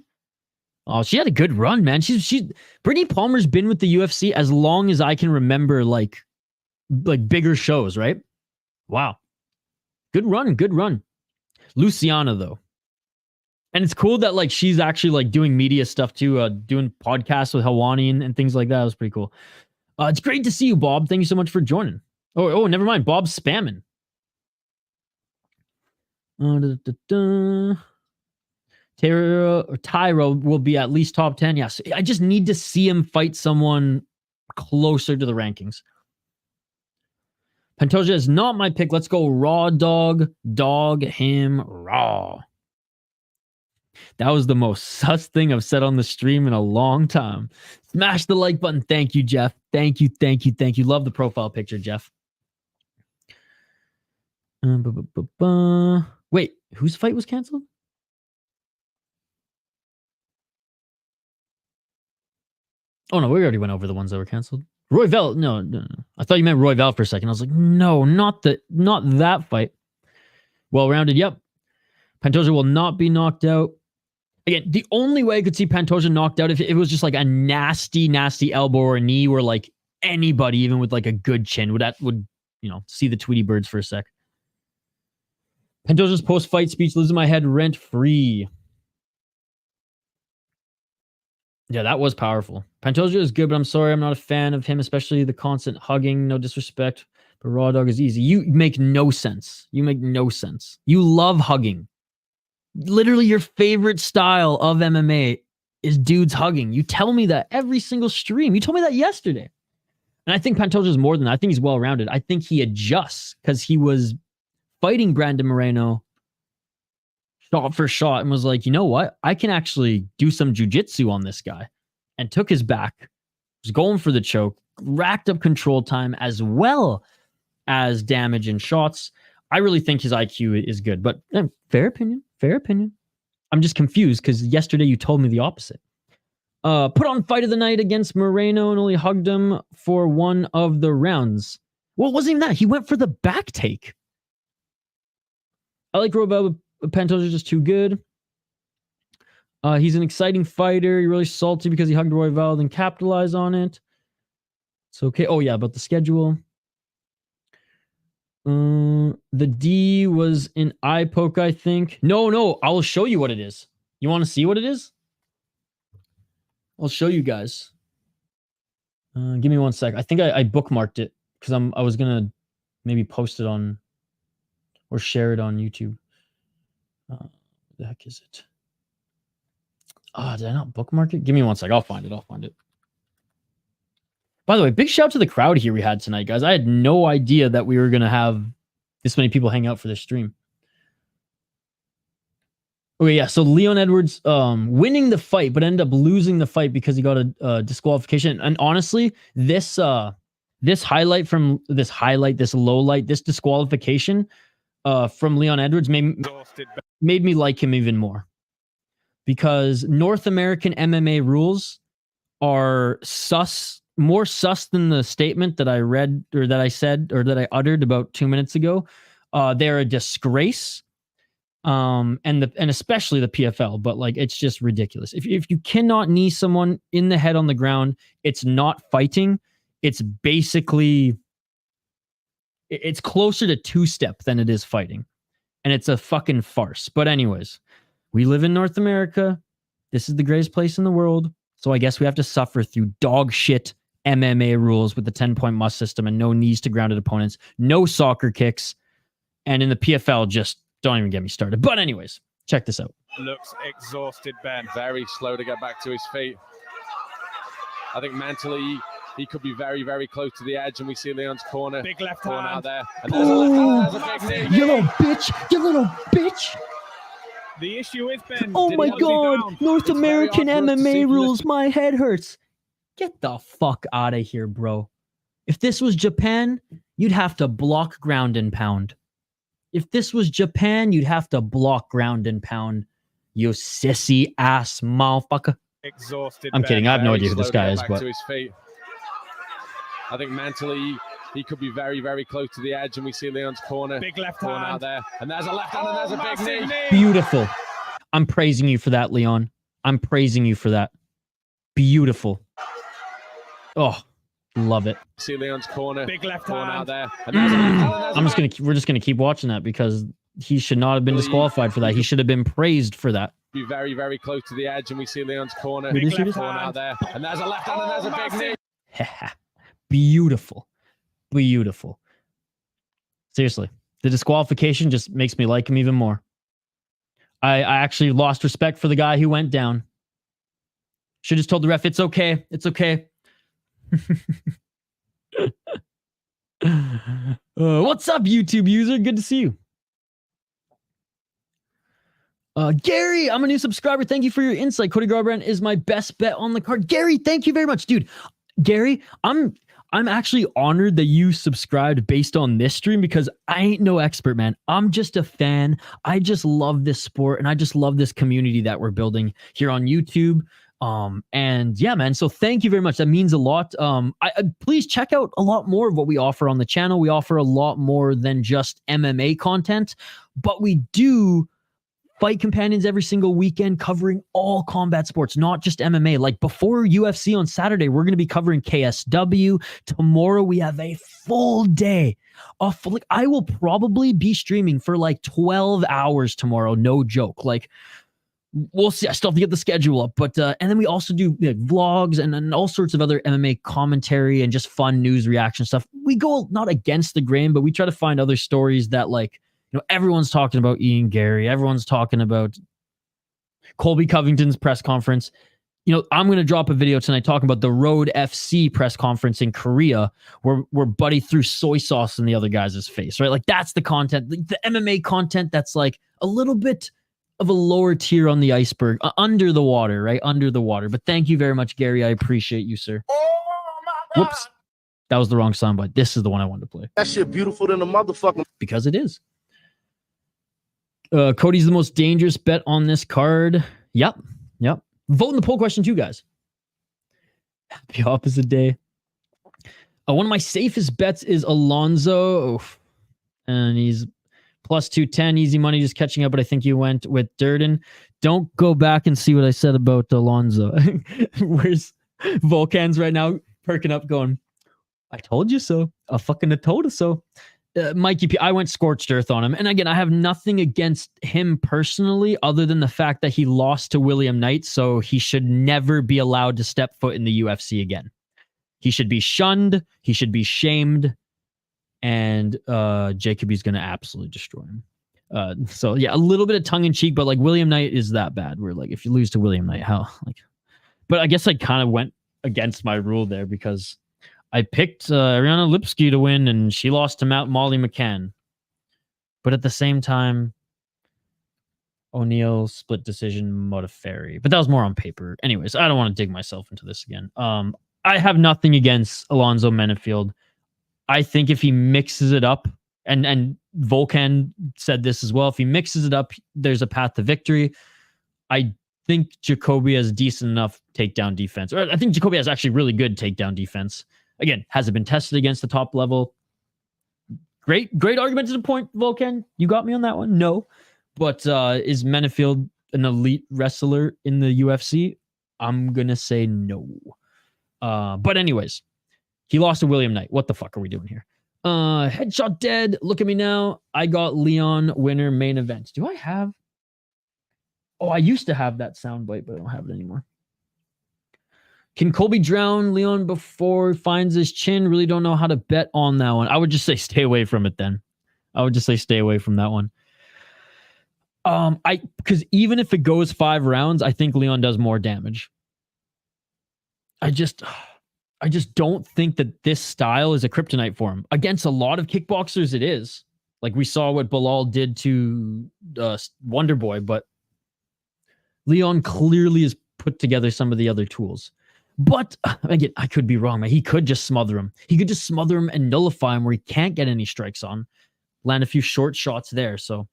Oh, she had a good run, man. Brittany Palmer's been with the UFC as long as I can remember, like bigger shows, right? Wow. Good run. Luciana, though. And it's cool that like she's actually like doing media stuff too, doing podcasts with Hawani and things like that. It was pretty cool. It's great to see you, Bob. Thank you so much for joining. Oh, never mind. Bob's spamming. Tyro will be at least top 10. Yes. I just need to see him fight someone closer to the rankings. Pantoja is not my pick. Let's go raw dog. Dog him raw. That was the most sus thing I've said on the stream in a long time. Smash the like button. Thank you, Jeff. Thank you. Love the profile picture, Jeff. Wait, whose fight was canceled? Oh, no, we already went over the ones that were canceled. Royval, no. I thought you meant Royval for a second. I was like, no, not that fight. Well-rounded, yep. Pantoja will not be knocked out. Again, the only way I could see Pantoja knocked out if it was just like a nasty, nasty elbow or a knee where like anybody, even with like a good chin, would see the Tweety birds for a sec. Pantoja's post-fight speech lives in my head rent-free. Yeah, that was powerful. Pantoja is good, but I'm sorry, I'm not a fan of him, especially the constant hugging. No disrespect, but raw dog is easy. You make no sense. You love hugging. Literally your favorite style of MMA is dudes hugging. You tell me that every single stream. You told me that yesterday. And I think Pantoja is more than that. I think he's well-rounded. I think he adjusts because he was fighting Brandon Moreno shot for shot and was like, you know what? I can actually do some jiu-jitsu on this guy. And took his back, was going for the choke, racked up control time as well as damage and shots. I really think his IQ is good, but fair opinion. I'm just confused because yesterday you told me the opposite. Put on fight of the night against Moreno and only hugged him for one of the rounds. Well, it wasn't even that. He went for the back take. I like Royval, but Pantoja is just too good. He's an exciting fighter. You're really salty because he hugged Royval and capitalized on it. It's okay. Oh, yeah, about the schedule. The D was an eye poke, I think. No, I will show you what it is. You want to see what it is? I'll show you guys. Give me 1 sec. I think I bookmarked it because I was gonna maybe post it on or share it on YouTube. What the heck is it? Did I not bookmark it? Give me 1 sec. I'll find it. By the way, big shout out to the crowd here we had tonight, guys. I had no idea that we were going to have this many people hang out for this stream. Okay, yeah. So Leon Edwards winning the fight, but ended up losing the fight because he got a disqualification. And honestly, this disqualification from Leon Edwards made me like him even more. Because North American MMA rules are more sus than the statement that I read or that I said or that I uttered about 2 minutes ago. They're a disgrace, and especially the PFL. But like, it's just ridiculous. If you cannot knee someone in the head on the ground, it's not fighting. It's basically it's closer to two-step than it is fighting, and it's a fucking farce. But anyways. We live in North America. This is the greatest place in the world. So I guess we have to suffer through dog shit MMA rules with the 10-point must system and no knees to grounded opponents, no soccer kicks, and in the PFL, just don't even get me started. But anyways, check this out. Looks exhausted, Ben. Very slow to get back to his feet. I think mentally he could be very, very close to the edge, and we see Leon's corner. Big left corner hand. out there. And there's a left hand, there's a big knee. You little bitch! You little bitch! The issue is, Ben. Oh my was he god! down? North It's American very hard for us to see MMA from this- rules. My head hurts. Get the fuck out of here, bro. If this was Japan, you'd have to block ground and pound. If this was Japan, you'd have to block ground and pound. You sissy ass motherfucker. Exhausted. I'm Ben. kidding. I have no Very idea who this slow to guy get is, back but to his feet. I think mentally he could be very, very close to the edge, and we see Leon's corner. Big left corner hand. out there. And there's a left hand, and there's a big Massive knee. beautiful. I'm praising you for that, Leon. I'm praising you for that. Beautiful. Oh, love it. See Leon's corner. Big left corner hand. out there. And there's a left hand, and there's I'm a just gonna. We're just gonna keep watching that because he should not have been disqualified for that. He should have been praised for that. be very, very close to the edge, and we see Leon's corner. Big left corner hand. out there. And there's a left hand, and there's a big knee. Beautiful. Beautiful. Seriously, the disqualification just makes me like him even more. I actually lost respect for the guy who went down. Should have just told the ref, it's okay. It's okay. What's up, YouTube user? Good to see you. Gary, I'm a new subscriber. Thank you for your insight. Cody Garbrandt is my best bet on the card. Gary, thank you very much. Dude, Gary, I'm actually honored that you subscribed based on this stream because I ain't no expert, man. I'm just a fan. I just love this sport and I just love this community that we're building here on YouTube. And yeah, man. So thank you very much. That means a lot. Please check out a lot more of what we offer on the channel. We offer a lot more than just MMA content, but we do fight companions every single weekend covering all combat sports, not just MMA. Like before UFC on Saturday, we're going to be covering KSW. Tomorrow we have a full day. I will probably be streaming for like 12 hours tomorrow. No joke. Like we'll see. I still have to get the schedule up, but and then we also do vlogs and all sorts of other MMA commentary and just fun news reaction stuff. We go not against the grain, but we try to find other stories that like, you know, everyone's talking about Ian Gary. Everyone's talking about Colby Covington's press conference. You know, I'm going to drop a video tonight talking about the Road FC press conference in Korea where Buddy threw soy sauce in the other guy's face, right? Like that's the content, the MMA content that's like a little bit of a lower tier on the iceberg, under the water, right? Under the water. But thank you very much, Gary. I appreciate you, sir. Oh my God. Whoops. That was the wrong soundbite. This is the one I wanted to play. That shit beautiful than a motherfucking. Because it is. Cody's the most dangerous bet on this card. Yep. Vote in the poll question too, guys. Happy opposite day. One of my safest bets is Alonzo. And he's plus 210. Easy money, just catching up. But I think you went with Durden. Don't go back and see what I said about Alonzo. Where's Volcan's right now perking up going, I told you so. I fucking told you so. Mikey P, I went scorched earth on him. And again, I have nothing against him personally other than the fact that he lost to William Knight, so he should never be allowed to step foot in the UFC again. He should be shunned. He should be shamed. And Jacoby's going to absolutely destroy him. So yeah, a little bit of tongue-in-cheek, but like William Knight is that bad. We're like, if you lose to William Knight, how? Like, but I guess I kind of went against my rule there because I picked Ariane Lipski to win, and she lost to Molly McCann. But at the same time, O'Neal split decision Modafferi. But that was more on paper. Anyways, I don't want to dig myself into this again. I have nothing against Alonzo Menifield. I think if he mixes it up, and Volcan said this as well, if he mixes it up, there's a path to victory. I think Jacoby has decent enough takedown defense. Or I think Jacoby has actually really good takedown defense. Again, has it been tested against the top level? Great argument to the point, Volcan. You got me on that one? No. But is Menifield an elite wrestler in the UFC? I'm going to say no. But anyways, he lost to William Knight. What the fuck are we doing here? Headshot dead. Look at me now. I got Leon winner main event. Do I have? Oh, I used to have that soundbite, but I don't have it anymore. Can Colby drown Leon before he finds his chin? Really don't know how to bet on that one. I would just say stay away from it then. I would just say stay away from that one. Because even if it goes 5 rounds, I think Leon does more damage. I just don't think that this style is a kryptonite for him. Against a lot of kickboxers, it is. Like we saw what Bilal did to Wonder Boy, but Leon clearly has put together some of the other tools. But again, I could be wrong, man. He could just smother him. He could just smother him and nullify him where he can't get any strikes on. Land a few short shots there. So,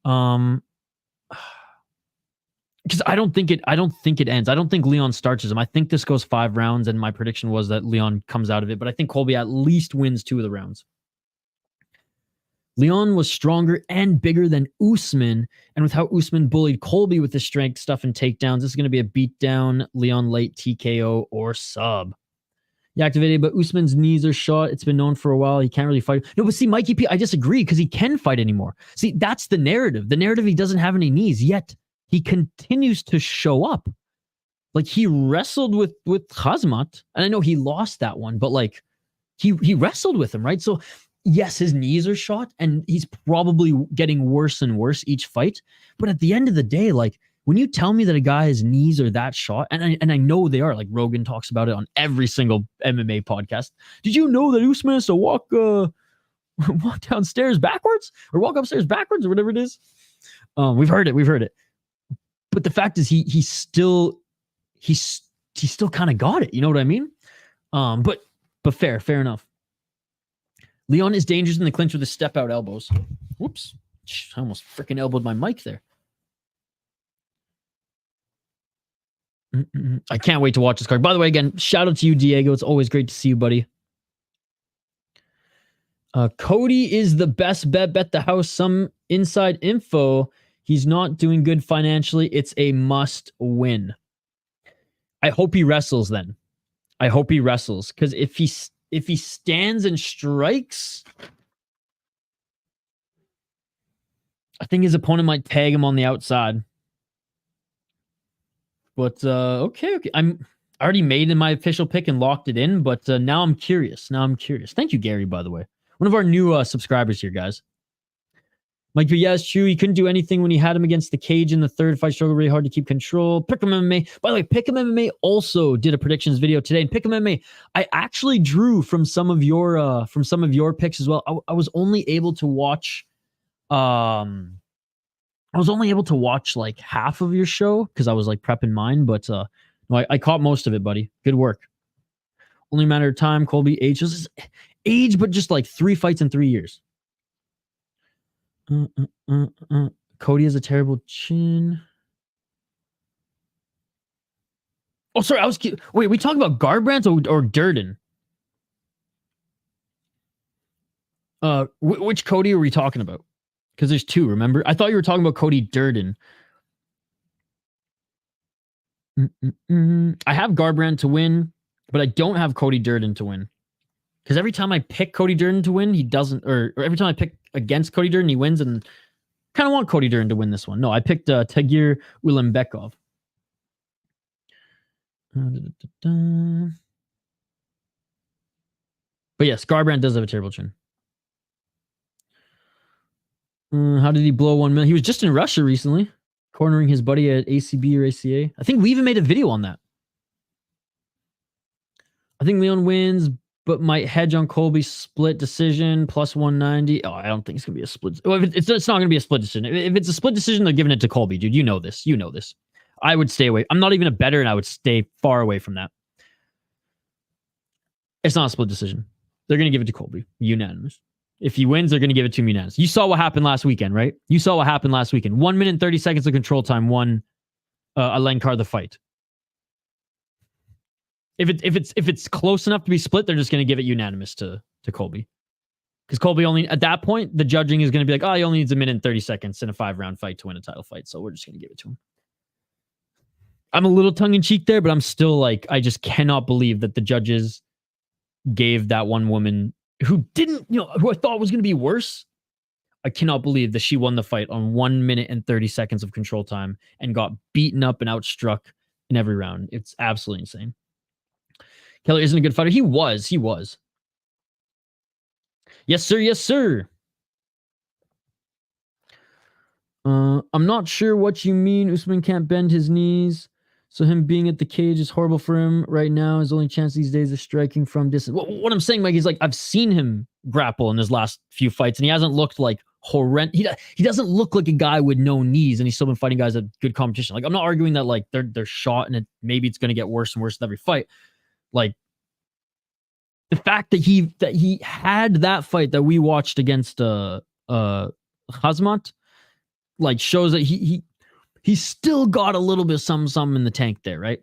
because I don't think it ends. I don't think Leon starches him. I think this goes 5 rounds, and my prediction was that Leon comes out of it. But I think Colby at least wins 2 of the rounds. Leon was stronger and bigger than Usman, and with how Usman bullied Colby with his strength stuff and takedowns, this is going to be a beatdown, Leon late TKO or sub. He activated, but Usman's knees are shot. It's been known for a while. He can't really fight. No, but see, Mikey P, I disagree because he can fight anymore. See, that's the narrative. The narrative, he doesn't have any knees, yet he continues to show up. Like, he wrestled with Khazmat, and I know he lost that one, but like, he wrestled with him, right? So, yes, his knees are shot, and he's probably getting worse and worse each fight. But at the end of the day, like, when you tell me that a guy's knees are that shot, and I know they are, like Rogan talks about it on every single MMA podcast. Did you know that Usman has to walk downstairs backwards or walk upstairs backwards or whatever it is? We've heard it. But the fact is, he still kind of got it. You know what I mean? But fair enough. Leon is dangerous in the clinch with his step-out elbows. Whoops. I almost freaking elbowed my mic there. I can't wait to watch this card. By the way, again, shout out to you, Diego. It's always great to see you, buddy. Cody is the best bet. Bet the house. Some inside info. He's not doing good financially. It's a must win. I hope he wrestles then. I hope he wrestles. Because if he stands and strikes, I think his opponent might tag him on the outside. But okay. I already made in my official pick and locked it in, but now I'm curious. Thank you, Gary, by the way. One of our new subscribers here, guys. Mike, yeah, it's true. He couldn't do anything when he had him against the cage in the third fight. Struggled really hard to keep control. Pick'em MMA. By the way, Pick'em MMA also did a predictions video today. And Pick'em MMA, I actually drew from some of your picks as well. I was only able to watch like half of your show because I was like prepping mine, but no, I caught most of it, buddy. Good work. Only a matter of time. Colby age, but just like 3 fights in 3 years. Cody has a terrible chin. Oh, sorry. Wait, we talking about Garbrandt or Durden? Which Cody are we talking about? Because there's 2, remember? I thought you were talking about Cody Durden. I have Garbrandt to win, but I don't have Cody Durden to win. Because every time I pick Cody Durden to win, he doesn't, or every time I pick against Cody Durden, he wins, and kind of want Cody Durden to win this one. No, I picked Tagir Ulanbekov. But yes, Garbrandt does have a terrible chin. How did he blow 1 million? He was just in Russia recently, cornering his buddy at ACB or ACA. I think we even made a video on that. I think Leon wins, but might hedge on Colby. Split decision, plus 190. Oh, I don't think it's going to be a split. Well, it's not going to be a split decision. If it's a split decision, they're giving it to Colby, dude. You know this. I would stay away. I'm not even a bettor, and I would stay far away from that. It's not a split decision. They're going to give it to Colby. Unanimous. If he wins, they're going to give it to him unanimous. You saw what happened last weekend, right? 1 minute and 30 seconds of control time won Almeida the fight. If it's close enough to be split, they're just going to give it unanimous to Colby. Because Colby only, at that point, the judging is going to be like, oh, he only needs 1 minute and 30 seconds in a 5-round fight to win a title fight. So we're just going to give it to him. I'm a little tongue-in-cheek there, but I'm still like, I just cannot believe that the judges gave that one woman who I thought was going to be worse. I cannot believe that she won the fight on 1 minute and 30 seconds of control time and got beaten up and outstruck in every round. It's absolutely insane. Kelleher isn't a good fighter. He was. Yes, sir. Yes, sir. I'm not sure what you mean. Usman can't bend his knees. So him being at the cage is horrible for him right now. His only chance these days is striking from distance. What I'm saying, Mike, is like I've seen him grapple in his last few fights, and he hasn't looked like horrendous. He doesn't look like a guy with no knees, and he's still been fighting guys at good competition. Like I'm not arguing that like they're shot and maybe it's going to get worse and worse with every fight. Like the fact that he had that fight that we watched against Hazmat, like shows that he's still got a little bit of something in the tank there, right?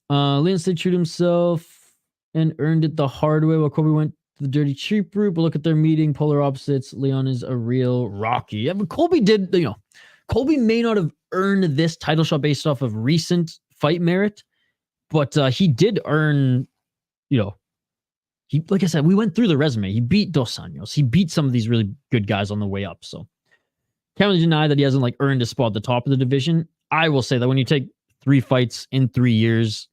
Leon stayed true to himself and earned it the hard way while Colby went the dirty cheap route. But look at their meeting, polar opposites. Leon is a real Rocky. Yeah, but Colby did, Colby may not have earned this title shot based off of recent fight merit, but he did earn, he, like I said, we went through the resume. He beat Dos Anjos. He beat some of these really good guys on the way up. So can't really deny that he hasn't like earned a spot at the top of the division. I will say that when you take 3 fights in 3 years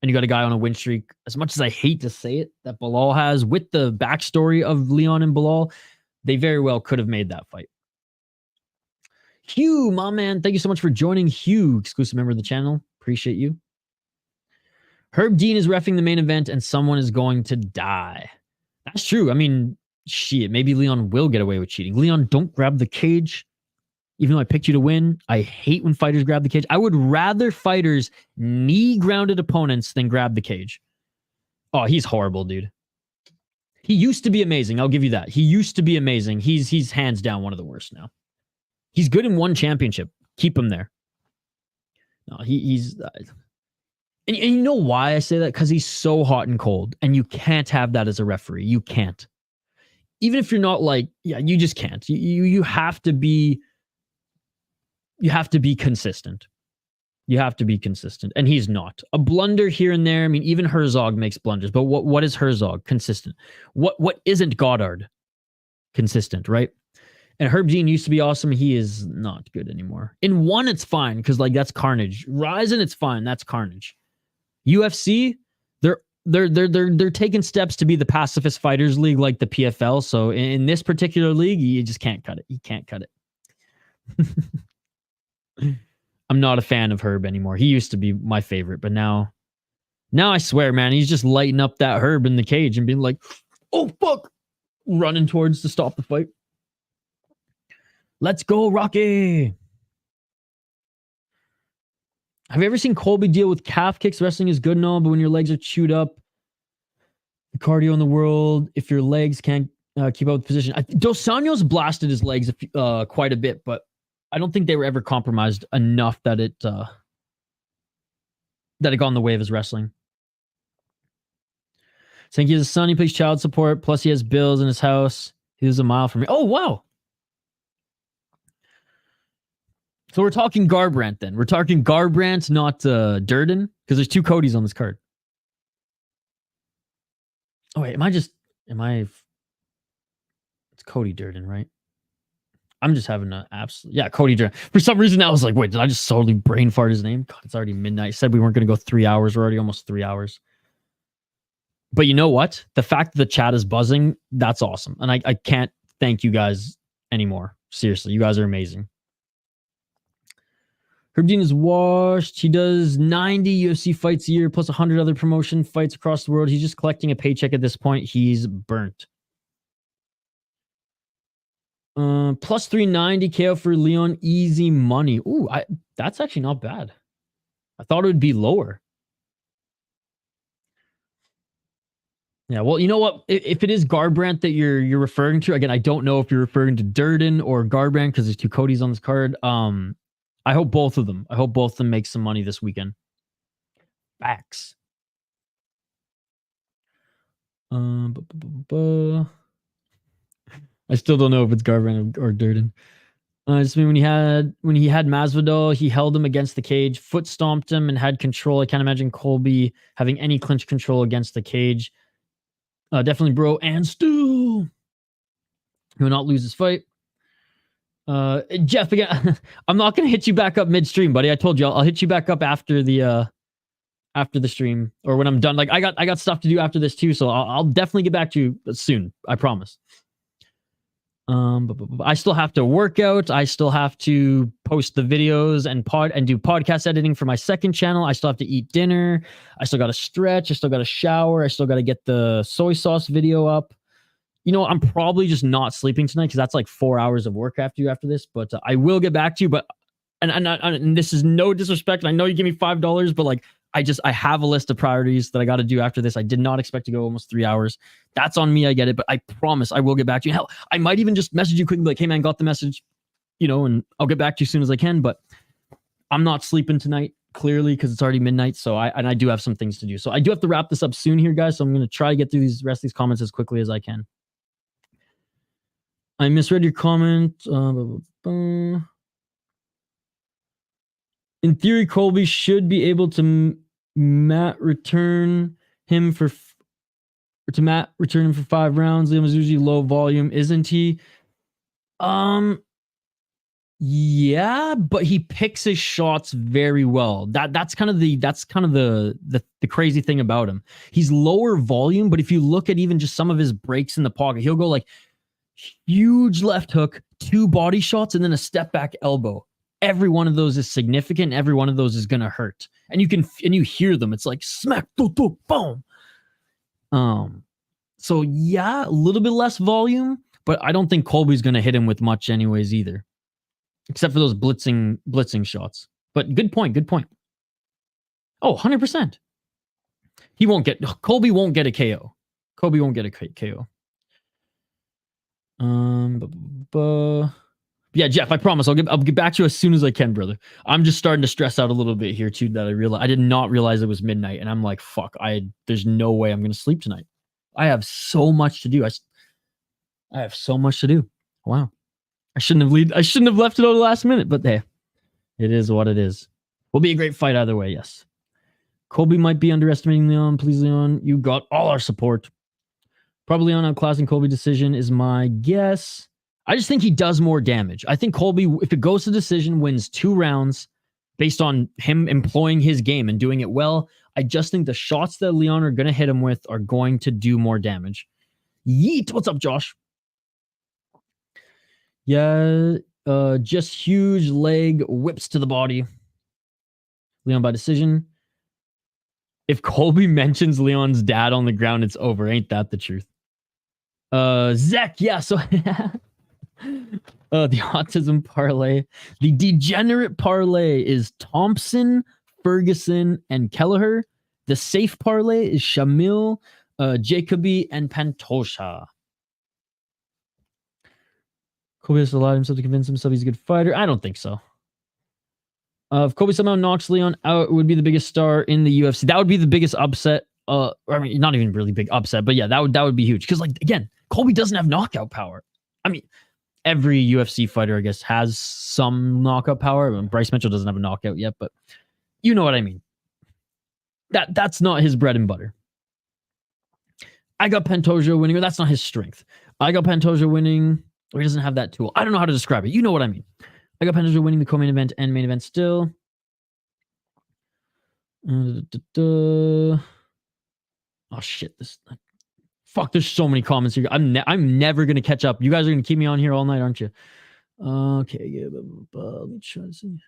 and you got a guy on a win streak, as much as I hate to say it, that Bilal has, with the backstory of Leon and Bilal, they very well could have made that fight. Hugh, my man, thank you so much for joining. Hugh, exclusive member of the channel. Appreciate you. Herb Dean is reffing the main event and someone is going to die. That's true. I mean, shit, maybe Leon will get away with cheating. Leon, don't grab the cage. Even though I picked you to win, I hate when fighters grab the cage. I would rather fighters knee-grounded opponents than grab the cage. Oh, he's horrible, dude. He used to be amazing. I'll give you that. He used to be amazing. He's hands down one of the worst now. He's good in one championship. Keep him there. No, he's... And you know why I say that? Because he's so hot and cold, and you can't have that as a referee. You can't. Even if you're not like, yeah, you just can't. You have to be... You have to be consistent. You have to be consistent. And he's not. A blunder here and there. I mean, even Herzog makes blunders. But what is Herzog? Consistent. What isn't Goddard? Consistent, right? And Herb Dean used to be awesome. He is not good anymore. In one, it's fine, because like that's carnage. Ryzen, it's fine. That's carnage. UFC, they're taking steps to be the pacifist fighters league like the PFL. So in this particular league, you just can't cut it. You can't cut it. I'm not a fan of Herb anymore. He used to be my favorite, but now I swear, man, he's just lighting up that Herb in the cage and being like, oh, fuck, running towards to stop the fight. Let's go, Rocky. Have you ever seen Colby deal with calf kicks? Wrestling is good and all, but when your legs are chewed up, the cardio in the world, if your legs can't keep up with position. Dos Anjos blasted his legs quite a bit, but I don't think they were ever compromised enough that it got in the way of his wrestling. Saying he has a son, he pays child support, plus he has bills in his house. He lives a mile from me. Oh, wow. So we're talking Garbrandt then. We're talking Garbrandt, not Durden, because there's 2 Codys on this card. Oh, wait, it's Cody Durden, right? I'm just having an absolute... Yeah, Cody Durden. For some reason, I was like, wait, did I just totally brain fart his name? God, it's already midnight. I said we weren't going to go 3 hours. We're already almost 3 hours. But you know what? The fact that the chat is buzzing, that's awesome. And I can't thank you guys anymore. Seriously, you guys are amazing. Herb Dean is washed. He does 90 UFC fights a year, plus 100 other promotion fights across the world. He's just collecting a paycheck at this point. He's burnt. Plus 390 KO for Leon. Easy money. Ooh, that's actually not bad. I thought it would be lower. Yeah, well, you know what? If it is Garbrandt that you're referring to, again, I don't know if you're referring to Durden or Garbrandt because there's 2 Codys on this card. I hope both of them. I hope both of them make some money this weekend. Facts. I still don't know if it's Garbrandt or Durden. Just mean when he had Masvidal, he held him against the cage, foot stomped him, and had control. I can't imagine Colby having any clinch control against the cage. Definitely bro and Stu. He will not lose his fight. Jeff, again, I'm not going to hit you back up midstream, buddy. I told you I'll hit you back up after the after the stream or when I'm done. Like I got stuff to do after this too, so I'll definitely get back to you soon. I promise. I still have to work out. I still have to post the videos and do podcast editing for my second channel. I still have to eat dinner. I still got to stretch. I still got to shower. I still got to get the soy sauce video up. You know, I'm probably just not sleeping tonight because that's like 4 hours of work after this. But I will get back to you. But and this is no disrespect. I know you give me $5, but like I have a list of priorities that I got to do after this. I did not expect to go almost 3 hours. That's on me. I get it, but I promise I will get back to you. Hell, I might even just message you quickly, like, hey man, got the message, you know, and I'll get back to you as soon as I can. But I'm not sleeping tonight, clearly, because it's already midnight. So I do have some things to do. So I do have to wrap this up soon here, guys. So I'm going to try to get through these rest of these comments as quickly as I can. I misread your comment. In theory, Colby should be able to return him for 5 rounds. Liam is usually low volume, isn't he? Yeah, but he picks his shots very well. That's kind of the crazy thing about him. He's lower volume, but if you look at even just some of his breaks in the pocket, he'll go like huge left hook, 2 body shots, and then a step back elbow. Every one of those is significant. Every one of those is gonna hurt, and you hear them. It's like smack, boom. So yeah, a little bit less volume, but I don't think Colby's gonna hit him with much anyways either, except for those blitzing shots. But good point. Oh, 100%. Colby won't get a KO. Colby won't get a KO. Yeah, Jeff, I promise I'll get back to you as soon as I can, brother. I'm just starting to stress out a little bit here too. That I did not realize it was midnight, and I'm like, fuck. There's no way I'm gonna sleep tonight. I have so much to do. I have so much to do. Wow. I shouldn't have left it over the last minute, but hey, it is what it is. Will be a great fight either way. Yes. Colby might be underestimating Leon. Please, Leon, you got all our support. Probably on a class and Colby decision is my guess. I just think he does more damage. I think Colby, if it goes to decision, wins 2 rounds based on him employing his game and doing it well. I just think the shots that Leon are going to hit him with are going to do more damage. Yeet. What's up, Josh? Yeah, just huge leg whips to the body. Leon by decision. If Colby mentions Leon's dad on the ground, it's over. Ain't that the truth? Zach, yeah, so the autism parlay. The degenerate parlay is Thompson, Ferguson, and Kelleher. The safe parlay is Shamil, Jacoby, and Pantoja. Colby has allowed himself to convince himself he's a good fighter. I don't think so. If Colby somehow knocks Leon out, it would be the biggest star in the UFC. That would be the biggest upset. I mean, not even really big upset, but yeah, that would be huge. Because, like, again, Colby doesn't have knockout power. I mean, every UFC fighter, I guess, has some knockout power. I mean, Bryce Mitchell doesn't have a knockout yet, but you know what I mean. That's not his bread and butter. I got Pantoja winning, or that's not his strength. I got Pantoja winning, or he doesn't have that tool. I don't know how to describe it. You know what I mean. I got Pantoja winning the co-main event and main event still. Oh shit! Fuck. There's so many comments here. I'm never gonna catch up. You guys are gonna keep me on here all night, aren't you? Okay. Yeah. Let me try to see.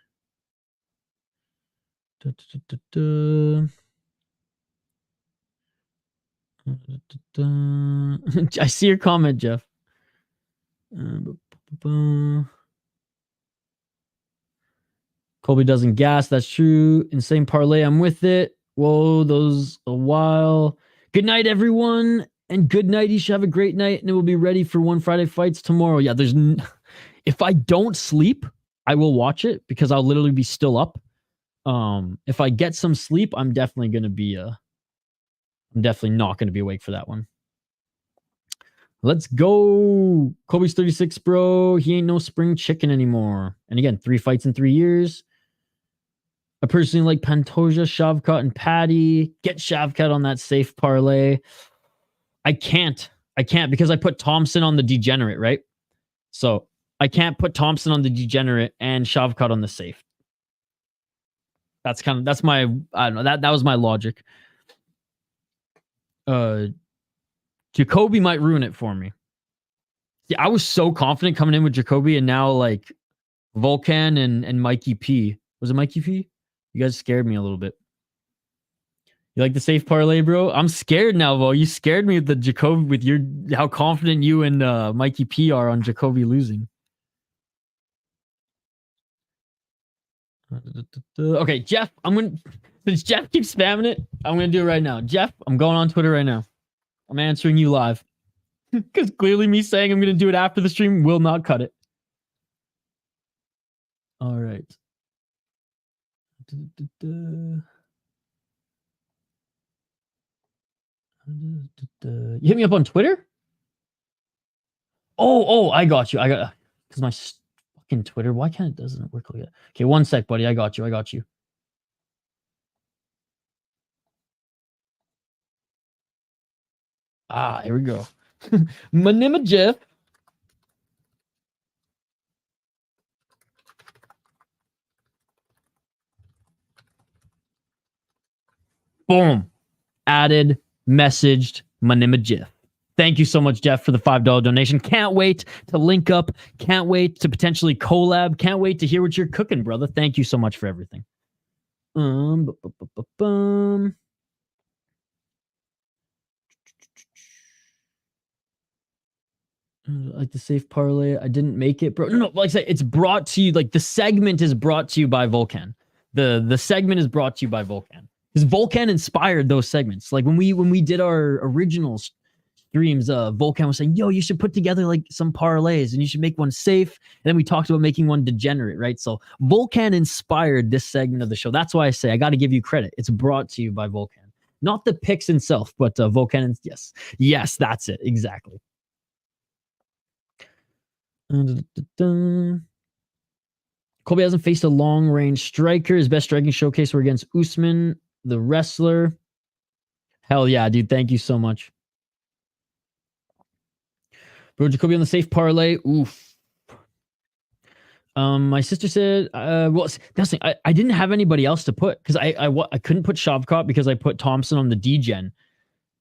I see your comment, Jeff. Colby doesn't gas. That's true. Insane parlay. I'm with it. Whoa, those a while. Good night, everyone. And good night. You should have a great night. And it will be ready for One Friday Fights tomorrow. Yeah, if I don't sleep, I will watch it because I'll literally be still up. If I get some sleep, I'm definitely going to be, I'm definitely not going to be awake for that one. Let's go. Colby's 36, bro. He ain't no spring chicken anymore. And again, 3 fights in 3 years. I personally like Pantoja, Shavkat, and Paddy. Get Shavkat on that safe parlay. I can't because I put Thompson on the degenerate, right? So I can't put Thompson on the degenerate and Shavkat on the safe. That's my, I don't know, that was my logic. Jacoby might ruin it for me. Yeah, I was so confident coming in with Jacoby, and now like Volkan and Mikey P. Was it Mikey P? You guys scared me a little bit. You like the safe parlay, bro? I'm scared now, Vo. You scared me with the Jacoby, with your how confident you and Mikey P are on Jacoby losing. Okay, Jeff, since Jeff keeps spamming it, I'm gonna do it right now. Jeff, I'm going on Twitter right now. I'm answering you live. Because clearly me saying I'm gonna do it after the stream will not cut it. All right. You hit me up on Twitter? Oh, I got you. Because my fucking Twitter, why can't it doesn't work like that? Okay, one sec, buddy. I got you. Here we go. My name is Jeff. Boom. Added, messaged, my name is Jeff. Thank you so much, Jeff, for the $5 donation. Can't wait to link up. Can't wait to potentially collab. Can't wait to hear what you're cooking, brother. Thank you so much for everything. Like the safe parlay, I didn't make it, bro. No, like I said, it's brought to you. Like the segment is brought to you by Volkan. The segment is brought to you by Volkan. Because Volkan inspired those segments. Like when we did our original streams, Volkan was saying, "Yo, you should put together like some parlays, and you should make one safe." And then we talked about making one degenerate, right? So Volkan inspired this segment of the show. That's why I say I got to give you credit. It's brought to you by Volkan, not the picks himself, but Volkan. Yes, that's it exactly. Colby hasn't faced a long-range striker. His best striking showcase were against Usman, the wrestler. Hell yeah, dude. Thank you so much. Bro, Jacoby on the safe parlay. Oof. My sister said, well, Dustin, I didn't have anybody else to put because I couldn't put Shavkat because I put Thompson on the D-Gen.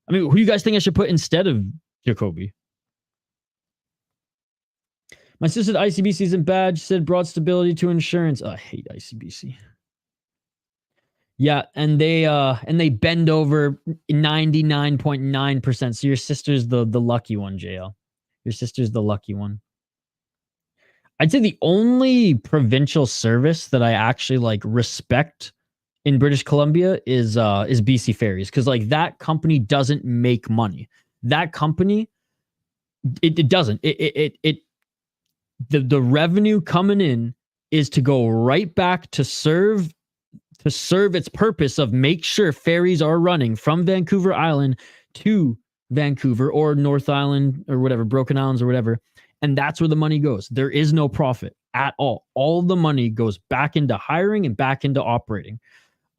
I mean, who do you guys think I should put instead of Jacoby? My sister said ICBC isn't bad. She said brought stability to insurance. Oh, I hate ICBC. Yeah, and they bend over 99.9%. So your sister's the lucky one, JL. Your sister's the lucky one. I'd say the only provincial service that I actually like respect in British Columbia is BC Ferries, because like that company doesn't make money. That company, it doesn't. The revenue coming in is to go right back to serve its purpose of make sure ferries are running from Vancouver Island to Vancouver or North Island or whatever, Broken Islands or whatever. And that's where the money goes. There is no profit at all. All the money goes back into hiring and back into operating.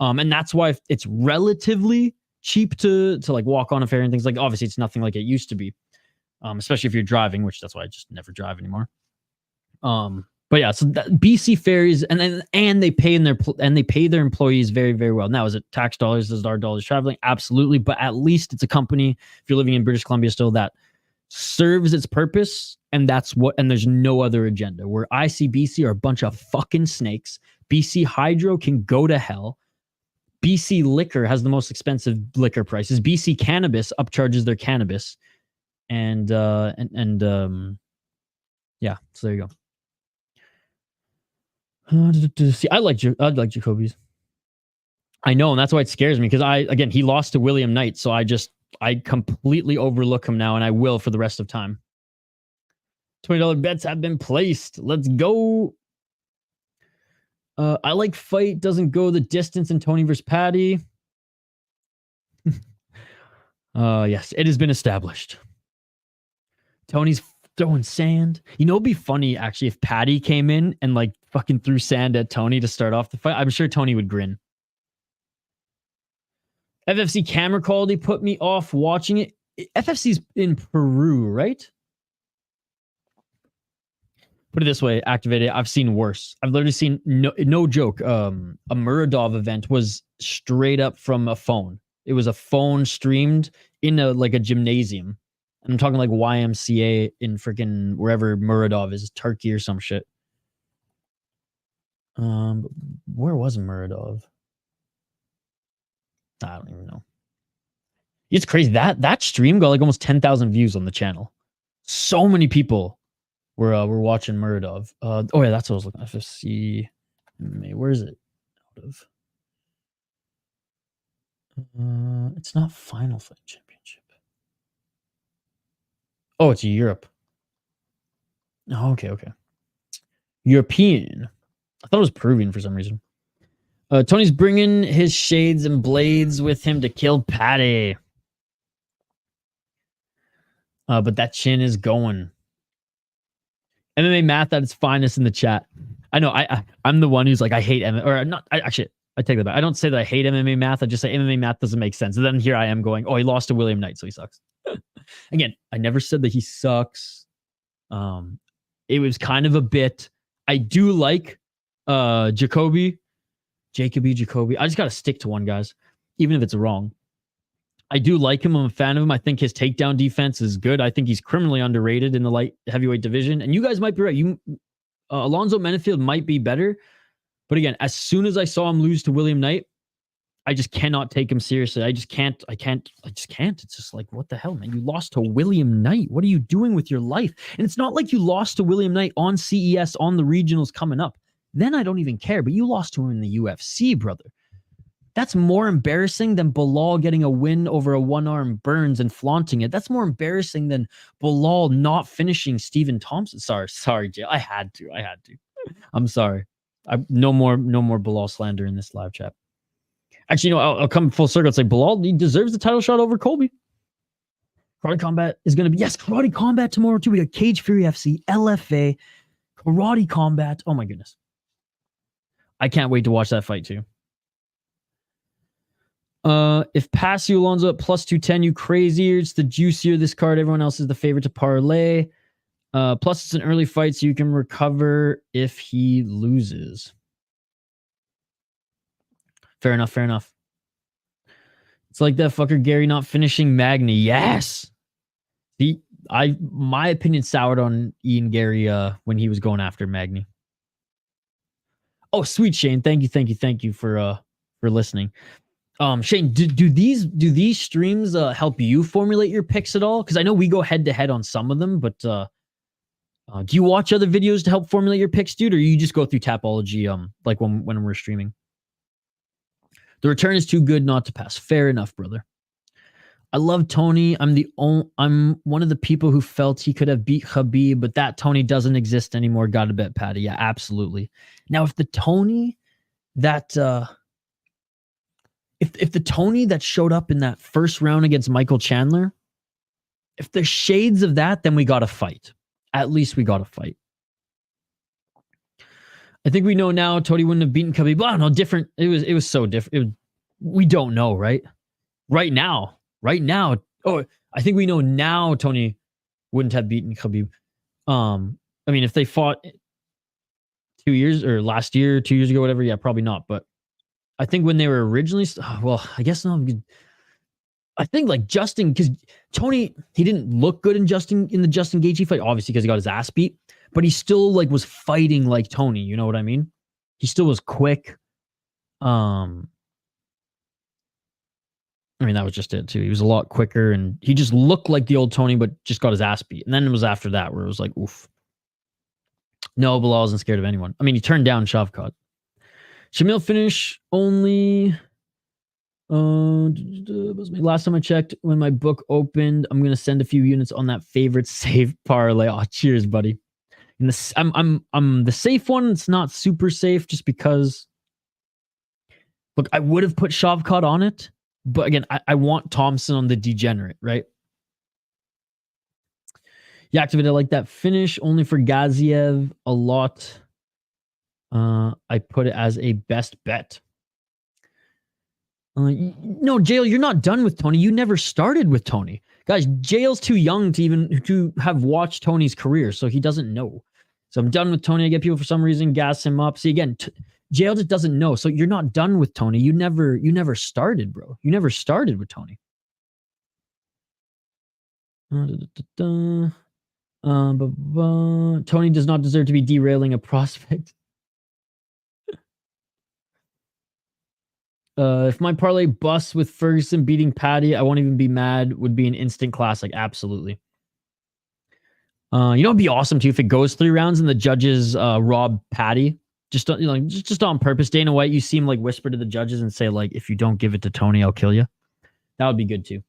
And that's why it's relatively cheap to like walk on a ferry and things like, obviously it's nothing like it used to be. Especially if you're driving, which that's why I just never drive anymore. But yeah, so BC Ferries, and they pay their employees very, very well. Now, is it tax dollars? Is it our dollars traveling? Absolutely, but at least it's a company, if you're living in British Columbia still, that serves its purpose, and there's no other agenda. Where ICBC are a bunch of fucking snakes. BC Hydro can go to hell. BC Liquor has the most expensive liquor prices. BC Cannabis upcharges their cannabis, and yeah. So there you go. See, I like Jacoby's. I know, and that's why it scares me, because he lost to William Knight, so I completely overlook him now, and I will for the rest of time. $20 bets have been placed. Let's go. I like fight doesn't go the distance in Tony versus Paddy. Yes, it has been established. Tony's throwing sand. You know, it'd be funny actually if Paddy came in and like fucking threw sand at Tony to start off the fight. I'm sure Tony would grin. FFC camera quality put me off watching it. FFC's in Peru, right? Put it this way, activated. I've seen worse. I've literally seen no joke. A Muradov event was straight up from a phone. It was a phone streamed in a gymnasium. I'm talking like YMCA in freaking wherever Muradov is, Turkey or some shit. Where was Muradov? I don't even know. It's crazy. That stream got like almost 10,000 views on the channel. So many people were watching Muradov. Oh yeah, that's what I was looking at. FFC. Where is it? Out of. It's not Final Fight Championship. Oh, it's Europe. Oh, okay. European. I thought it was Peruvian for some reason. Tony's bringing his shades and blades with him to kill Paddy. But that chin is going. MMA math at its finest in the chat. I know. I'm the one who's like, I hate MMA, or not. Actually, I take that back. I don't say that I hate MMA math. I just say MMA math doesn't make sense. And then here I am going, oh, he lost to William Knight, so he sucks. Again, I never said that he sucks. It was kind of a bit. I do like Jacoby. I just got to stick to one, guys, even if it's wrong. I do like him. I'm a fan of him. I think his takedown defense is good. I think he's criminally underrated in the light heavyweight division. And you guys might be right. Alonzo Menifield might be better. But again, as soon as I saw him lose to William Knight, I just cannot take him seriously. I just can't. It's just like, what the hell, man? You lost to William Knight. What are you doing with your life? And it's not like you lost to William Knight on CES on the regionals coming up. Then I don't even care. But you lost to him in the UFC, brother. That's more embarrassing than Bilal getting a win over a one-arm Burns and flaunting it. That's more embarrassing than Bilal not finishing Stephen Thompson. Sorry, Jay. I had to. I'm sorry. No more Bilal slander in this live chat. Actually, I'll come full circle and say Bilal, he deserves the title shot over Colby. Karate Combat is going to be, yes, Karate Combat tomorrow too. We got Cage Fury FC, LFA, Karate Combat. Oh my goodness. I can't wait to watch that fight too. If pass you Alonzo at plus 210, you crazier. It's the juicier this card. Everyone else is the favorite to parlay. Plus it's an early fight, so you can recover if he loses. Fair enough. It's like that fucker Gary not finishing Magny. Yes. My opinion soured on Ian Gary when he was going after Magny. Oh, sweet Shane. Thank you for listening. Shane, do these streams help you formulate your picks at all? Because I know we go head to head on some of them, but do you watch other videos to help formulate your picks, dude, or you just go through Tapology like when we're streaming? The return is too good not to pass. Fair enough, brother. I love Tony. I'm one of the people who felt he could have beat Khabib, but that Tony doesn't exist anymore. Gotta bet Paddy. Yeah, absolutely. Now, if the Tony that if the Tony that showed up in that first round against Michael Chandler, if there's shades of that, then we got to fight. At least we got to fight. I think we know now Tony wouldn't have beaten Khabib. But no, different. It was so different. We don't know, right? Right now. Oh, I think we know now Tony wouldn't have beaten Khabib. I mean, if they fought 2 years or last year, 2 years ago, whatever, yeah, probably not. But I think when they were originally, well, I guess not. I think like Justin, because Tony, he didn't look good in the Justin Gaethje fight, obviously because he got his ass beat, but he still like was fighting like Tony. You know what I mean? He still was quick. I mean, that was just it too. He was a lot quicker and he just looked like the old Tony, but just got his ass beat. And then it was after that where it was like, oof. No, Bilal wasn't scared of anyone. I mean, he turned down Shavkat. Shamil finish only. Last time I checked, when my book opened, I'm gonna send a few units on that favorite safe parlay. Oh, cheers, buddy. And I'm the safe one. It's not super safe just because. Look, I would have put Shavkat on it, but again, I want Thompson on the degenerate, right? You activated like that finish only for Gaziev a lot. I put it as a best bet. No, Jail, you're not done with Tony. You never started with Tony. Guys, Jail's too young to have watched Tony's career, so he doesn't know. So I'm done with Tony. I get people for some reason gas him up. See, again, JL just doesn't know. So you're not done with Tony. You never started, bro. You never started with Tony. Tony does not deserve to be derailing a prospect. If my parlay busts with Ferguson beating Paddy, I won't even be mad. Would be an instant classic. Absolutely. It'd be awesome too if it goes 3 rounds and the judges rob Paddy. Just on purpose. Dana White, you see him like whisper to the judges and say like, if you don't give it to Tony, I'll kill you. That would be good too.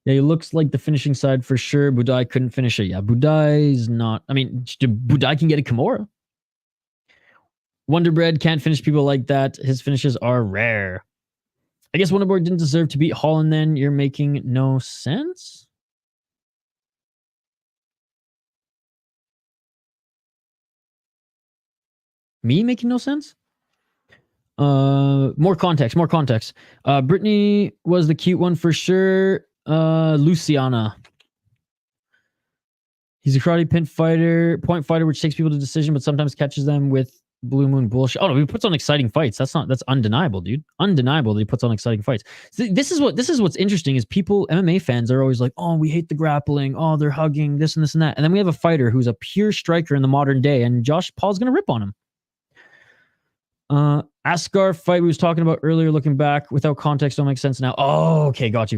Yeah, he looks like the finishing side for sure. Buday couldn't finish it. Yeah, Buday's not. I mean, Buday can get a Kimura. Wonderbread can't finish people like that. His finishes are rare. I guess Wonderboy didn't deserve to beat Holland then. You're making no sense. Me making no sense? More context. Brittany was the cute one for sure. Luciana. He's a karate point fighter, which takes people to decision, but sometimes catches them with blue moon bullshit. Oh no, he puts on exciting fights. That's undeniable, dude. Undeniable that he puts on exciting fights. This is what's interesting is people, MMA fans are always like, oh, we hate the grappling. Oh, they're hugging this and this and that. And then we have a fighter who's a pure striker in the modern day, and Josh Paul's gonna rip on him. Askar fight we was talking about earlier, looking back without context don't make sense now. Oh, okay, got you.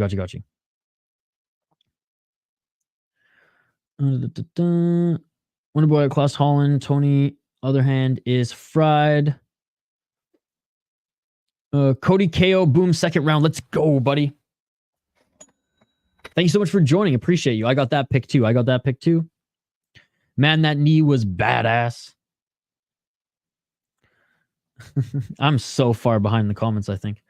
Wonderboy outclassed Holland. Tony, other hand, is fried. Cody KO, boom, second round. Let's go, buddy. Thank you so much for joining. Appreciate you. I got that pick too. Man, that knee was badass. I'm so far behind the comments, I think.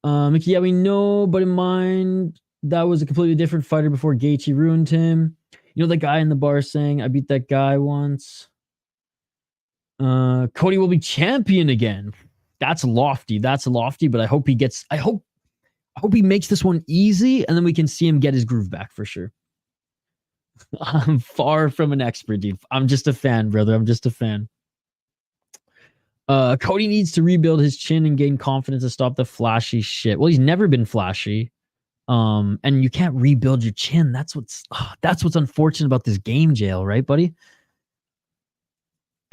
Mickey, yeah, we know, but in mind, that was a completely different fighter before Gaethje ruined him. You know, the guy in the bar saying, I beat that guy once. Cody will be champion again. That's lofty, but I hope he makes this one easy, and then we can see him get his groove back for sure. I'm far from an expert, dude. I'm just a fan, brother. I'm just a fan. Cody needs to rebuild his chin and gain confidence to stop the flashy shit. Well, he's never been flashy. And you can't rebuild your chin. That's what's unfortunate about this game, Jail, right, buddy?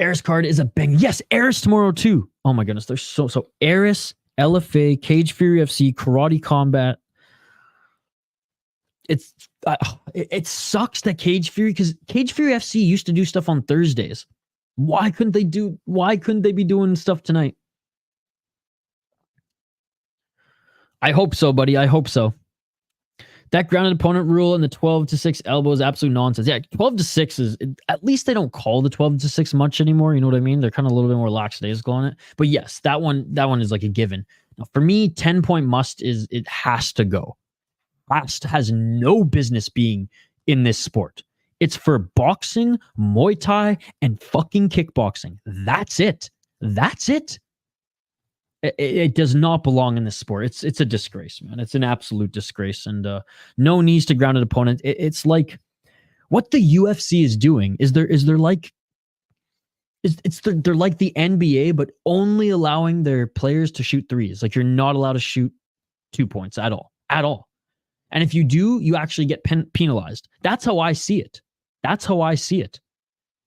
Eris card is a bang. Yes, Eris tomorrow too. Oh my goodness, there's so Eris, LFA, Cage Fury FC, Karate Combat. It sucks that Cage Fury, because Cage Fury FC used to do stuff on Thursdays. Why couldn't they be doing stuff tonight? I hope so, buddy. I hope so. That grounded opponent rule and the 12-6 elbow is absolute nonsense. Yeah, 12-6 is, at least they don't call the 12-6 much anymore. You know what I mean? They're kind of a little bit more lackadaisical on it. But yes, that one is like a given. Now, for me, 10-point must is, it has to go. Has no business being in this sport. It's for boxing, Muay Thai, and fucking kickboxing. That's it. It does not belong in this sport. It's a disgrace, man. It's an absolute disgrace. And no knees to grounded opponent. It's like what the UFC is doing. They're like the NBA, but only allowing their players to shoot threes. Like, you're not allowed to shoot 2 points at all. And if you do, you actually get penalized. That's how I see it.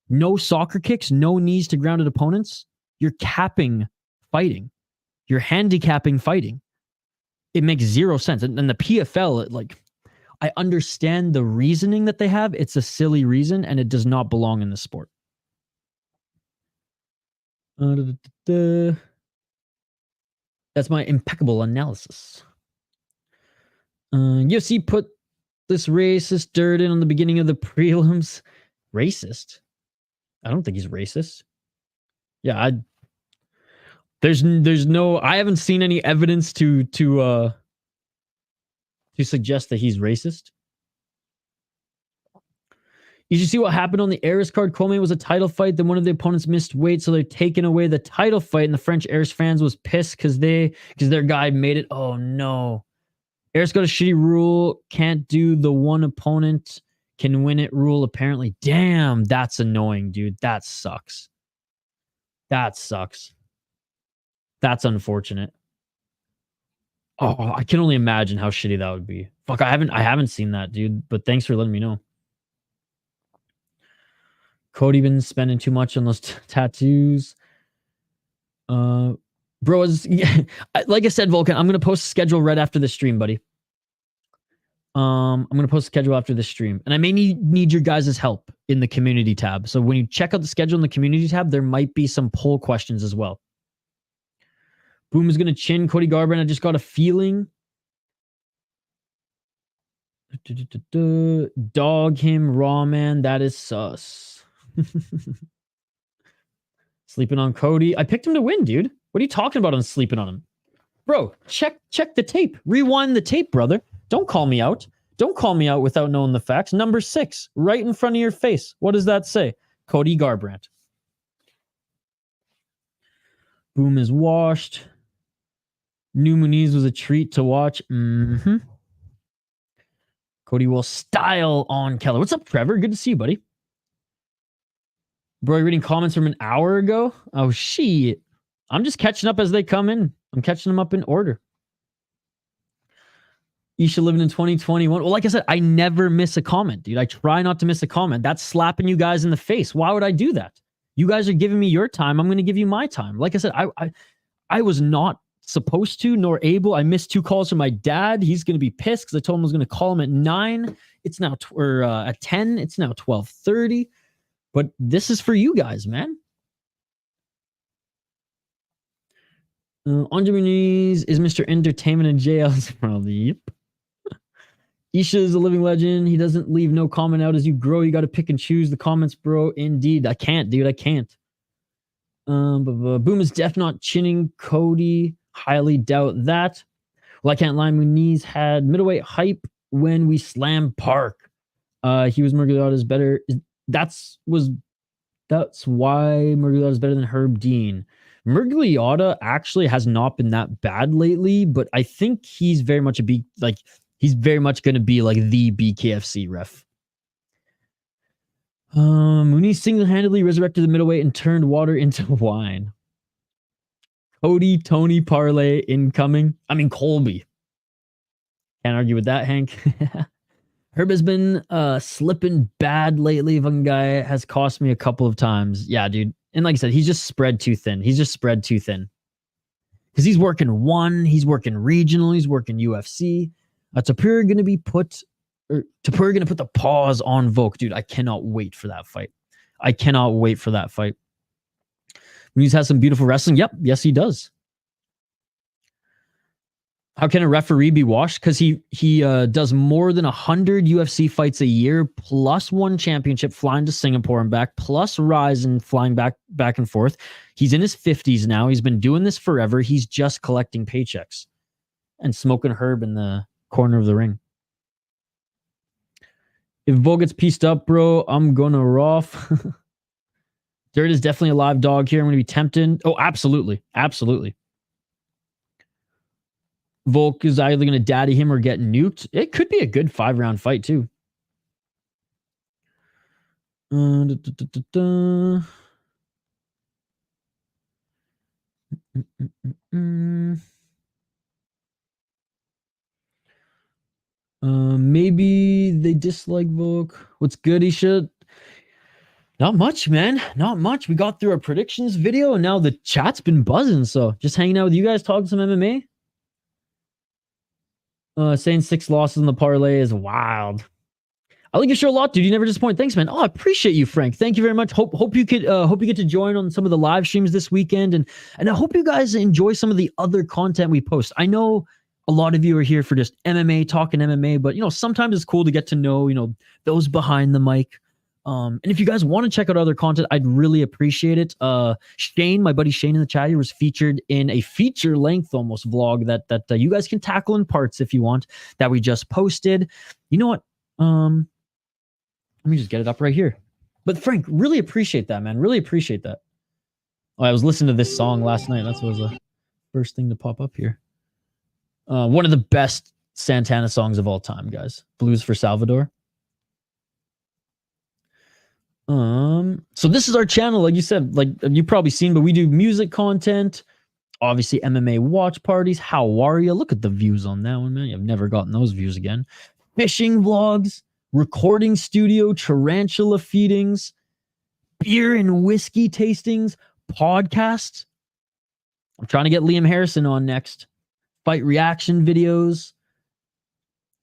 No soccer kicks, no knees to grounded opponents. You're capping fighting. You're handicapping fighting. It makes zero sense. And the PFL, I understand the reasoning that they have. It's a silly reason, and it does not belong in the sport. That's my impeccable analysis. UFC put this racist Durden on the beginning of the prelims. Racist? I don't think he's racist. Yeah, there's no, I haven't seen any evidence to suggest that he's racist. You should see what happened on the Eris card. Coleman was a title fight. Then one of the opponents missed weight, so they're taking away the title fight. And the French Eris fans was pissed because their guy made it. Oh no. Eris got a shitty rule. Can't do the one opponent Can win it rule, apparently. Damn, that's annoying, dude. That sucks. That sucks. That's unfortunate. Oh, I can only imagine how shitty that would be. Fuck, I haven't seen that, dude. But thanks for letting me know. Cody been spending too much on those tattoos. Bro, like I said, Vulcan, I'm gonna post a schedule right after the stream, buddy. I'm gonna post a schedule after this stream, and I may need your guys' help in the community tab. So when you check out the schedule in the community tab, there might be some poll questions as well. Boom is gonna chin Cody Garbrandt. I just got a feeling. Dog him, raw man. That is sus. Sleeping on Cody. I picked him to win, dude. What are you talking about on sleeping on him? Bro, check the tape. Rewind the tape, brother. Don't call me out. Don't call me out without knowing the facts. Number 6, right in front of your face. What does that say? Cody Garbrandt. Boom is washed. New Muniz was a treat to watch. Mm-hmm. Cody will style on Kelleher. What's up, Trevor? Good to see you, buddy. Bro, you're reading comments from an hour ago? Oh, shit. I'm just catching up as they come in. I'm catching them up in order. Isha living in 2021. Well, like I said, I never miss a comment, dude. I try not to miss a comment. That's slapping you guys in the face. Why would I do that? You guys are giving me your time. I'm going to give you my time. Like I said, I was not supposed to nor able. I missed 2 calls from my dad. He's going to be pissed because I told him I was going to call him at 9. It's now at 10. It's now 12:30. But this is for you guys, man. On your knees is Mr. Entertainment in jail. Probably, yep. Isha is a living legend. He doesn't leave no comment out. As you grow, you got to pick and choose the comments, bro. Indeed. I can't, dude. I can't. Boom is def not chinning Cody. Highly doubt that. Well, I can't lie. Muniz had middleweight hype when we slammed Park. He was Murgulada's better. That's why Murgulada's better than Herb Dean. Murgulada actually has not been that bad lately, but I think he's very much he's very much going to be like the BKFC ref. Muniz single-handedly resurrected the middleweight and turned water into wine. Cody, Tony parlay incoming. I mean, Colby. Can't argue with that, Hank. Herb has been slipping bad lately. One guy has cost me a couple of times. Yeah, dude. And like I said, he's just spread too thin. Because he's working he's working regional, he's working UFC. Tapir going to be put the pause on Volk. Dude, I cannot wait for that fight. Muniz has some beautiful wrestling. Yep. Yes, he does. How can a referee be washed? Because he does more than 100 UFC fights a year, plus 1 championship, flying to Singapore and back, plus Rise and flying back and forth. He's in his 50s now. He's been doing this forever. He's just collecting paychecks and smoking herb in the corner of the ring. If Vo gets pieced up, bro, I'm gonna rough. Dirt is definitely a live dog here. I'm gonna be tempted. Oh, absolutely. Volk is either going to daddy him or get nuked. It could be a good 5-round fight, too. Maybe they dislike Volk. What's good, Isha? Not much, man. Not much. We got through our predictions video, and now the chat's been buzzing. So just hanging out with you guys, talking some MMA. Saying 6 losses in the parlay is wild. I like your show a lot, dude. You never disappoint. Thanks, man. Oh, I appreciate you, Frank. Thank you very much. Hope you get to join on some of the live streams this weekend, and I hope you guys enjoy some of the other content we post. I know a lot of you are here for just MMA, talking MMA, but sometimes it's cool to get to know those behind the mic. And if you guys want to check out other content, I'd really appreciate it. Shane, my buddy Shane in the chat here, was featured in a feature-length almost vlog that you guys can tackle in parts if you want, that we just posted. You know what? Let me just get it up right here. But Frank, really appreciate that, man. Really appreciate that. Oh, I was listening to this song last night. That was the first thing to pop up here. One of the best Santana songs of all time, guys. Blues for Salvador. So this is our channel, like you said, like you've probably seen, but we do music content, obviously MMA watch parties. How are you? Look at the views on that one, man. I've never gotten those views again. Fishing vlogs, recording studio, tarantula feedings, beer and whiskey tastings, podcasts. I'm trying to get Liam Harrison on next. Fight reaction videos.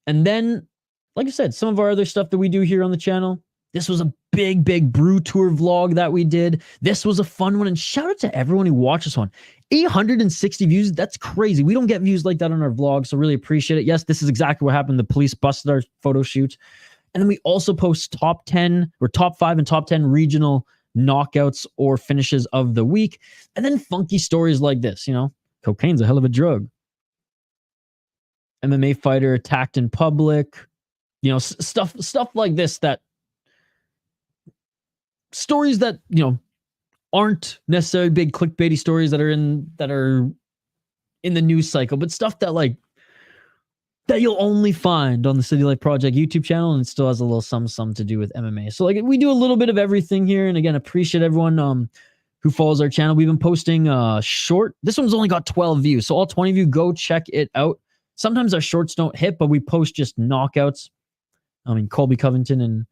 And then, like I said, some of our other stuff that we do here on the channel. This was a big brew tour vlog that we did. This was a fun one. And shout out to everyone who watched this one. 860 views. That's crazy. We don't get views like that on our vlog, so really appreciate it. Yes, this is exactly what happened. The police busted our photo shoot. And then we also post top 10 or top 5 and top 10 regional knockouts or finishes of the week. And then funky stories like this, you know, cocaine's a hell of a drug. MMA fighter attacked in public, you know, stuff like this, that stories that, you know, aren't necessarily big clickbaity stories that are in the news cycle, but stuff that like that you'll only find on the City Life Project YouTube channel, and it still has a little some to do with MMA. So like we do a little bit of everything here, and again, appreciate everyone who follows our channel. We've been posting short. This one's only got 12 views, so all 20 of you go check it out. Sometimes our shorts don't hit, but we post just knockouts. I mean, Colby Covington and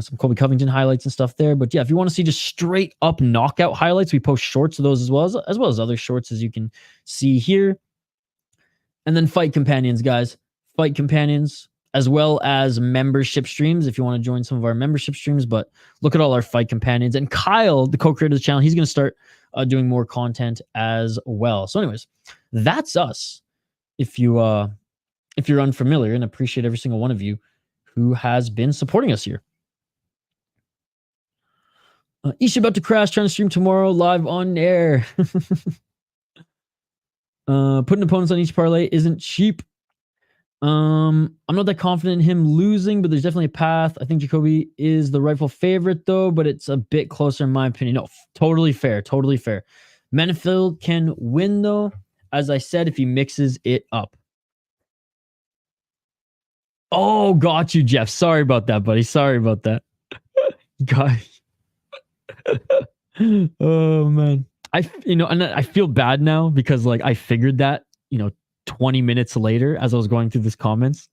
some Colby Covington highlights and stuff there. But yeah, if you want to see just straight up knockout highlights, we post shorts of those as well as other shorts, as you can see here. And then fight companions, guys. Fight companions, as well as membership streams if you want to join some of our membership streams. But look at all our fight companions. And Kyle, the co-creator of the channel, he's going to start doing more content as well. So anyways, that's us. If you're unfamiliar, and appreciate every single one of you who has been supporting us here. Isha about to crash, trying to stream tomorrow live on air. Putting opponents on each parlay isn't cheap. I'm not that confident in him losing, but there's definitely a path. I think Jacoby is the rightful favorite, though, but it's a bit closer in my opinion. No, totally fair. Menifield can win, though, as I said, if he mixes it up. Oh, got you, Jeff. Sorry about that, buddy. Sorry about that. Guys. Oh, man. And I feel bad now because like I figured that, 20 minutes later as I was going through this comments.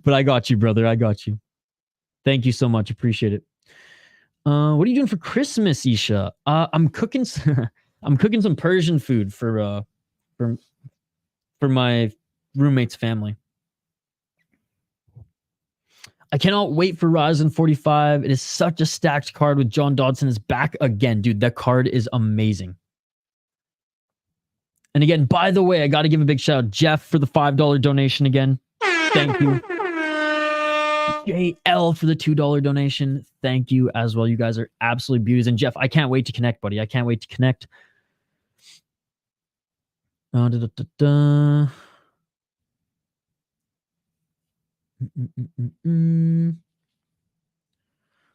But I got you, brother. I got you. Thank you so much. Appreciate it. What are you doing for Christmas, Isha? I'm cooking I'm cooking some Persian food for my roommate's family. I cannot wait for Ryzen 45. It is such a stacked card with John Dodson is back again. Dude, that card is amazing. And again, by the way, I got to give a big shout out Jeff for the $5 donation again. Thank you. JL for the $2 donation. Thank you as well. You guys are absolutely beauties. And Jeff, I can't wait to connect, buddy. I can't wait to connect. One's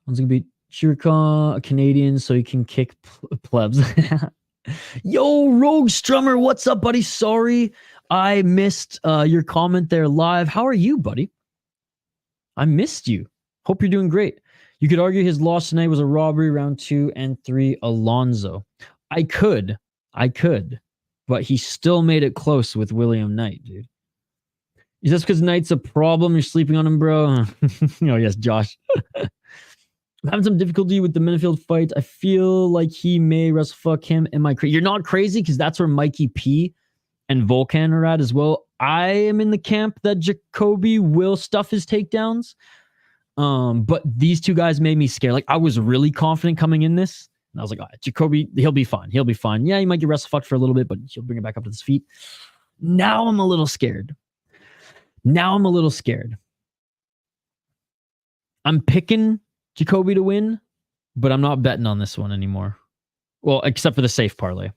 gonna be Shirka, a Canadian, so he can kick plebs. Yo, Rogue Strummer, what's up, buddy? Sorry, I missed your comment there live. How are you, buddy? I missed you. Hope you're doing great. You could argue his loss tonight was a robbery, round 2 and 3, Alonzo. I could, but he still made it close with William Knight, dude. Is this because Knight's a problem? You're sleeping on him, bro? Oh, yes, Josh. I'm having some difficulty with the Menifield fight. I feel like he may wrestle fuck him. Am I crazy? You're not crazy, because that's where Mikey P and Volkan are at as well. I am in the camp that Jacoby will stuff his takedowns. But these two guys made me scared. Like, I was really confident coming in this. And I was like, all right, Jacoby, he'll be fine. He'll be fine. Yeah, he might get wrestle fucked for a little bit, but he'll bring it back up to his feet. Now I'm a little scared. I'm picking Jacoby to win, but I'm not betting on this one anymore. Well, except for the safe parlay.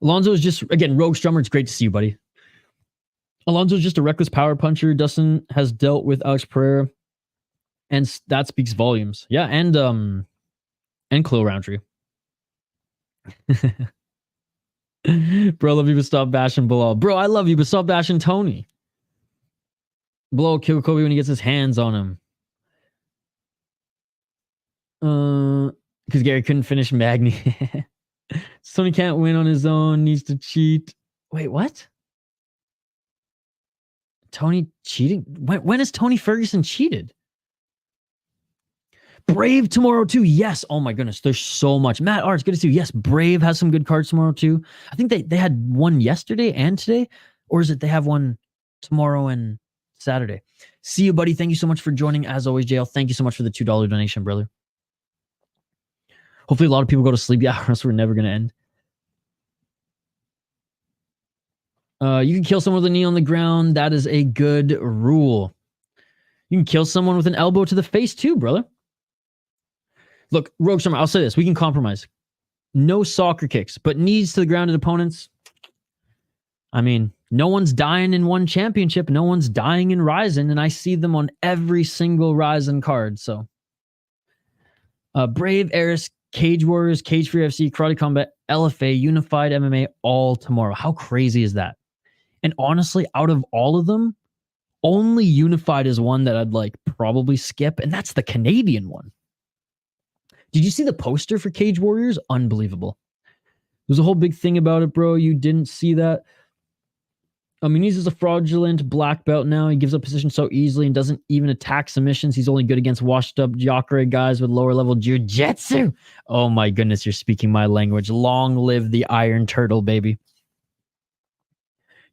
Alonzo is just, again, Rogue Strummer, it's great to see you, buddy. Alonzo is just a reckless power puncher. Dustin has dealt with Alex Pereira, and that speaks volumes. Yeah, and Khalil Roundtree. Bro, I love you, but stop bashing Bilal. Bro, I love you, but stop bashing Tony. Bilal will kill Kobe when he gets his hands on him. Because Gary couldn't finish Magni. Tony can't win on his own, needs to cheat. Wait, what? Tony cheating? When has Tony Ferguson cheated? Brave tomorrow too. Yes. Oh my goodness. There's so much. Matt Arts, good to see you. Yes, Brave has some good cards tomorrow too. I think they had one yesterday and today. Or is it they have one tomorrow and Saturday? See you, buddy. Thank you so much for joining. As always, JL, thank you so much for the $2 donation, brother. Hopefully a lot of people go to sleep. Yeah, or else we're never going to end. You can kill someone with a knee on the ground. That is a good rule. You can kill someone with an elbow to the face too, brother. Look, Rogue Summer, I'll say this. We can compromise. No soccer kicks, but knees to the grounded opponents. I mean, no one's dying in one championship. No one's dying in Ryzen, and I see them on every single Ryzen card. So, Brave, Eris, Cage Warriors, Cage Free FC, Karate Combat, LFA, Unified MMA, all tomorrow. How crazy is that? And honestly, out of all of them, only Unified is one that I'd like probably skip, and that's the Canadian one. Did you see the poster for Cage Warriors? Unbelievable. There's a whole big thing about it, bro. You didn't see that. I mean, he's a fraudulent black belt now. He gives up position so easily and doesn't even attack submissions. He's only good against washed up Jacare guys with lower level jiu-jitsu. Oh my goodness, you're speaking my language. Long live the Iron Turtle, baby.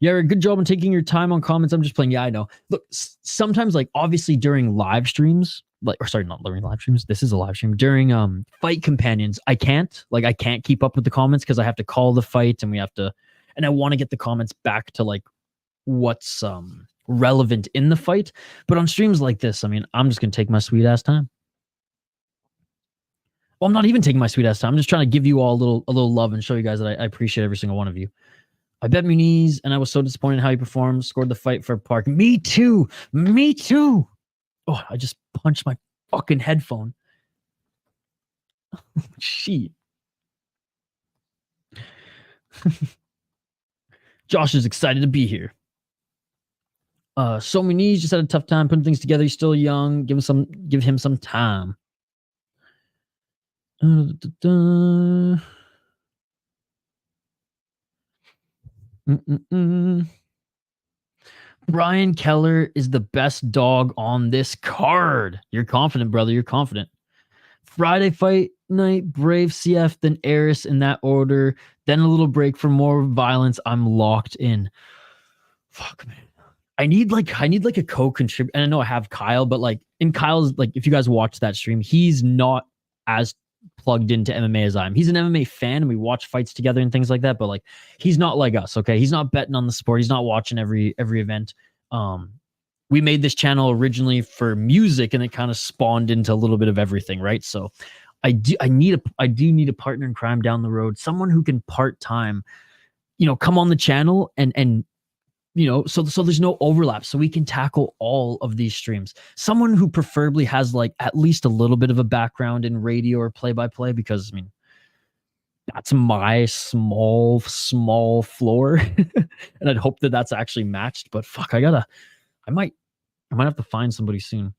Yeah, good job on taking your time on comments. I'm just playing. Yeah, I know. Look, sometimes, like, obviously during live streams, like, or sorry, not during live streams. This is a live stream. During fight companions, I can't keep up with the comments because I have to call the fight and I want to get the comments back to like what's relevant in the fight. But on streams like this, I mean, I'm just gonna take my sweet ass time. Well, I'm not even taking my sweet ass time. I'm just trying to give you all a little love and show you guys that I appreciate every single one of you. I bet Muniz, and I was so disappointed in how he performed. Scored the fight for Park. Me too. Me too. Oh, I just punched my fucking headphone. Shit. Josh is excited to be here. So Muniz just had a tough time putting things together. He's still young. Give him some time. Brian Kelleher is the best dog on this card. You're confident, brother. You're confident. Friday fight night, Brave CF, then Eris in that order. Then a little break for more violence. I'm locked in. Fuck, man. I need like a co-contributor. And I know I have Kyle, but like in Kyle's, like if you guys watch that stream, he's not as plugged into MMA as I am. He's an MMA fan and we watch fights together and things like that, but like he's not like us, okay? He's not betting on the sport. He's not watching every event. We made this channel originally for music and it kind of spawned into a little bit of everything, right? So I do need a partner in crime down the road, someone who can part-time, come on the channel and so there's no overlap, so we can tackle all of these streams. Someone who preferably has like at least a little bit of a background in radio or play-by-play, because I mean, that's my small floor, and I'd hope that that's actually matched. But fuck, I might have to find somebody soon.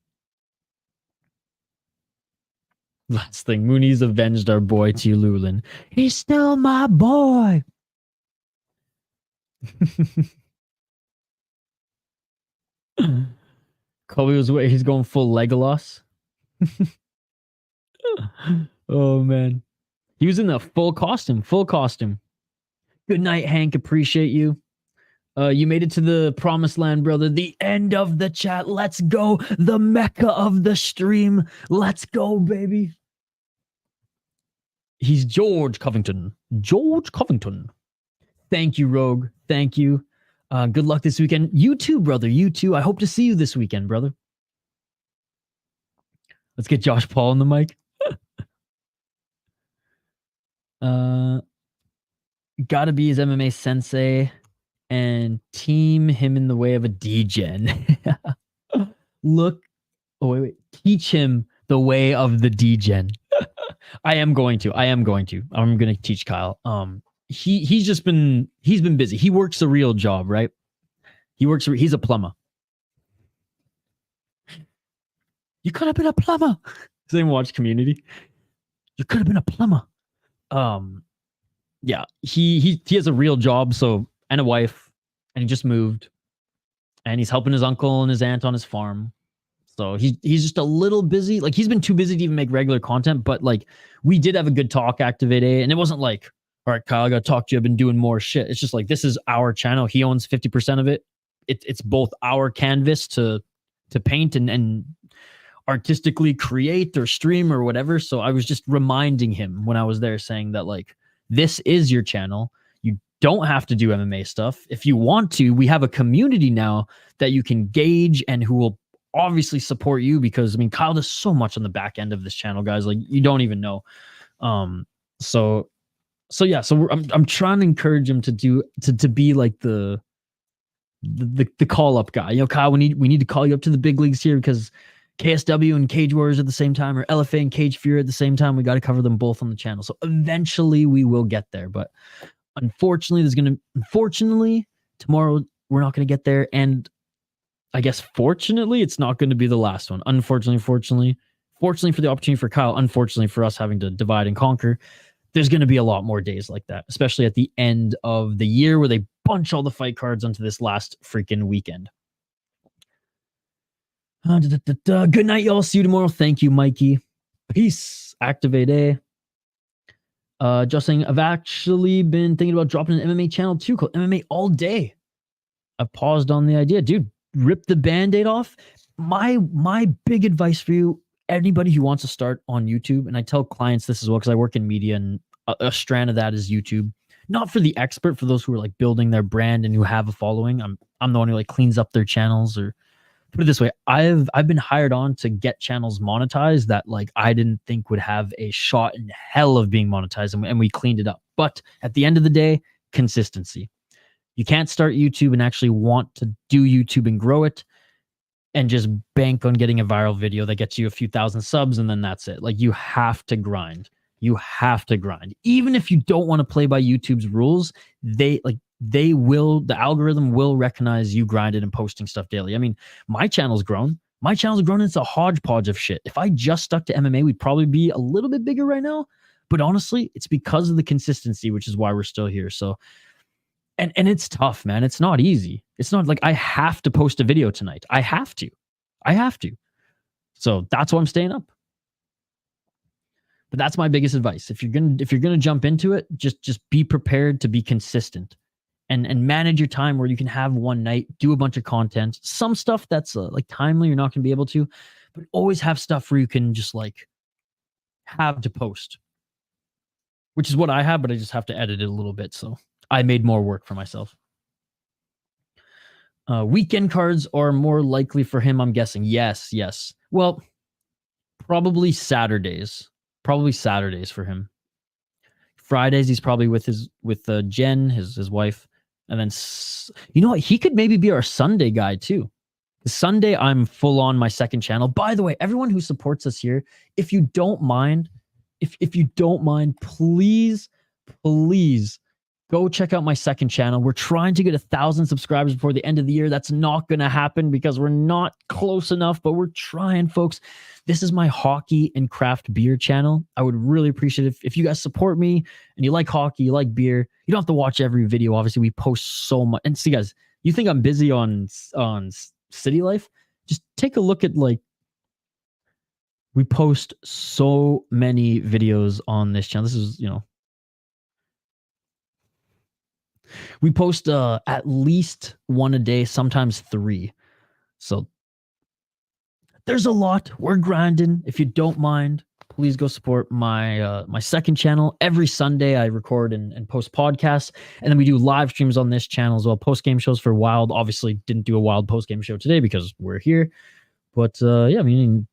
Last thing, Mooney's avenged our boy T. Lulin. He's still my boy. Colby he's going full Legolas. Oh man. He was in the full costume. Good night, Hank. Appreciate you. You made it to the promised land, brother. The end of the chat. Let's go. The Mecca of the stream. Let's go, baby. He's George Covington. Thank you, Rogue. Thank you. Good luck this weekend. You too, brother. You too. I hope to see you this weekend, brother. Let's get Josh Paul on the mic. Gotta be his MMA sensei and team him in the way of a D-Gen. Look. Oh, wait. Teach him the way of the D-Gen. I am going to. I'm going to teach Kyle. He's been busy. He works a real job, right? He's a plumber. You could have been a plumber. Doesn't even watch Community. You could have been a plumber. Yeah, he has a real job, so, and a wife, and he just moved, and he's helping his uncle and his aunt on his farm. So he's just a little busy. Like, he's been too busy to even make regular content, but like, we did have a good talk Activate A, and it wasn't like, all right, Kyle, I gotta talk to you, I've been doing more shit. It's just like, this is our channel. He owns 50% of it. It's both our canvas to paint and artistically create or stream or whatever. So I was just reminding him when I was there, saying that like, this is your channel. You don't have to do MMA stuff. If you want to, we have a community now that you can gauge and who will obviously support you, because I mean, Kyle does so much on the back end of this channel, guys. Like, you don't even know. So yeah, so I'm trying to encourage him to be like the call up guy. You know, Kyle, we need to call you up to the big leagues here, because KSW and Cage Warriors at the same time, or LFA and Cage Fury at the same time. We got to cover them both on the channel. So eventually we will get there. But unfortunately, tomorrow we're not going to get there. And I guess fortunately, it's not going to be the last one. Fortunately for the opportunity for Kyle, unfortunately for us having to divide and conquer, there's going to be a lot more days like that, especially at the end of the year where they bunch all the fight cards onto this last freaking weekend. Good night, y'all. See you tomorrow. Thank you, Mikey. Peace. Activate A. Just saying, I've actually been thinking about dropping an MMA channel too, called MMA All Day. I've paused on the idea. Dude, rip the Band-Aid off. My big advice for you, anybody who wants to start on YouTube, and I tell clients this as well, because I work in media, and a strand of that is YouTube. Not for the expert, for those who are like building their brand and who have a following. I'm the one who like cleans up their channels, or put it this way, I've been hired on to get channels monetized that like I didn't think would have a shot in hell of being monetized, and we cleaned it up. But at the end of the day, consistency. You can't start YouTube and actually want to do YouTube and grow it and just bank on getting a viral video that gets you a few thousand subs and then that's it. Like, you have to grind. You have to grind. Even if you don't want to play by YouTube's rules, the algorithm will recognize you grinded and posting stuff daily. I mean, my channel's grown. It's a hodgepodge of shit. If I just stuck to MMA, we'd probably be a little bit bigger right now. But honestly, it's because of the consistency, which is why we're still here. So, and it's tough, man. It's not easy. It's not like I have to post a video tonight. I have to. So that's why I'm staying up. But that's my biggest advice. If you're gonna jump into it, just be prepared to be consistent, and manage your time where you can have one night, do a bunch of content. Some stuff that's like timely, you're not gonna be able to, but always have stuff where you can just like have to post, which is what I have, but I just have to edit it a little bit. So I made more work for myself. Weekend cards are more likely for him, I'm guessing. Yes. Well, probably Saturdays. Probably Saturdays for him. Fridays, he's probably with Jen, his wife. And then, you know what? He could maybe be our Sunday guy too. Sunday, I'm full on my second channel. By the way, everyone who supports us here, if you don't mind, please go check out my second channel. We're trying to get 1,000 subscribers before the end of the year. That's not going to happen because we're not close enough, but we're trying, folks. This is my hockey and craft beer channel. I would really appreciate it if you guys support me and you like hockey, you like beer. You don't have to watch every video. Obviously, we post so much. And see, guys, you think I'm busy on City Life? Just take a look at, like, we post so many videos on this channel. This is, we post at least one a day, sometimes 3. So there's a lot. We're grinding. If you don't mind, please go support my my second channel. Every Sunday I record and post podcasts, and then we do live streams on this channel as well. Post-game shows for Wild. Obviously didn't do a Wild post-game show today because we're here. But yeah, I mean,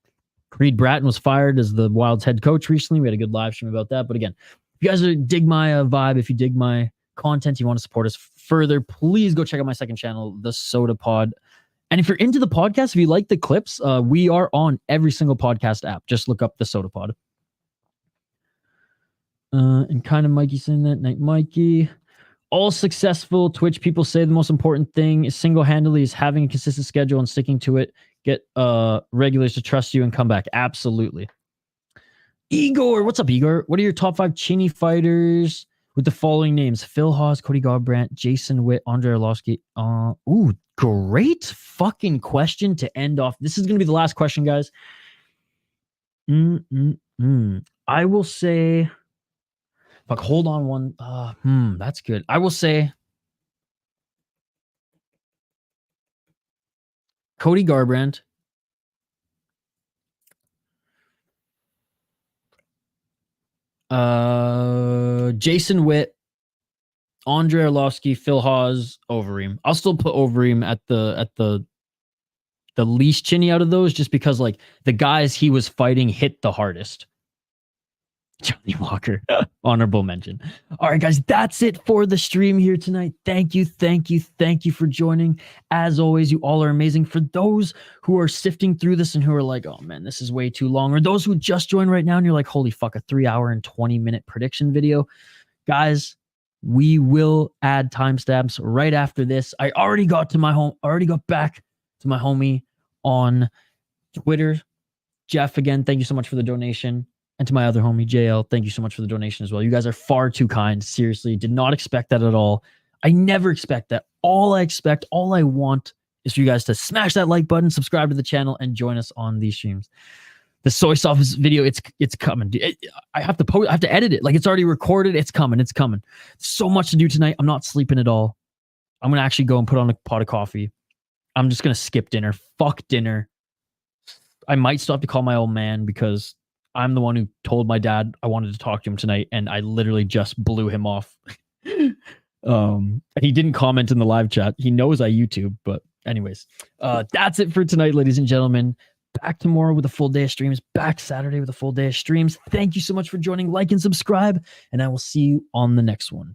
Creed Bratton was fired as the Wild's head coach recently. We had a good live stream about that. But again, if you guys dig my vibe, if you dig my content, you want to support us further, please go check out my second channel, The Soda Pod. And if you're into the podcast, if you like the clips, we are on every single podcast app. Just look up The Soda Pod. And kind of Mikey saying that. Night, Mikey. All successful Twitch people say the most important thing is single-handedly is having a consistent schedule and sticking to it. Get regulars to trust you and come back. Absolutely. Igor, what's up, Igor? What are your top 5 Chinny fighters with the following names? Phil Hawes, Cody Garbrandt, Jason Witt, Andre Arlovsky. Great fucking question to end off. This is going to be the last question, guys. I will say, fuck, hold on one. That's good. I will say Cody Garbrandt, Jason Witt, Andre Arlovsky, Phil Hawes, Overeem. I'll still put Overeem at the least chinny out of those, just because like the guys he was fighting hit the hardest. Johnny Walker, honorable mention. All right, guys, that's it for the stream here tonight. Thank you for joining. As always, you all are amazing. For those who are sifting through this and who are like, oh man, this is way too long, or those who just joined right now and you're like, holy fuck, a 3-hour and 20-minute prediction video. Guys, we will add timestamps right after this. I already got back to my homie on Twitter. Jeff, again, thank you so much for the donation. And to my other homie, JL, thank you so much for the donation as well. You guys are far too kind. Seriously, did not expect that at all. I never expect that. All I want is for you guys to smash that like button, subscribe to the channel, and join us on these streams. The soy sauce video, it's coming. I have to edit it. Like, it's already recorded. It's coming. So much to do tonight. I'm not sleeping at all. I'm going to actually go and put on a pot of coffee. I'm just going to skip dinner. Fuck dinner. I might still have to call my old man because I'm the one who told my dad I wanted to talk to him tonight, and I literally just blew him off. He didn't comment in the live chat. He knows I YouTube, but anyways, that's it for tonight, ladies and gentlemen. Back tomorrow with a full day of streams. Back Saturday with a full day of streams. Thank you so much for joining. Like and subscribe, and I will see you on the next one.